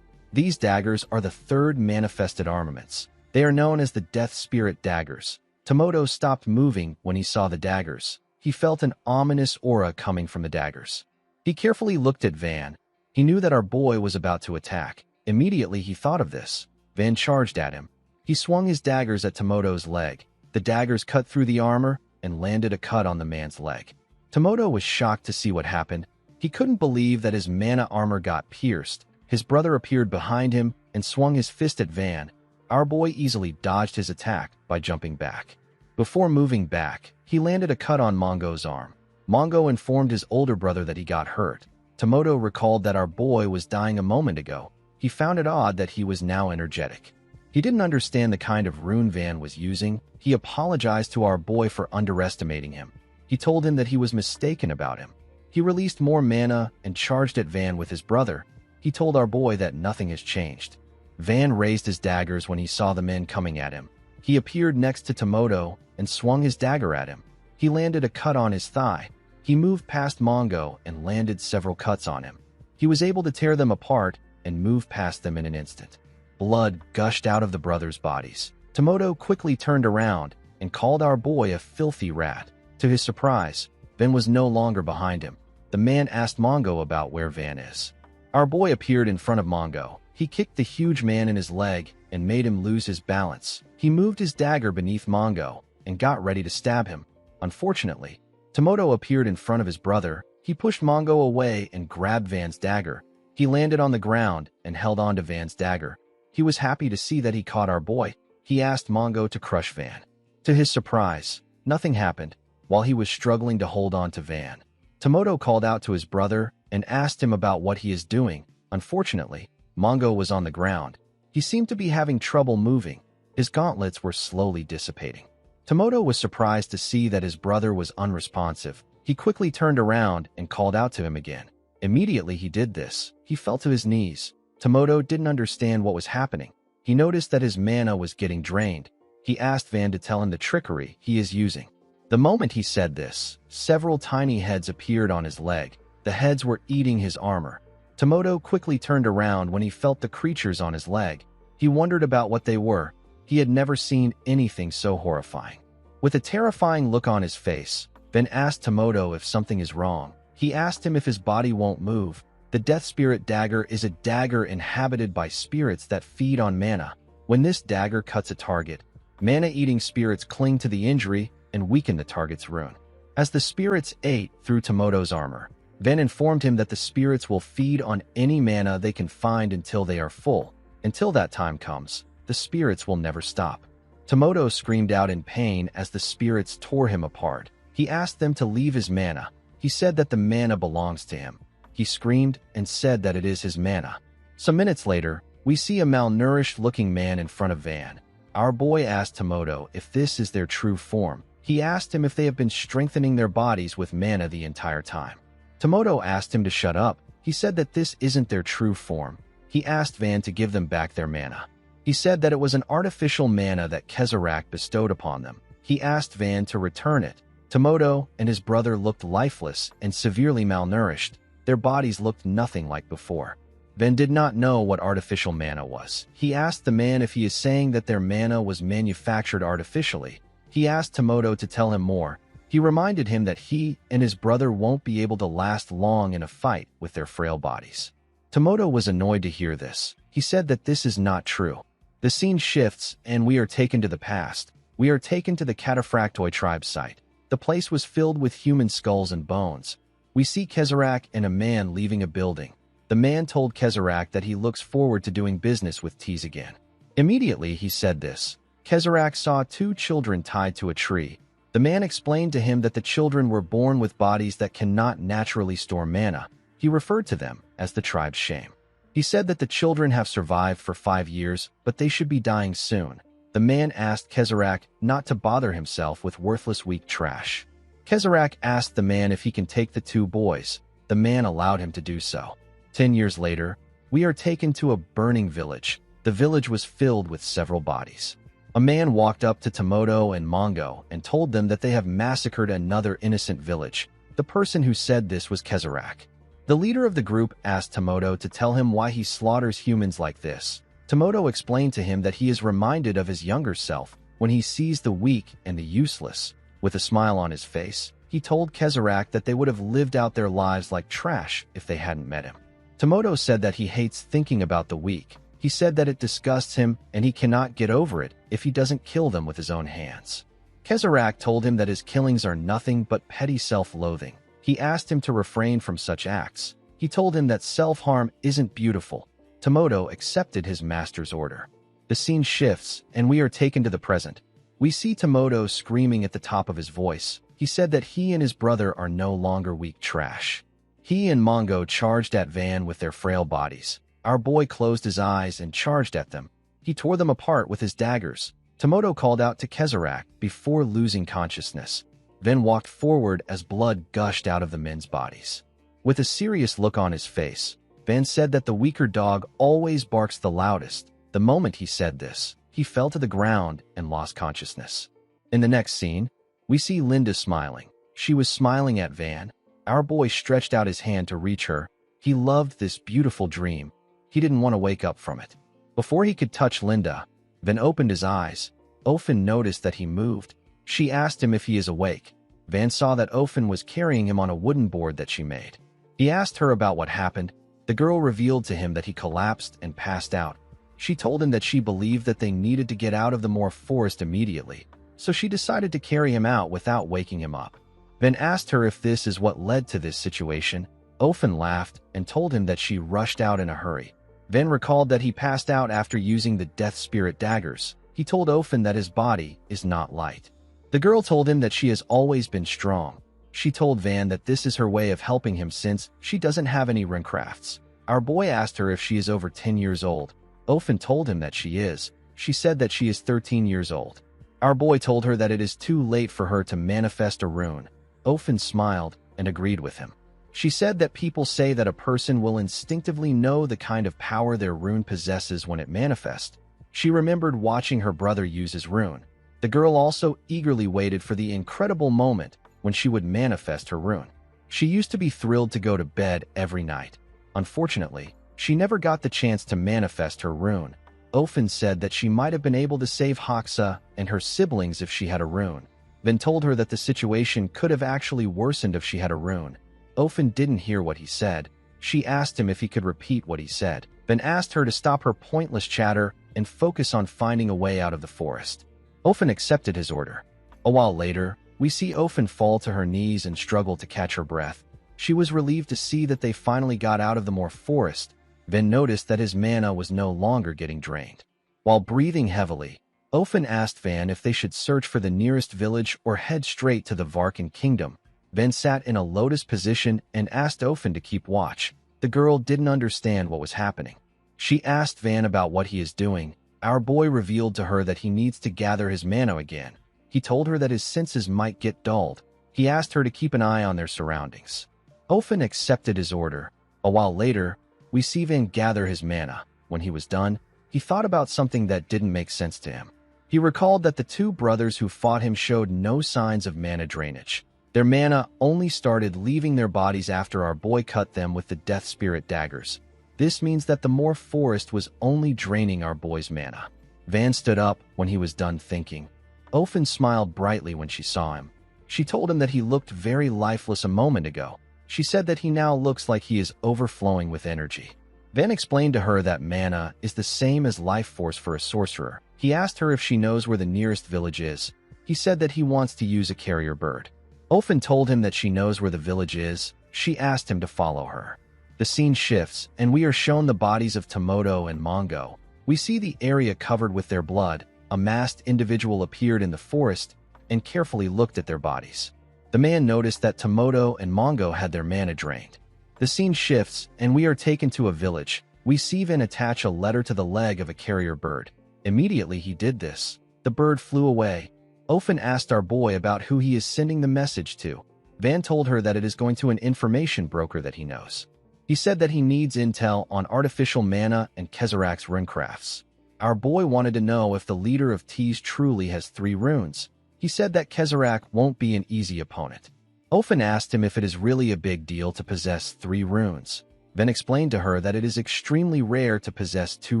These daggers are the third manifested armaments. They are known as the Death Spirit daggers. Tomoto stopped moving when he saw the daggers. He felt an ominous aura coming from the daggers. He carefully looked at Van. He knew that our boy was about to attack. Immediately he thought of this. Van charged at him. He swung his daggers at Tomoto's leg. The daggers cut through the armor and landed a cut on the man's leg. Tomoto was shocked to see what happened. He couldn't believe that his mana armor got pierced. His brother appeared behind him and swung his fist at Van. Our boy easily dodged his attack by jumping back. Before moving back, he landed a cut on Mongo's arm. Mongo informed his older brother that he got hurt. Tomoto recalled that our boy was dying a moment ago. He found it odd that he was now energetic. He didn't understand the kind of rune Van was using. He apologized to our boy for underestimating him. He told him that he was mistaken about him. He released more mana and charged at Van with his brother. He told our boy that nothing has changed. Van raised his daggers when he saw the men coming at him. He appeared next to Tomoto and swung his dagger at him. He landed a cut on his thigh. He moved past Mongo and landed several cuts on him. He was able to tear them apart and move past them in an instant. Blood gushed out of the brothers' bodies. Tomoto quickly turned around and called our boy a filthy rat. To his surprise, Van was no longer behind him. The man asked Mongo about where Van is. Our boy appeared in front of Mongo. He kicked the huge man in his leg and made him lose his balance. He moved his dagger beneath Mongo and got ready to stab him. Unfortunately, Tomoto appeared in front of his brother. He pushed Mongo away and grabbed Van's dagger. He landed on the ground and held on to Van's dagger. He was happy to see that he caught our boy. He asked Mongo to crush Van. To his surprise, nothing happened while he was struggling to hold on to Van. Tomoto called out to his brother and asked him about what he is doing. Unfortunately, Mongo was on the ground. He seemed to be having trouble moving. His gauntlets were slowly dissipating. Tomoto was surprised to see that his brother was unresponsive. He quickly turned around and called out to him again. Immediately he did this, he fell to his knees. Tomoto didn't understand what was happening. He noticed that his mana was getting drained. He asked Van to tell him the trickery he is using. The moment he said this, several tiny heads appeared on his leg. The heads were eating his armor. Tomoto quickly turned around when he felt the creatures on his leg. He wondered about what they were. He had never seen anything so horrifying. With a terrifying look on his face, Van asked Tomoto if something is wrong. He asked him if his body won't move. The Death Spirit Dagger is a dagger inhabited by spirits that feed on mana. When this dagger cuts a target, mana-eating spirits cling to the injury and weaken the target's rune. As the spirits ate through Tomoto's armor, Van informed him that the spirits will feed on any mana they can find until they are full. Until that time comes, the spirits will never stop. Tomoto screamed out in pain as the spirits tore him apart. He asked them to leave his mana. He said that the mana belongs to him. He screamed and said that it is his mana. Some minutes later, we see a malnourished-looking man in front of Van. Our boy asked Tomoto if this is their true form. He asked him if they have been strengthening their bodies with mana the entire time. Tomoto asked him to shut up. He said that this isn't their true form. He asked Van to give them back their mana. He said that it was an artificial mana that Kezarak bestowed upon them. He asked Van to return it. Tomoto and his brother looked lifeless and severely malnourished. Their bodies looked nothing like before. Van did not know what artificial mana was. He asked the man if he is saying that their mana was manufactured artificially. He asked Tomoto to tell him more. He reminded him that he and his brother won't be able to last long in a fight with their frail bodies. Tomoto was annoyed to hear this. He said that this is not true. The scene shifts and we are taken to the past. We are taken to the Cataphractoi tribe site. The place was filled with human skulls and bones. We see Kezarak and a man leaving a building. The man told Kezarak that he looks forward to doing business with Tease again. Immediately he said this. Kezarak saw two children tied to a tree. The man explained to him that the children were born with bodies that cannot naturally store mana. He referred to them as the tribe's shame. He said that the children have survived for 5 years, but they should be dying soon. The man asked Kezarak not to bother himself with worthless weak trash. Kezarak asked the man if he can take the two boys. The man allowed him to do so. 10 years later, we are taken to a burning village. The village was filled with several bodies. A man walked up to Tomoto and Mongo and told them that they have massacred another innocent village. The person who said this was Kezarak. The leader of the group asked Tomoto to tell him why he slaughters humans like this. Tomoto explained to him that he is reminded of his younger self When he sees the weak and the useless, with a smile on his face, he told Kezerac that they would have lived out their lives like trash if they hadn't met him. Tomoto said that he hates thinking about the weak. He said that it disgusts him and he cannot get over it if he doesn't kill them with his own hands. Kezerac told him that his killings are nothing but petty self-loathing. He asked him to refrain from such acts. He told him that self-harm isn't beautiful. Tomoto accepted his master's order. The scene shifts, and we are taken to the present. We see Tomoto screaming at the top of his voice. He said that he and his brother are no longer weak trash. He and Mongo charged at Van with their frail bodies. Our boy closed his eyes and charged at them. He tore them apart with his daggers. Tomoto called out to Kezerac before losing consciousness. Van walked forward as blood gushed out of the men's bodies. With a serious look on his face, Van said that the weaker dog always barks the loudest. The moment he said this, he fell to the ground and lost consciousness. In the next scene, we see Linda smiling. She was smiling at Van. Our boy stretched out his hand to reach her. He loved this beautiful dream. He didn't want to wake up from it. Before he could touch Linda, Van opened his eyes. Ofen noticed that he moved. She asked him if he is awake. Van saw that Ofen was carrying him on a wooden board that she made. He asked her about what happened. The girl revealed to him that he collapsed and passed out. She told him that she believed that they needed to get out of the Moor forest immediately, so she decided to carry him out without waking him up. Van asked her if this is what led to this situation. Ofen laughed and told him that she rushed out in a hurry. Van recalled that he passed out after using the death spirit daggers. He told Ofen that his body is not light. The girl told him that she has always been strong. She told Van that this is her way of helping him since she doesn't have any runcrafts. Our boy asked her if she is over 10 years old. Ofen told him that she is. She said that she is 13 years old. Our boy told her that it is too late for her to manifest a rune. Ofen smiled and agreed with him. She said that people say that a person will instinctively know the kind of power their rune possesses when it manifests. She remembered watching her brother use his rune. The girl also eagerly waited for the incredible moment when she would manifest her rune. She used to be thrilled to go to bed every night. Unfortunately, she never got the chance to manifest her rune. Ofen said that she might have been able to save Hoxa and her siblings if she had a rune. Van told her that the situation could have actually worsened if she had a rune. Ofen didn't hear what he said. She asked him if he could repeat what he said. Van asked her to stop her pointless chatter and focus on finding a way out of the forest. Ofen accepted his order. A while later, we see Ofen fall to her knees and struggle to catch her breath. She was relieved to see that they finally got out of the Moor forest. Van noticed that his mana was no longer getting drained. While breathing heavily, Ofen asked Van if they should search for the nearest village or head straight to the Varkan kingdom. Van sat in a lotus position and asked Ofen to keep watch. The girl didn't understand what was happening. She asked Van about what he is doing. Our boy revealed to her that he needs to gather his mana again. He told her that his senses might get dulled. He asked her to keep an eye on their surroundings. Ofen accepted his order. A while later, we see Van gather his mana. When he was done, he thought about something that didn't make sense to him. He recalled that the two brothers who fought him showed no signs of mana drainage. Their mana only started leaving their bodies after our boy cut them with the death spirit daggers. This means that the Moor forest was only draining our boy's mana. Van stood up when he was done thinking. Ofen smiled brightly when she saw him. She told him that he looked very lifeless a moment ago. She said that he now looks like he is overflowing with energy. Van explained to her that mana is the same as life force for a sorcerer. He asked her if she knows where the nearest village is. He said that he wants to use a carrier bird. Ofen told him that she knows where the village is. She asked him to follow her. The scene shifts, and we are shown the bodies of Tomoto and Mongo. We see the area covered with their blood. A masked individual appeared in the forest and carefully looked at their bodies. The man noticed that Tomoto and Mongo had their mana drained. The scene shifts, and we are taken to a village. We see Van attach a letter to the leg of a carrier bird. Immediately he did this. The bird flew away. Ofen asked our boy about who he is sending the message to. Van told her that it is going to an information broker that he knows. He said that he needs intel on artificial mana and Kezerac's runecrafts. Our boy wanted to know if the leader of T's truly has 3 runes. He said that Kezerac won't be an easy opponent. Ofen asked him if it is really a big deal to possess 3 runes. Van explained to her that it is extremely rare to possess 2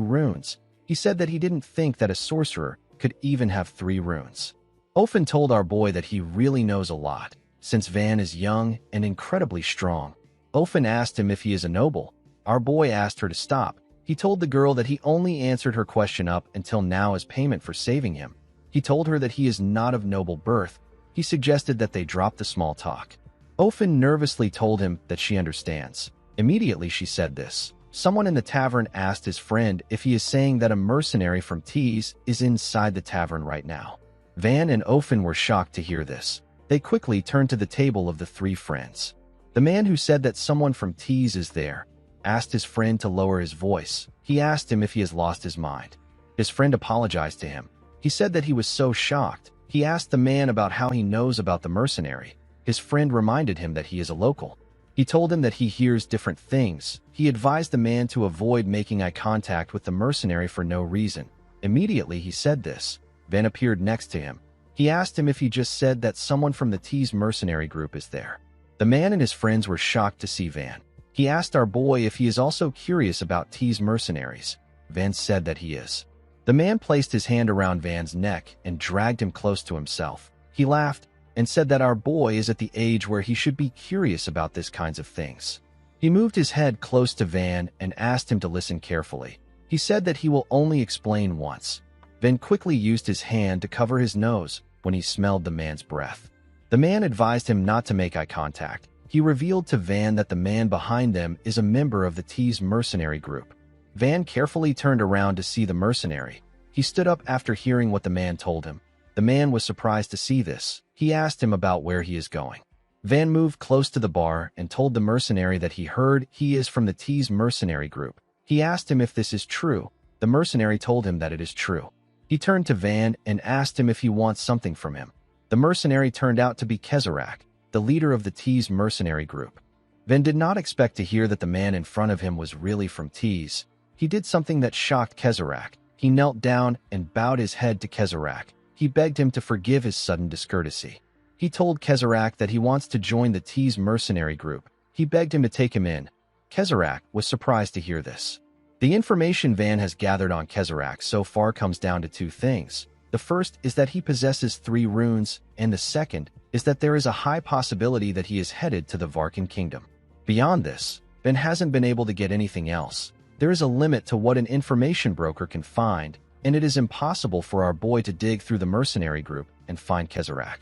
runes. He said that he didn't think that a sorcerer could even have 3 runes. Ofen told our boy that he really knows a lot, since Van is young and incredibly strong. Ofen asked him if he is a noble. Our boy asked her to stop. He told the girl that he only answered her question up until now as payment for saving him. He told her that he is not of noble birth. He suggested that they drop the small talk. Ofen nervously told him that she understands. Immediately she said this. Someone in the tavern asked his friend if he is saying that a mercenary from Tees is inside the tavern right now. Van and Ofen were shocked to hear this. They quickly turned to the table of the 3 friends. The man who said that someone from Tees is there asked his friend to lower his voice. He asked him if he has lost his mind. His friend apologized to him. He said that he was so shocked. He asked the man about how he knows about the mercenary. His friend reminded him that he is a local. He told him that he hears different things. He advised the man to avoid making eye contact with the mercenary for no reason. Immediately he said this. Van appeared next to him. He asked him if he just said that someone from the Tees mercenary group is there. The man and his friends were shocked to see Van. He asked our boy if he is also curious about Tees mercenaries. Van said that he is. The man placed his hand around Van's neck and dragged him close to himself. He laughed and said that our boy is at the age where he should be curious about this kinds of things. He moved his head close to Van and asked him to listen carefully. He said that he will only explain once. Van quickly used his hand to cover his nose when he smelled the man's breath. The man advised him not to make eye contact. He revealed to Van that the man behind them is a member of the Tees mercenary group. Van carefully turned around to see the mercenary. He stood up after hearing what the man told him. The man was surprised to see this. He asked him about where he is going. Van moved close to the bar and told the mercenary that he heard he is from the Tees mercenary group. He asked him if this is true. The mercenary told him that it is true. He turned to Van and asked him if he wants something from him. The mercenary turned out to be Kezarak, the leader of the Tees mercenary group. Van did not expect to hear that the man in front of him was really from Tees. He did something that shocked Kezarak. He knelt down and bowed his head to Kezarak. He begged him to forgive his sudden discourtesy. He told Kezarak that he wants to join the Tees mercenary group. He begged him to take him in. Kezarak was surprised to hear this. The information Van has gathered on Kezarak so far comes down to 2 things. The first is that he possesses 3 runes, and the second is that there is a high possibility that he is headed to the Varkan kingdom. Beyond this, Van hasn't been able to get anything else. There is a limit to what an information broker can find, and it is impossible for our boy to dig through the mercenary group and find Kezarak.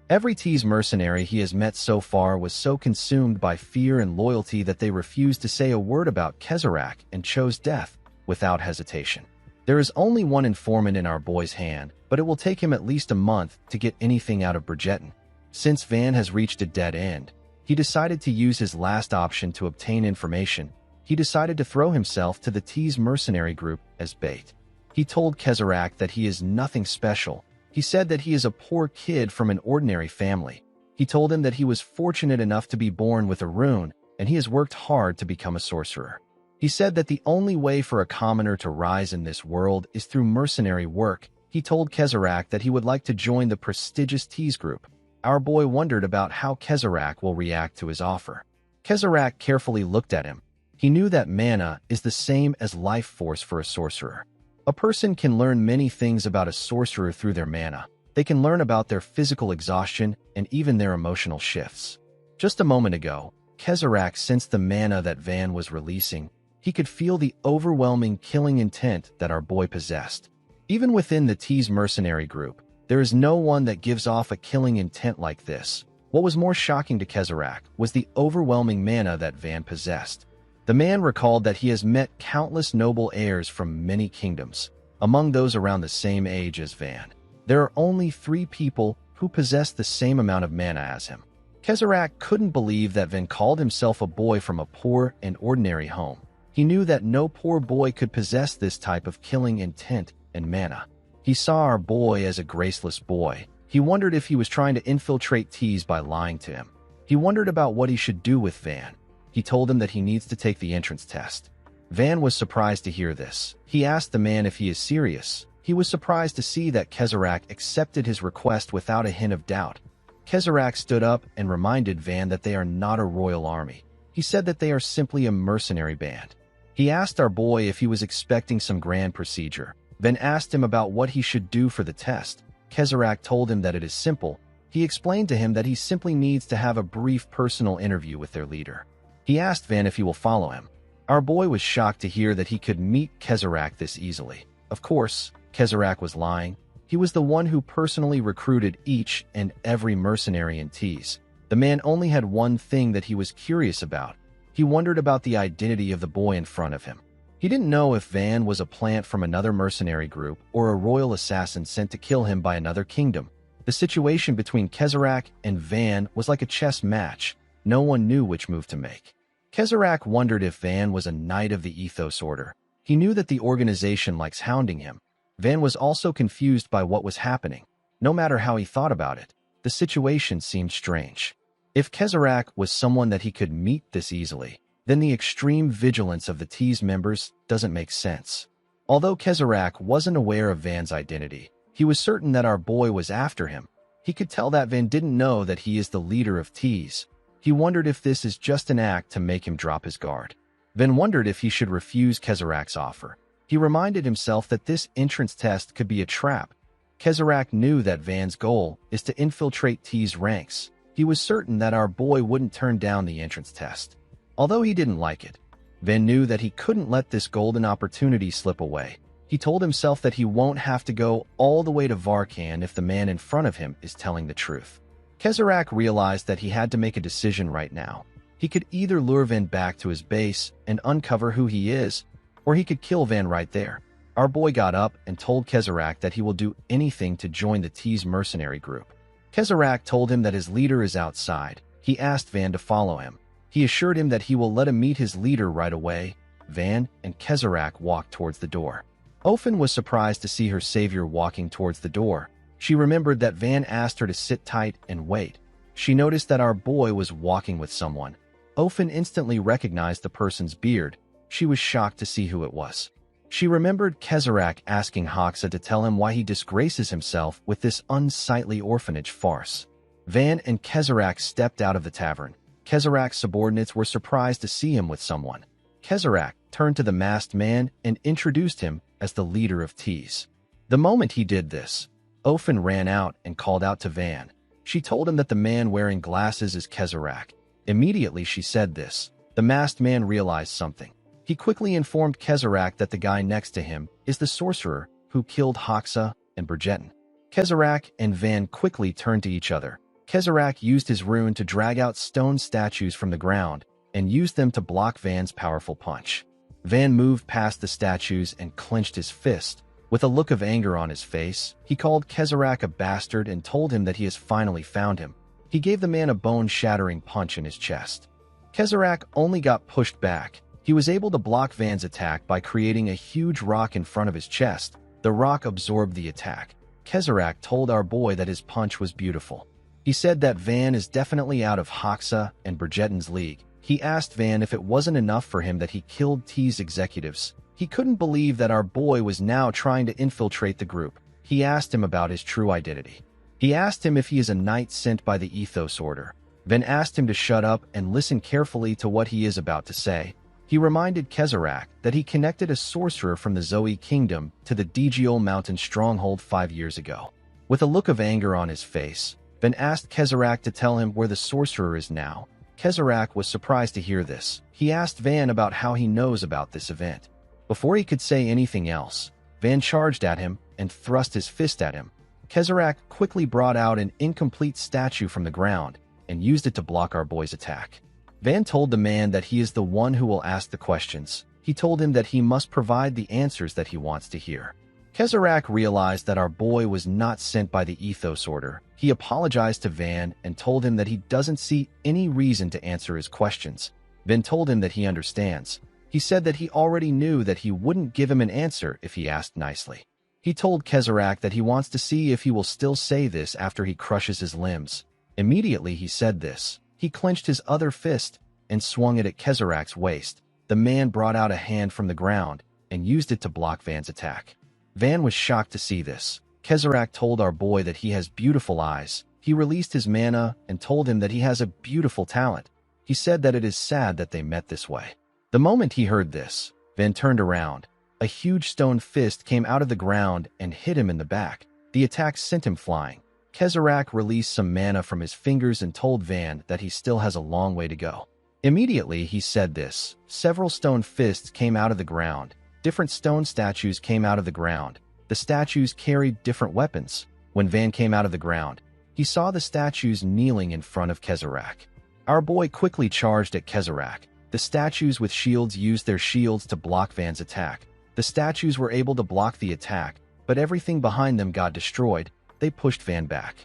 Every Tees mercenary he has met so far was so consumed by fear and loyalty that they refused to say a word about Kezarak and chose death without hesitation. There is only one informant in our boy's hand, but it will take him at least a month to get anything out of Bridgeton. Since Van has reached a dead end, he decided to use his last option to obtain information. He decided to throw himself to the Tees mercenary group as bait. He told Kezarak that he is nothing special. He said that he is a poor kid from an ordinary family. He told him that he was fortunate enough to be born with a rune, and he has worked hard to become a sorcerer. He said that the only way for a commoner to rise in this world is through mercenary work. He told Kezarak that he would like to join the prestigious Tees group. Our boy wondered about how Kezarak will react to his offer. Kezarak carefully looked at him. He knew that mana is the same as life force for a sorcerer. A person can learn many things about a sorcerer through their mana. They can learn about their physical exhaustion and even their emotional shifts. Just a moment ago, Kezarak sensed the mana that Van was releasing. He could feel the overwhelming killing intent that our boy possessed. Even within the Tees mercenary group, there is no one that gives off a killing intent like this. What was more shocking to Kezarak was the overwhelming mana that Van possessed. The man recalled that he has met countless noble heirs from many kingdoms. Among those around the same age as Van, there are only 3 people who possess the same amount of mana as him. Kezarak couldn't believe that Van called himself a boy from a poor and ordinary home. He knew that no poor boy could possess this type of killing intent and mana. He saw our boy as a graceless boy. He wondered if he was trying to infiltrate Tees by lying to him. He wondered about what he should do with Van. He told him that he needs to take the entrance test. Van was surprised to hear this. He asked the man if he is serious. He was surprised to see that Kezarak accepted his request without a hint of doubt. Kezarak stood up and reminded Van that they are not a royal army. He said that they are simply a mercenary band. He asked our boy if he was expecting some grand procedure. Van asked him about what he should do for the test. Kezerac told him that it is simple. He explained to him that he simply needs to have a brief personal interview with their leader. He asked Van if he will follow him. Our boy was shocked to hear that he could meet Kezerac this easily. Of course, Kezerac was lying. He was the one who personally recruited each and every mercenary in Tease. The man only had one thing that he was curious about. He wondered about the identity of the boy in front of him. He didn't know if Van was a plant from another mercenary group or a royal assassin sent to kill him by another kingdom. The situation between Kezerac and Van was like a chess match. No one knew which move to make. Kezerac wondered if Van was a knight of the Ethos Order. He knew that the organization likes hounding him. Van was also confused by what was happening. No matter how he thought about it, the situation seemed strange. If Kezerac was someone that he could meet this easily, then the extreme vigilance of the Tease members doesn't make sense. Although Kezerac wasn't aware of Van's identity, he was certain that our boy was after him. He could tell that Van didn't know that he is the leader of Tease. He wondered if this is just an act to make him drop his guard. Van wondered if he should refuse Kezerac's offer. He reminded himself that this entrance test could be a trap. Kezerac knew that Van's goal is to infiltrate Tease ranks. He was certain that our boy wouldn't turn down the entrance test. Although he didn't like it, Van knew that he couldn't let this golden opportunity slip away. He told himself that he won't have to go all the way to Varkan if the man in front of him is telling the truth. Kezerac realized that he had to make a decision right now. He could either lure Van back to his base and uncover who he is, or he could kill Van right there. Our boy got up and told Kezerac that he will do anything to join the Tease mercenary group. Kezerac told him that his leader is outside. He asked Van to follow him. He assured him that he will let him meet his leader right away. Van and Kezerac walked towards the door. Ofen was surprised to see her savior walking towards the door. She remembered that Van asked her to sit tight and wait. She noticed that our boy was walking with someone. Ofen instantly recognized the person's beard. She was shocked to see who it was. She remembered Kezerac asking Hoxa to tell him why he disgraces himself with this unsightly orphanage farce. Van and Kezerac stepped out of the tavern. Kezerac's subordinates were surprised to see him with someone. Kezerac turned to the masked man and introduced him as the leader of Tease. The moment he did this, Ofen ran out and called out to Van. She told him that the man wearing glasses is Kezerac. Immediately she said this, the masked man realized something. He quickly informed Kezerac that the guy next to him is the sorcerer who killed Hoxa and Brigetin. Kezerac and Van quickly turned to each other. Kezerac used his rune to drag out stone statues from the ground and used them to block Van's powerful punch. Van moved past the statues and clenched his fist. With a look of anger on his face, he called Kezerac a bastard and told him that he has finally found him. He gave the man a bone-shattering punch in his chest. Kezerac only got pushed back. He was able to block Van's attack by creating a huge rock in front of his chest. The rock absorbed the attack. Kezerac told our boy that his punch was beautiful. He said that Van is definitely out of Hoxa and Brigetin's league. He asked Van if it wasn't enough for him that he killed Tease executives. He couldn't believe that our boy was now trying to infiltrate the group. He asked him about his true identity. He asked him if he is a knight sent by the Ethos Order. Van asked him to shut up and listen carefully to what he is about to say. He reminded Kezerac that he connected a sorcerer from the Zoe Kingdom to the Djiol Mountain stronghold 5 years ago. With a look of anger on his face, Van asked Kezerac to tell him where the sorcerer is now. Kezerac was surprised to hear this. He asked Van about how he knows about this event. Before he could say anything else, Van charged at him and thrust his fist at him. Kezerac quickly brought out an incomplete statue from the ground and used it to block our boy's attack. Van told the man that he is the one who will ask the questions. He told him that he must provide the answers that he wants to hear. Kezerac realized that our boy was not sent by the Ethos Order. He apologized to Van and told him that he doesn't see any reason to answer his questions. Van told him that he understands. He said that he already knew that he wouldn't give him an answer if he asked nicely. He told Kezerac that he wants to see if he will still say this after he crushes his limbs. Immediately he said this. He clenched his other fist and swung it at Kezerac's waist. The man brought out a hand from the ground and used it to block Van's attack. Van was shocked to see this. Kezerac told our boy that he has beautiful eyes. He released his mana and told him that he has a beautiful talent. He said that it is sad that they met this way. The moment he heard this, Van turned around. A huge stone fist came out of the ground and hit him in the back. The attack sent him flying. Kezrak released some mana from his fingers and told Van that he still has a long way to go. Immediately he said this. Several stone fists came out of the ground. Different stone statues came out of the ground. The statues carried different weapons. When Van came out of the ground, he saw the statues kneeling in front of Kezrak. Our boy quickly charged at Kezrak. The statues with shields used their shields to block Van's attack. The statues were able to block the attack, but everything behind them got destroyed. They pushed Van back.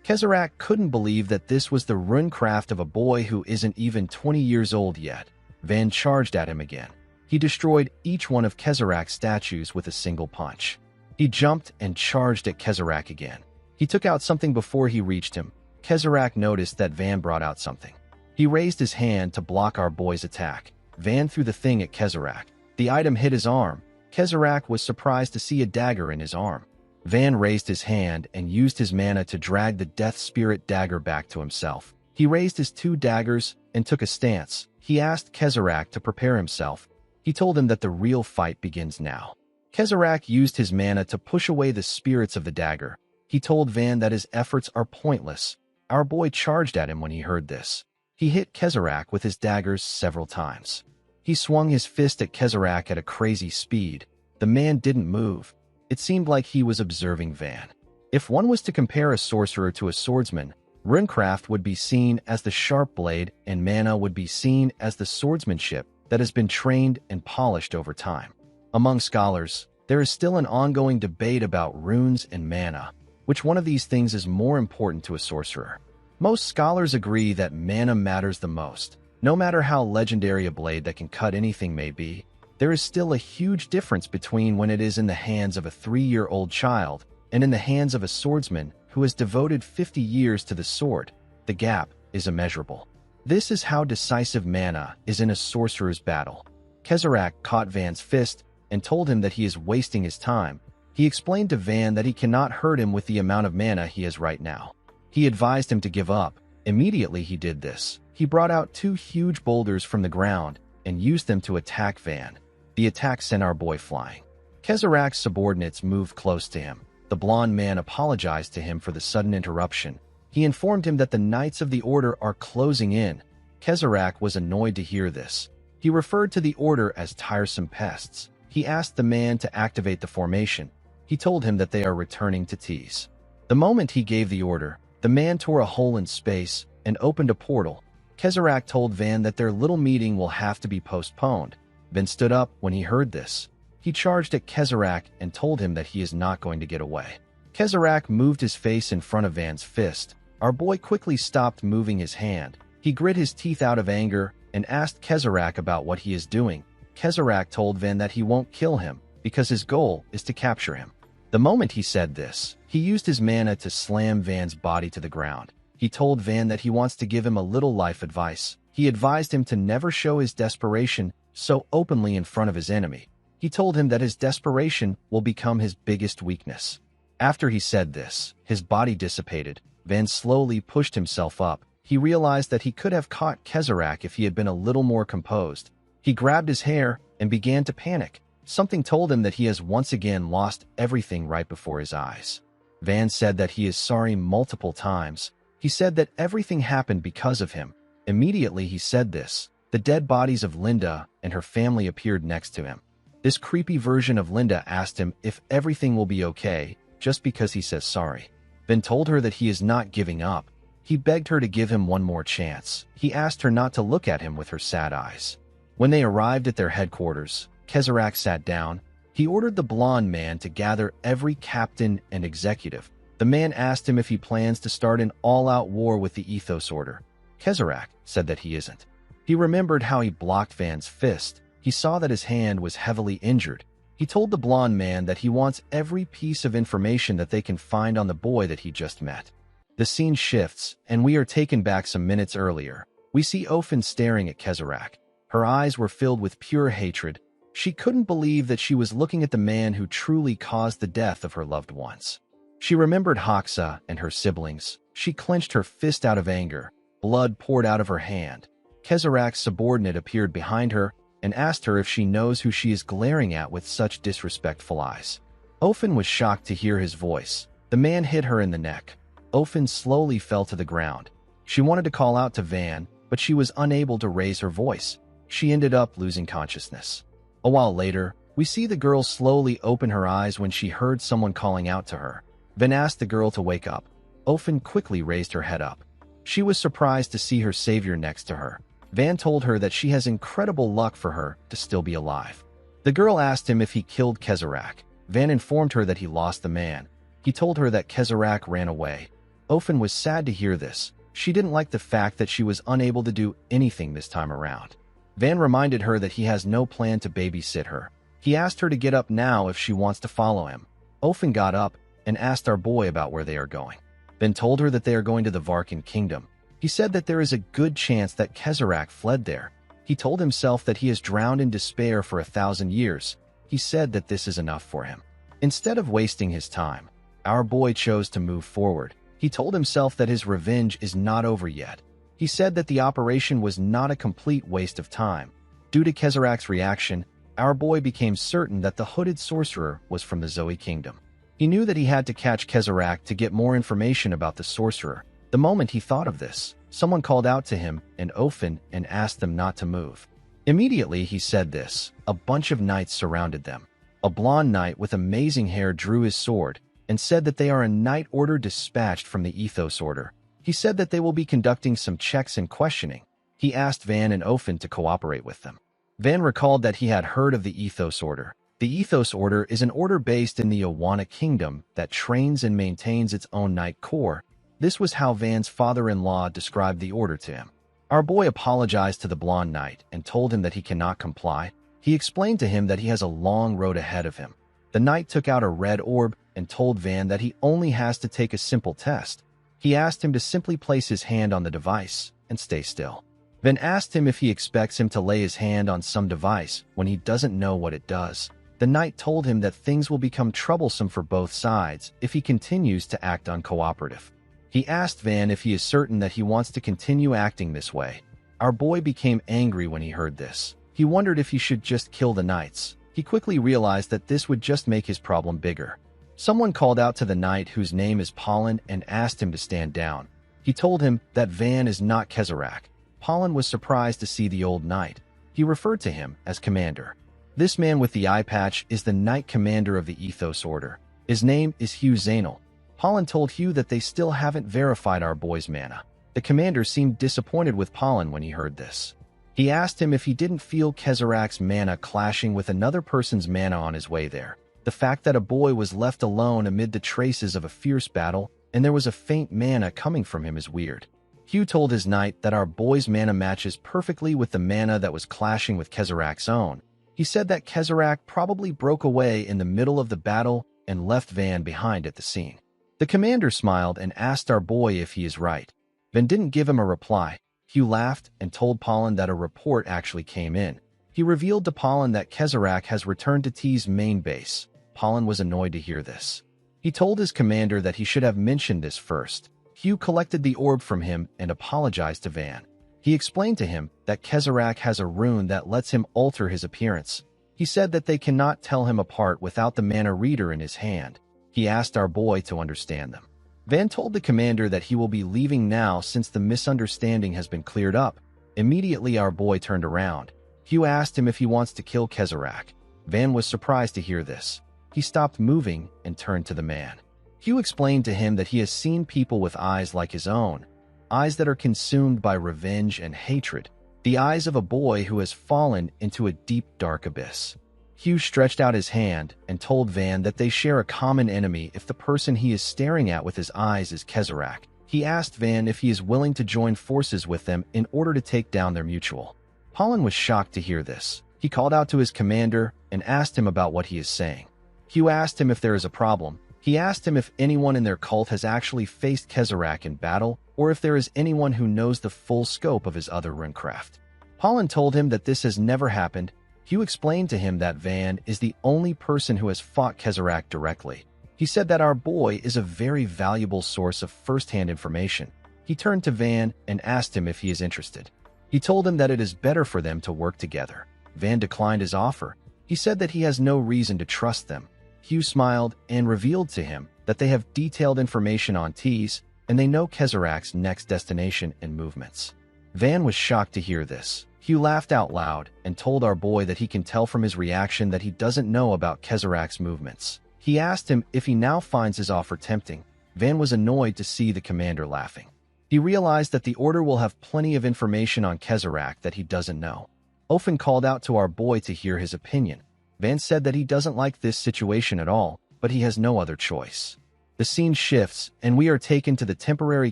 Kezrak couldn't believe that this was the runecraft of a boy who isn't even 20 years old yet. Van charged at him again. He destroyed each one of Kezrak's statues with a single punch. He jumped and charged at Kezrak again. He took out something before he reached him. Kezrak noticed that Van brought out something. He raised his hand to block our boy's attack. Van threw the thing at Kezrak. The item hit his arm. Kezrak was surprised to see a dagger in his arm. Van raised his hand and used his mana to drag the Death Spirit dagger back to himself. He raised his two daggers and took a stance. He asked Kezrak to prepare himself. He told him that the real fight begins now. Kezrak used his mana to push away the spirits of the dagger. He told Van that his efforts are pointless. Our boy charged at him when he heard this. He hit Kezrak with his daggers several times. He swung his fist at Kezrak at a crazy speed. The man didn't move. It seemed like he was observing Van. If one was to compare a sorcerer to a swordsman, runecraft would be seen as the sharp blade and mana would be seen as the swordsmanship that has been trained and polished over time. Among scholars, there is still an ongoing debate about runes and mana. Which one of these things is more important to a sorcerer? Most scholars agree that mana matters the most. No matter how legendary a blade that can cut anything may be, there is still a huge difference between when it is in the hands of a 3-year-old child and in the hands of a swordsman who has devoted 50 years to the sword. The gap is immeasurable. This is how decisive mana is in a sorcerer's battle. Kezrak caught Van's fist and told him that he is wasting his time. He explained to Van that he cannot hurt him with the amount of mana he has right now. He advised him to give up. Immediately he did this. He brought out 2 huge boulders from the ground and used them to attack Van. The attack sent our boy flying. Kezrak's subordinates moved close to him. The blonde man apologized to him for the sudden interruption. He informed him that the Knights of the Order are closing in. Kezrak was annoyed to hear this. He referred to the Order as tiresome pests. He asked the man to activate the formation. He told him that they are returning to tease. The moment he gave the order, the man tore a hole in space and opened a portal. Kezrak told Van that their little meeting will have to be postponed. Van stood up when he heard this. He charged at Kezrak and told him that he is not going to get away. Kezrak moved his face in front of Van's fist. Our boy quickly stopped moving his hand. He grit his teeth out of anger and asked Kezrak about what he is doing. Kezrak told Van that he won't kill him because his goal is to capture him. The moment he said this, he used his mana to slam Van's body to the ground. He told Van that he wants to give him a little life advice. He advised him to never show his desperation so openly in front of his enemy. He told him that his desperation will become his biggest weakness. After he said this, his body dissipated. Van slowly pushed himself up. He realized that he could have caught Kezrak if he had been a little more composed. He grabbed his hair and began to panic. Something told him that he has once again lost everything right before his eyes. Van said that he is sorry multiple times. He said that everything happened because of him. Immediately he said this. The dead bodies of Linda and her family appeared next to him. This creepy version of Linda asked him if everything will be okay just because he says sorry. Van told her that he is not giving up. He begged her to give him one more chance. He asked her not to look at him with her sad eyes. When they arrived at their headquarters, Kezrak sat down. He ordered the blonde man to gather every captain and executive. The man asked him if he plans to start an all-out war with the Ethos Order. Kezrak said that he isn't. He remembered how he blocked Van's fist. He saw that his hand was heavily injured. He told the blonde man that he wants every piece of information that they can find on the boy that he just met. The scene shifts, and we are taken back some minutes earlier. We see Ofen staring at Kezrak. Her eyes were filled with pure hatred. She couldn't believe that she was looking at the man who truly caused the death of her loved ones. She remembered Hoxa and her siblings. She clenched her fist out of anger. Blood poured out of her hand. Kezrak's subordinate appeared behind her and asked her if she knows who she is glaring at with such disrespectful eyes. Ofen was shocked to hear his voice. The man hit her in the neck. Ofen slowly fell to the ground. She wanted to call out to Van, but she was unable to raise her voice. She ended up losing consciousness. A while later, we see the girl slowly open her eyes when she heard someone calling out to her. Van asked the girl to wake up. Ofen quickly raised her head up. She was surprised to see her savior next to her. Van told her that she has incredible luck for her to still be alive. The girl asked him if he killed Kezarak. Van informed her that he lost the man. He told her that Kezarak ran away. Ofen was sad to hear this. She didn't like the fact that she was unable to do anything this time around. Van reminded her that he has no plan to babysit her. He asked her to get up now if she wants to follow him. Ofen got up and asked our boy about where they are going. Van told her that they are going to the Varkan kingdom. He said that there is a good chance that Kezarak fled there. He told himself that he has drowned in despair for 1,000 years. He said that this is enough for him. Instead of wasting his time, our boy chose to move forward. He told himself that his revenge is not over yet. He said that the operation was not a complete waste of time. Due to Kezarak's reaction, our boy became certain that the hooded sorcerer was from the Zoe kingdom. He knew that he had to catch Kezarak to get more information about the sorcerer. The moment he thought of this, someone called out to him and Ofen and asked them not to move. Immediately he said this. A bunch of knights surrounded them. A blonde knight with amazing hair drew his sword and said that they are a knight order dispatched from the Ethos Order. He said that they will be conducting some checks and questioning. He asked Van and Ofen to cooperate with them. Van recalled that he had heard of the Ethos Order. The Ethos Order is an order based in the Awana Kingdom that trains and maintains its own Knight Corps. This was how Van's father-in-law described the order to him. Our boy apologized to the blonde knight and told him that he cannot comply. He explained to him that he has a long road ahead of him. The knight took out a red orb and told Van that he only has to take a simple test. He asked him to simply place his hand on the device and stay still. Van asked him if he expects him to lay his hand on some device when he doesn't know what it does. The knight told him that things will become troublesome for both sides if he continues to act uncooperative. He asked Van if he is certain that he wants to continue acting this way. Our boy became angry when he heard this. He wondered if he should just kill the knights. He quickly realized that this would just make his problem bigger. Someone called out to the knight whose name is Pollen and asked him to stand down. He told him that Van is not Kezarak. Pollen was surprised to see the old knight. He referred to him as Commander. This man with the eye patch is the Knight Commander of the Ethos Order. His name is Hugh Zainal. Pollen told Hugh that they still haven't verified our boy's mana. The commander seemed disappointed with Pollen when he heard this. He asked him if he didn't feel Kezarak's mana clashing with another person's mana on his way there. The fact that a boy was left alone amid the traces of a fierce battle and there was a faint mana coming from him is weird. Hugh told his knight that our boy's mana matches perfectly with the mana that was clashing with Kezarak's own. He said that Kezarak probably broke away in the middle of the battle and left Van behind at the scene. The commander smiled and asked our boy if he is right. Van didn't give him a reply. Hugh laughed and told Pollen that a report actually came in. He revealed to Pollen that Kezarak has returned to T's main base. Pollen was annoyed to hear this. He told his commander that he should have mentioned this first. Hugh collected the orb from him and apologized to Van. He explained to him that Kezarak has a rune that lets him alter his appearance. He said that they cannot tell him apart without the mana reader in his hand. He asked our boy to understand them. Van told the commander that he will be leaving now since the misunderstanding has been cleared up. Immediately our boy turned around. Hugh asked him if he wants to kill Kezarak. Van was surprised to hear this. He stopped moving and turned to the man. Hugh explained to him that he has seen people with eyes like his own, eyes that are consumed by revenge and hatred, the eyes of a boy who has fallen into a deep, dark abyss. Hugh stretched out his hand and told Van that they share a common enemy if the person he is staring at with his eyes is Kezarak. He asked Van if he is willing to join forces with them in order to take down their mutual. Pollen was shocked to hear this. He called out to his commander and asked him about what he is saying. Hugh asked him if there is a problem. He asked him if anyone in their cult has actually faced Kezarak in battle, or if there is anyone who knows the full scope of his other runecraft. Pollen told him that this has never happened. Hugh explained to him that Van is the only person who has fought Kezarak directly. He said that our boy is a very valuable source of first-hand information. He turned to Van and asked him if he is interested. He told him that it is better for them to work together. Van declined his offer. He said that he has no reason to trust them. Hugh smiled and revealed to him that they have detailed information on Tease, and they know Kezarak's next destination and movements. Van was shocked to hear this. Hugh laughed out loud and told our boy that he can tell from his reaction that he doesn't know about Kezarak's movements. He asked him if he now finds his offer tempting. Van was annoyed to see the commander laughing. He realized that the order will have plenty of information on Kezarak that he doesn't know. Ofen called out to our boy to hear his opinion. Van said that he doesn't like this situation at all, but he has no other choice. The scene shifts, and we are taken to the temporary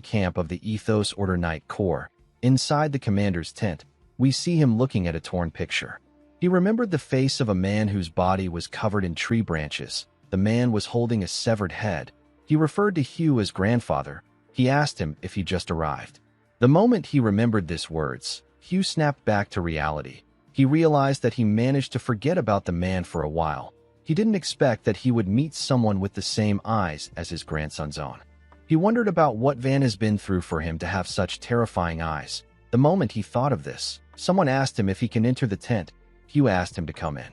camp of the Ethos Order Knight Corps. Inside the commander's tent, we see him looking at a torn picture. He remembered the face of a man whose body was covered in tree branches. The man was holding a severed head. He referred to Hugh as grandfather. He asked him if he just arrived. The moment he remembered these words, Hugh snapped back to reality. He realized that he managed to forget about the man for a while. He didn't expect that he would meet someone with the same eyes as his grandson's own. He wondered about what Van has been through for him to have such terrifying eyes. The moment he thought of this, someone asked him if he can enter the tent. Hugh asked him to come in.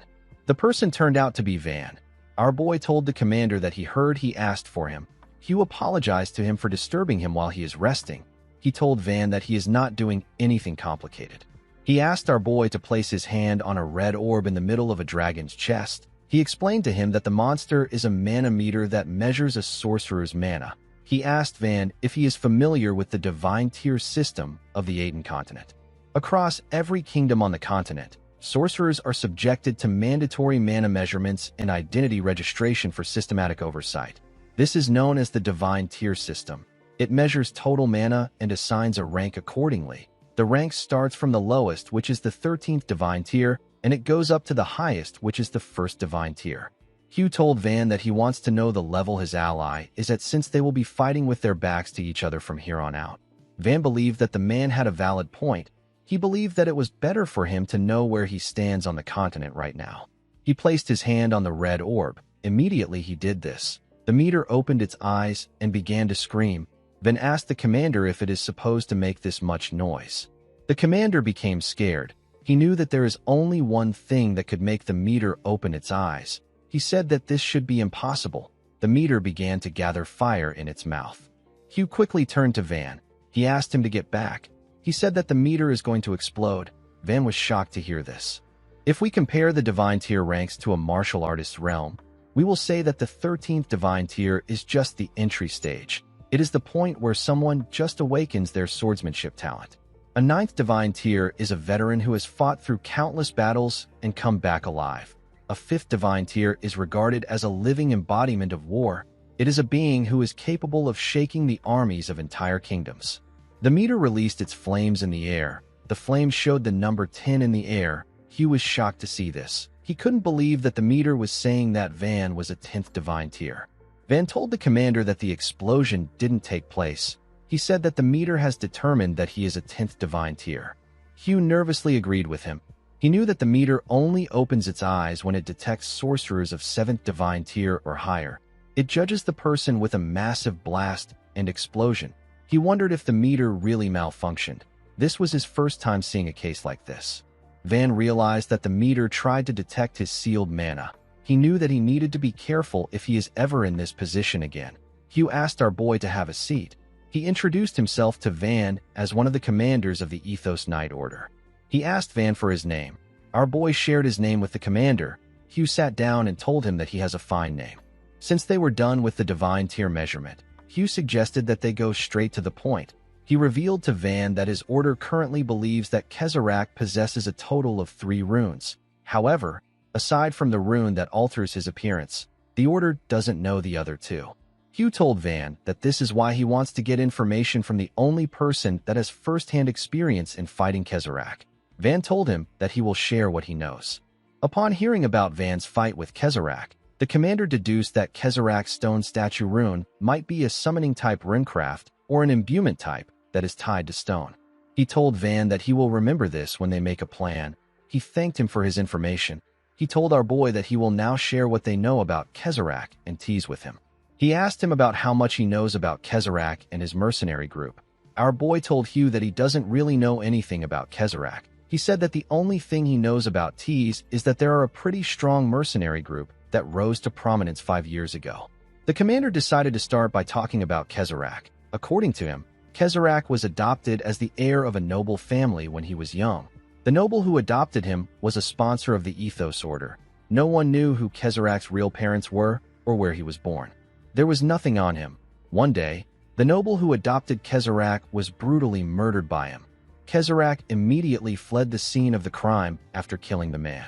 The person turned out to be Van. Our boy told the commander that he heard he asked for him. Hugh apologized to him for disturbing him while he is resting. He told Van that he is not doing anything complicated. He asked our boy to place his hand on a red orb in the middle of a dragon's chest. He explained to him that the monster is a mana meter that measures a sorcerer's mana. He asked Van if he is familiar with the divine tier system of the Aiden continent. Across every kingdom on the continent, sorcerers are subjected to mandatory mana measurements and identity registration for systematic oversight. This is known as the divine tier system. It measures total mana and assigns a rank accordingly. The rank starts from the lowest, which is the 13th divine tier, and it goes up to the highest, which is the 1st divine tier. Hugh told Van that he wants to know the level his ally is at since they will be fighting with their backs to each other from here on out. Van believed that the man had a valid point. He believed that it was better for him to know where he stands on the continent right now. He placed his hand on the red orb. Immediately he did this. The meter opened its eyes and began to scream. Van asked the commander if it is supposed to make this much noise. The commander became scared. He knew that there is only one thing that could make the meter open its eyes. He said that this should be impossible. The meter began to gather fire in its mouth. Hugh quickly turned to Van. He asked him to get back. He said that the meter is going to explode. Van was shocked to hear this. If we compare the divine tier ranks to a martial artist's realm, we will say that the 13th divine tier is just the entry stage. It is the point where someone just awakens their swordsmanship talent. A 9th divine tier is a veteran who has fought through countless battles and come back alive. A 5th divine tier is regarded as a living embodiment of war. It is a being who is capable of shaking the armies of entire kingdoms. The meter released its flames in the air. The flames showed the number 10 in the air. Hugh was shocked to see this. He couldn't believe that the meter was saying that Van was a 10th divine tier. Van told the commander that the explosion didn't take place. He said that the meter has determined that he is a 10th divine tier. Hugh nervously agreed with him. He knew that the meter only opens its eyes when it detects sorcerers of 7th divine tier or higher. It judges the person with a massive blast and explosion. He wondered if the meter really malfunctioned. This was his first time seeing a case like this. Van realized that the meter tried to detect his sealed mana. He knew that he needed to be careful if he is ever in this position again. Hugh asked our boy to have a seat. He introduced himself to Van as one of the commanders of the Ethos Knight Order. He asked Van for his name. Our boy shared his name with the commander. Hugh sat down and told him that he has a fine name. Since they were done with the divine tier measurement, Hugh suggested that they go straight to the point. He revealed to Van that his order currently believes that Kezarak possesses a total of 3 runes. However, aside from the rune that alters his appearance, the order doesn't know the other 2. Hugh told Van that this is why he wants to get information from the only person that has first-hand experience in fighting Kezarak. Van told him that he will share what he knows. Upon hearing about Van's fight with Kezarak, the commander deduced that Kezarak's stone statue rune might be a summoning-type runecraft or an imbuement type that is tied to stone. He told Van that he will remember this when they make a plan. He thanked him for his information. He told our boy that he will now share what they know about Kezarak and tease with him. He asked him about how much he knows about Kezarak and his mercenary group. Our boy told Hugh that he doesn't really know anything about Kezarak. He said that the only thing he knows about teas is that there are a pretty strong mercenary group that rose to prominence 5 years ago. The commander decided to start by talking about Kezarach. According to him, Kezarach was adopted as the heir of a noble family when he was young. The noble who adopted him was a sponsor of the Ethos Order. No one knew who Kezarach's real parents were or where he was born. There was nothing on him. One day, the noble who adopted Kezarach was brutally murdered by him. Kezarach immediately fled the scene of the crime after killing the man.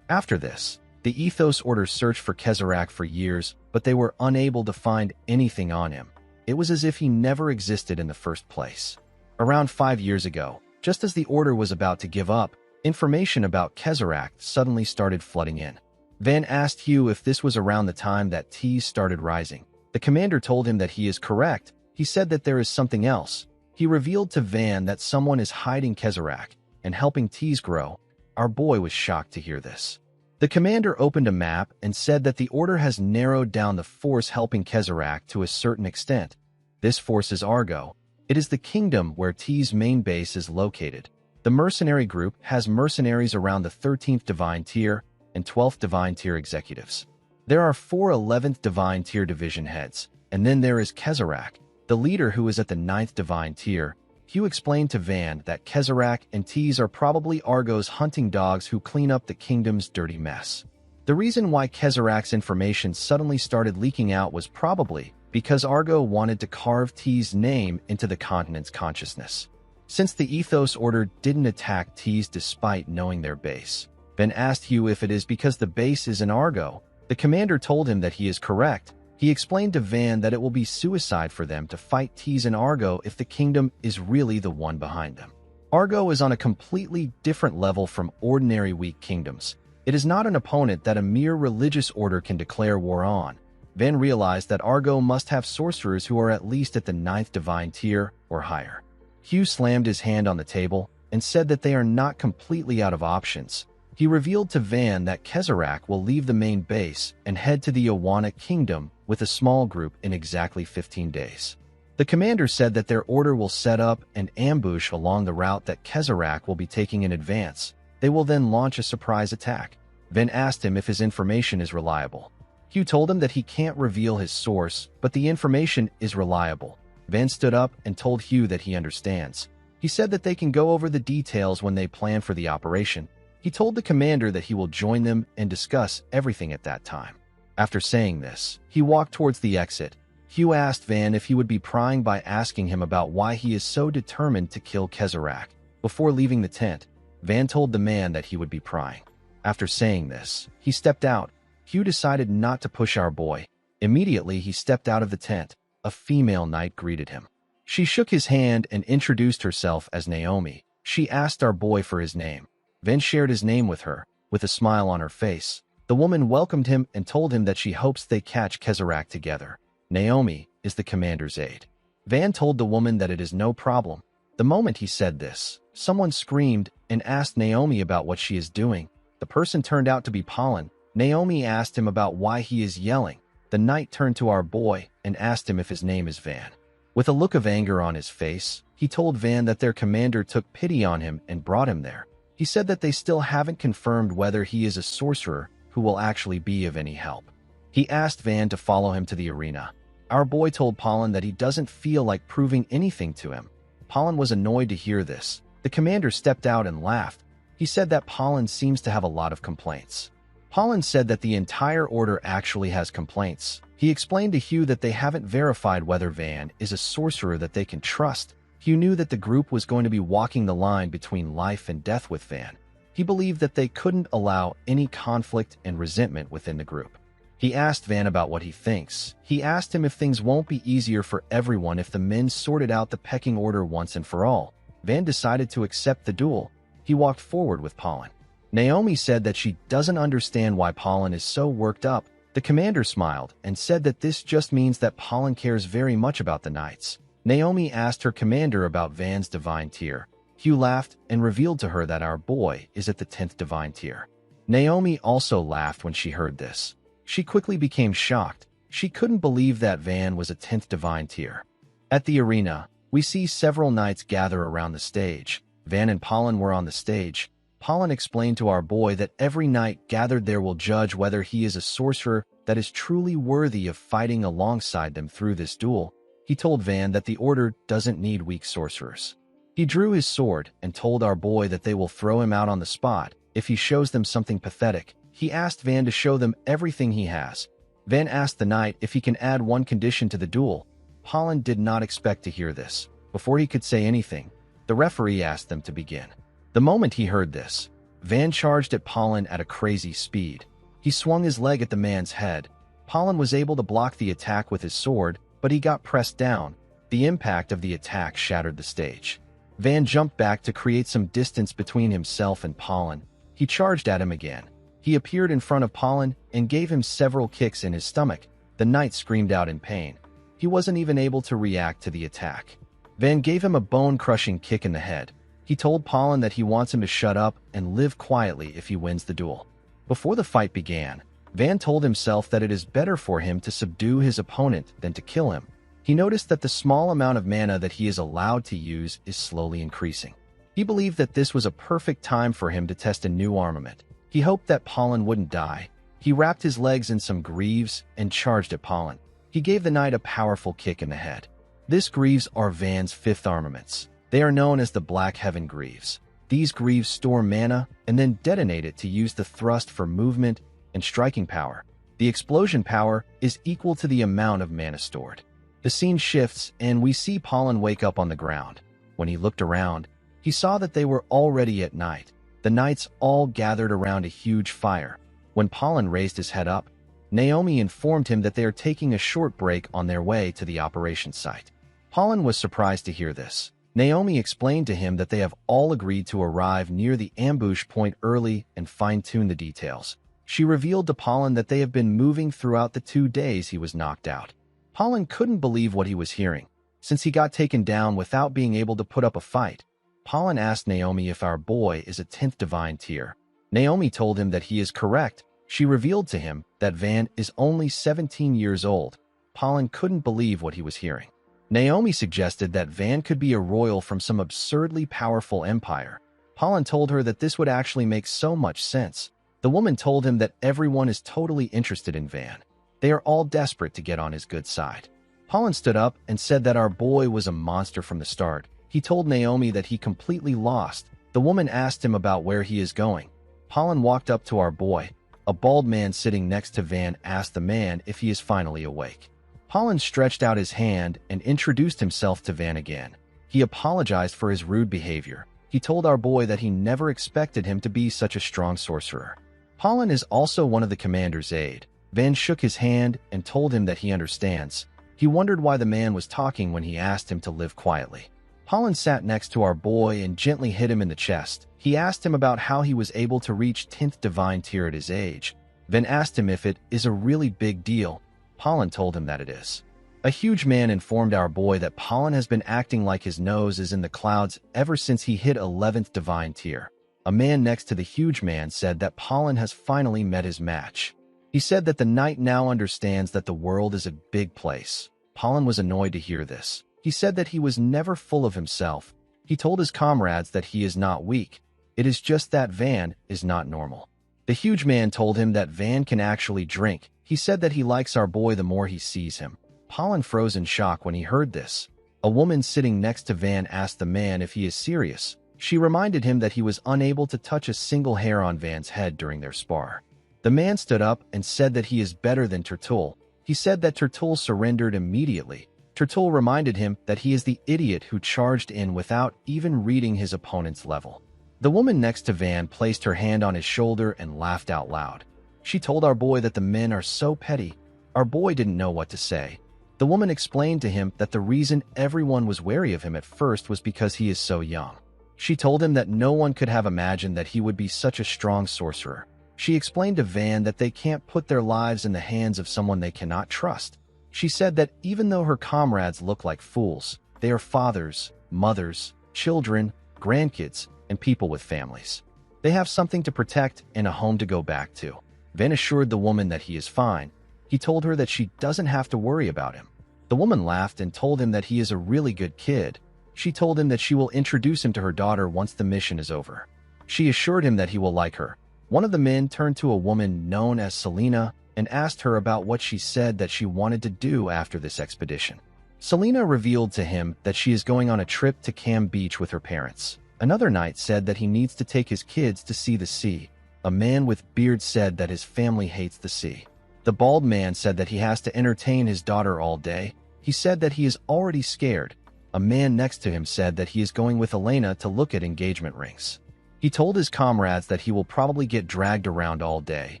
After this, the Ethos Order searched for Kezarach for years, but they were unable to find anything on him. It was as if he never existed in the first place. Around 5 years ago, just as the Order was about to give up, information about Kezarach suddenly started flooding in. Van asked Hugh if this was around the time that teas started rising. The commander told him that he is correct. He said that there is something else. He revealed to Van that someone is hiding Kezarach and helping teas grow. Our boy was shocked to hear this. The commander opened a map and said that the Order has narrowed down the force helping Kezarach to a certain extent. This force is Argo. It is the kingdom where T's main base is located. The mercenary group has mercenaries around the 13th divine tier and 12th divine tier executives. There are 4 11th divine tier division heads, and then there is Kezarach, the leader who is at the 9th divine tier. Hugh explained to Van that Kezarach and T's are probably Argo's hunting dogs who clean up the kingdom's dirty mess. The reason why Kezarach's information suddenly started leaking out was probably because Argo wanted to carve T's name into the continent's consciousness. Since the Ethos Order didn't attack T's despite knowing their base, Ben asked Hugh if it is because the base is in Argo. The commander told him that he is correct. He explained to Van that it will be suicide for them to fight T's in Argo if the kingdom is really the one behind them. Argo is on a completely different level from ordinary weak kingdoms. It is not an opponent that a mere religious order can declare war on. Van realized that Argo must have sorcerers who are at least at the 9th divine tier or higher. Hugh slammed his hand on the table and said that they are not completely out of options. He revealed to Van that Kezarach will leave the main base and head to the Awana kingdom with a small group in exactly 15 days. The commander said that their order will set up an ambush along the route that Kezarach will be taking in advance. They will then launch a surprise attack. Van asked him if his information is reliable. Hugh told him that he can't reveal his source, but the information is reliable. Van stood up and told Hugh that he understands. He said that they can go over the details when they plan for the operation. He told the commander that he will join them and discuss everything at that time. After saying this, he walked towards the exit. Hugh asked Van if he would be prying by asking him about why he is so determined to kill Kezarach. Before leaving the tent, Van told the man that he would be prying. After saying this, he stepped out. Hugh decided not to push our boy. Immediately, he stepped out of the tent. A female knight greeted him. She shook his hand and introduced herself as Naomi. She asked our boy for his name. Van shared his name with her, with a smile on her face. The woman welcomed him and told him that she hopes they catch Kezarach together. Naomi is the commander's aide. Van told the woman that it is no problem. The moment he said this, someone screamed and asked Naomi about what she is doing. The person turned out to be Pollen. Naomi asked him about why he is yelling. The knight turned to our boy and asked him if his name is Van. With a look of anger on his face, he told Van that their commander took pity on him and brought him there. He said that they still haven't confirmed whether he is a sorcerer who will actually be of any help. He asked Van to follow him to the arena. Our boy told Pollen that he doesn't feel like proving anything to him. Pollen was annoyed to hear this. The commander stepped out and laughed. He said that Pollen seems to have a lot of complaints. Pollen said that the entire order actually has complaints. He explained to Hugh that they haven't verified whether Van is a sorcerer that they can trust. Hugh knew that the group was going to be walking the line between life and death with Van. He believed that they couldn't allow any conflict and resentment within the group. He asked Van about what he thinks. He asked him if things won't be easier for everyone if the men sorted out the pecking order once and for all. Van decided to accept the duel. He walked forward with Pollen. Naomi said that she doesn't understand why Pollen is so worked up. The commander smiled and said that this just means that Pollen cares very much about the knights. Naomi asked her commander about Van's divine tier. Hugh laughed and revealed to her that our boy is at the 10th divine tier. Naomi also laughed when she heard this. She quickly became shocked. She couldn't believe that Van was a 10th divine tier. At the arena, we see several knights gather around the stage. Van and Pollen were on the stage. Pollen explained to our boy that every knight gathered there will judge whether he is a sorcerer that is truly worthy of fighting alongside them through this duel. He told Van that the order doesn't need weak sorcerers. He drew his sword and told our boy that they will throw him out on the spot if he shows them something pathetic. He asked Van to show them everything he has. Van asked the knight if he can add one condition to the duel. Pollen did not expect to hear this. Before he could say anything, the referee asked them to begin. The moment he heard this, Van charged at Pollen at a crazy speed. He swung his leg at the man's head. Pollen was able to block the attack with his sword, but he got pressed down. The impact of the attack shattered the stage. Van jumped back to create some distance between himself and Pollen. He charged at him again. He appeared in front of Pollen and gave him several kicks in his stomach. The knight screamed out in pain. He wasn't even able to react to the attack. Van gave him a bone-crushing kick in the head. He told Pollen that he wants him to shut up and live quietly if he wins the duel. Before the fight began, Van told himself that it is better for him to subdue his opponent than to kill him. He noticed that the small amount of mana that he is allowed to use is slowly increasing. He believed that this was a perfect time for him to test a new armament. He hoped that Pollen wouldn't die. He wrapped his legs in some greaves and charged at Pollen. He gave the knight a powerful kick in the head. These greaves are Van's fifth armaments. They are known as the Black Heaven Greaves. These greaves store mana and then detonate it to use the thrust for movement and striking power. The explosion power is equal to the amount of mana stored. The scene shifts and we see Pollen wake up on the ground. When he looked around, he saw that they were already at night. The knights all gathered around a huge fire. When Pollen raised his head up, Naomi informed him that they are taking a short break on their way to the operation site. Pollen was surprised to hear this. Naomi explained to him that they have all agreed to arrive near the ambush point early and fine-tune the details. She revealed to Pollen that they have been moving throughout the 2 days he was knocked out. Pollen couldn't believe what he was hearing. Since he got taken down without being able to put up a fight, Pollen asked Naomi if our boy is a 10th divine tier. Naomi told him that he is correct. She revealed to him that Van is only 17 years old. Pollen couldn't believe what he was hearing. Naomi suggested that Van could be a royal from some absurdly powerful empire. Pollen told her that this would actually make so much sense. The woman told him that everyone is totally interested in Van. They are all desperate to get on his good side. Pollen stood up and said that our boy was a monster from the start. He told Naomi that he completely lost. The woman asked him about where he is going. Pollen walked up to our boy. A bald man sitting next to Van asked the man if he is finally awake. Pollen stretched out his hand and introduced himself to Van again. He apologized for his rude behavior. He told our boy that he never expected him to be such a strong sorcerer. Pollen is also one of the commander's aide. Van shook his hand and told him that he understands. He wondered why the man was talking when he asked him to live quietly. Pollen sat next to our boy and gently hit him in the chest. He asked him about how he was able to reach 10th divine tier at his age. Van asked him if it is a really big deal. Pollen told him that it is. A huge man informed our boy that Pollen has been acting like his nose is in the clouds ever since he hit 11th divine tier. A man next to the huge man said that Pollen has finally met his match. He said that the knight now understands that the world is a big place. Pollen was annoyed to hear this. He said that he was never full of himself. He told his comrades that he is not weak. It is just that Van is not normal. The huge man told him that Van can actually drink. He said that he likes our boy the more he sees him. Pollen froze in shock when he heard this. A woman sitting next to Van asked the man if he is serious. She reminded him that he was unable to touch a single hair on Van's head during their spar. The man stood up and said that he is better than Turtul. He said that Turtul surrendered immediately. Turtul reminded him that he is the idiot who charged in without even reading his opponent's level. The woman next to Van placed her hand on his shoulder and laughed out loud. She told our boy that the men are so petty. Our boy didn't know what to say. The woman explained to him that the reason everyone was wary of him at first was because he is so young. She told him that no one could have imagined that he would be such a strong sorcerer. She explained to Van that they can't put their lives in the hands of someone they cannot trust. She said that even though her comrades look like fools, they are fathers, mothers, children, grandkids, and people with families. They have something to protect and a home to go back to. Van assured the woman that he is fine. He told her that she doesn't have to worry about him. The woman laughed and told him that he is a really good kid. She told him that she will introduce him to her daughter once the mission is over. She assured him that he will like her. One of the men turned to a woman known as Selena and asked her about what she said that she wanted to do after this expedition. Selena revealed to him that she is going on a trip to Cam Beach with her parents. Another knight said that he needs to take his kids to see the sea. A man with beard said that his family hates the sea. The bald man said that he has to entertain his daughter all day. He said that he is already scared. A man next to him said that he is going with Elena to look at engagement rings. He told his comrades that he will probably get dragged around all day.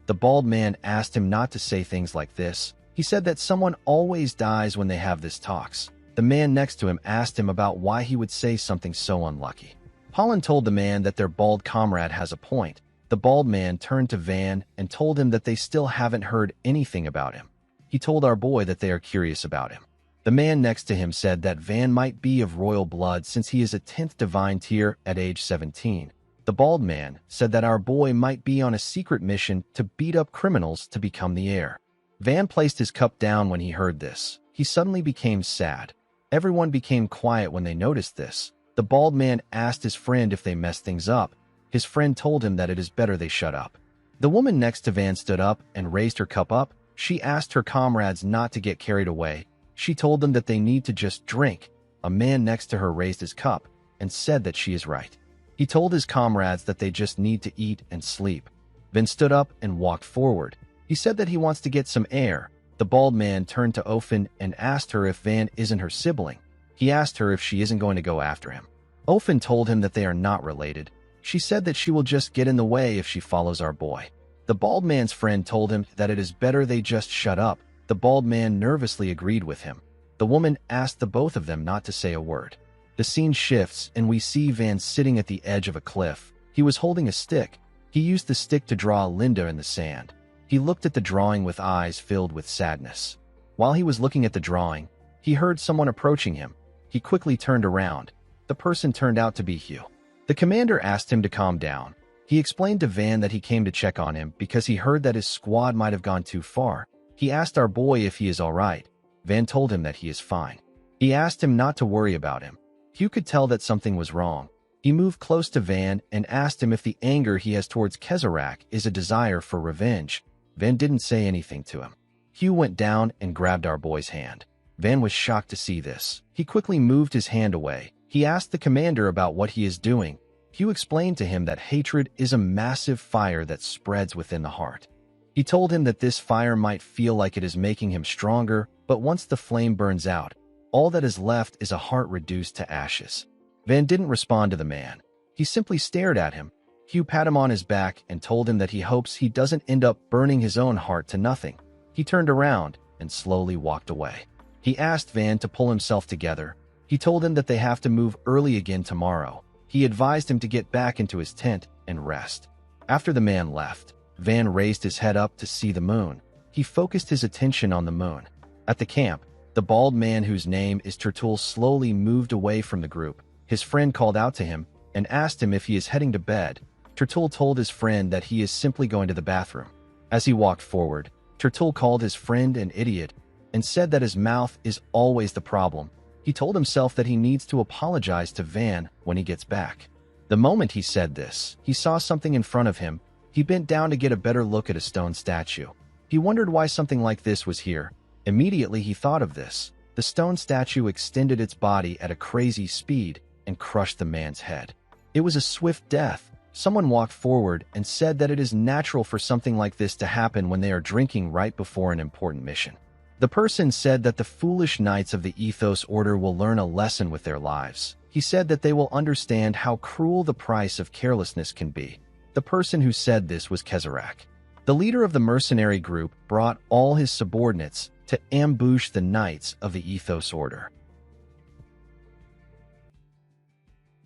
The bald man asked him not to say things like this. He said that someone always dies when they have this talks. The man next to him asked him about why he would say something so unlucky. Holland told the man that their bald comrade has a point. The bald man turned to Van and told him that they still haven't heard anything about him. He told our boy that they are curious about him. The man next to him said that Van might be of royal blood since he is a 10th divine tier at age 17. The bald man said that our boy might be on a secret mission to beat up criminals to become the heir. Van placed his cup down when he heard this. He suddenly became sad. Everyone became quiet when they noticed this. The bald man asked his friend if they messed things up. His friend told him that it is better they shut up. The woman next to Van stood up and raised her cup up. She asked her comrades not to get carried away. She told them that they need to just drink. A man next to her raised his cup and said that she is right. He told his comrades that they just need to eat and sleep. Van stood up and walked forward. He said that he wants to get some air. The bald man turned to Ofen and asked her if Van isn't her sibling. He asked her if she isn't going to go after him. Ofen told him that they are not related. She said that she will just get in the way if she follows our boy. The bald man's friend told him that it is better they just shut up. The bald man nervously agreed with him. The woman asked the both of them not to say a word. The scene shifts and we see Van sitting at the edge of a cliff. He was holding a stick. He used the stick to draw Linda in the sand. He looked at the drawing with eyes filled with sadness. While he was looking at the drawing, he heard someone approaching him. He quickly turned around. The person turned out to be Hugh. The commander asked him to calm down. He explained to Van that he came to check on him because he heard that his squad might have gone too far. He asked our boy if he is all right. Van told him that he is fine. He asked him not to worry about him. Hugh could tell that something was wrong. He moved close to Van and asked him if the anger he has towards Kezarak is a desire for revenge. Van didn't say anything to him. Hugh went down and grabbed our boy's hand. Van was shocked to see this. He quickly moved his hand away. He asked the commander about what he is doing. Hugh explained to him that hatred is a massive fire that spreads within the heart. He told him that this fire might feel like it is making him stronger, but once the flame burns out, all that is left is a heart reduced to ashes. Van didn't respond to the man. He simply stared at him. Hugh patted him on his back and told him that he hopes he doesn't end up burning his own heart to nothing. He turned around and slowly walked away. He asked Van to pull himself together. He told him that they have to move early again tomorrow. He advised him to get back into his tent and rest. After the man left, Van raised his head up to see the moon. He focused his attention on the moon. At the camp, the bald man whose name is Turtul slowly moved away from the group. His friend called out to him and asked him if he is heading to bed. Turtul told his friend that he is simply going to the bathroom. As he walked forward, Turtul called his friend an idiot and said that his mouth is always the problem. He told himself that he needs to apologize to Van when he gets back. The moment he said this, he saw something in front of him. He bent down to get a better look at a stone statue. He wondered why something like this was here. Immediately he thought of this. The stone statue extended its body at a crazy speed and crushed the man's head. It was a swift death. Someone walked forward and said that it is natural for something like this to happen when they are drinking right before an important mission. The person said that the foolish knights of the Ethos Order will learn a lesson with their lives. He said that they will understand how cruel the price of carelessness can be. The person who said this was Kezarak. The leader of the mercenary group brought all his subordinates to ambush the knights of the Ethos Order.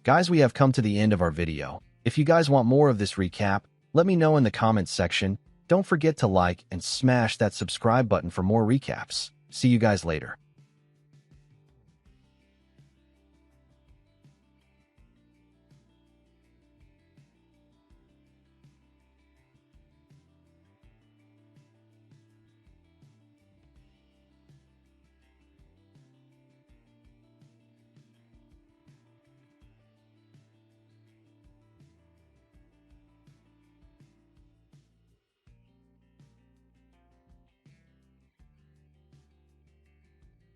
Guys, we have come to the end of our video. If you guys want more of this recap, let me know in the comments section. Don't forget to like and smash that subscribe button for more recaps. See you guys later.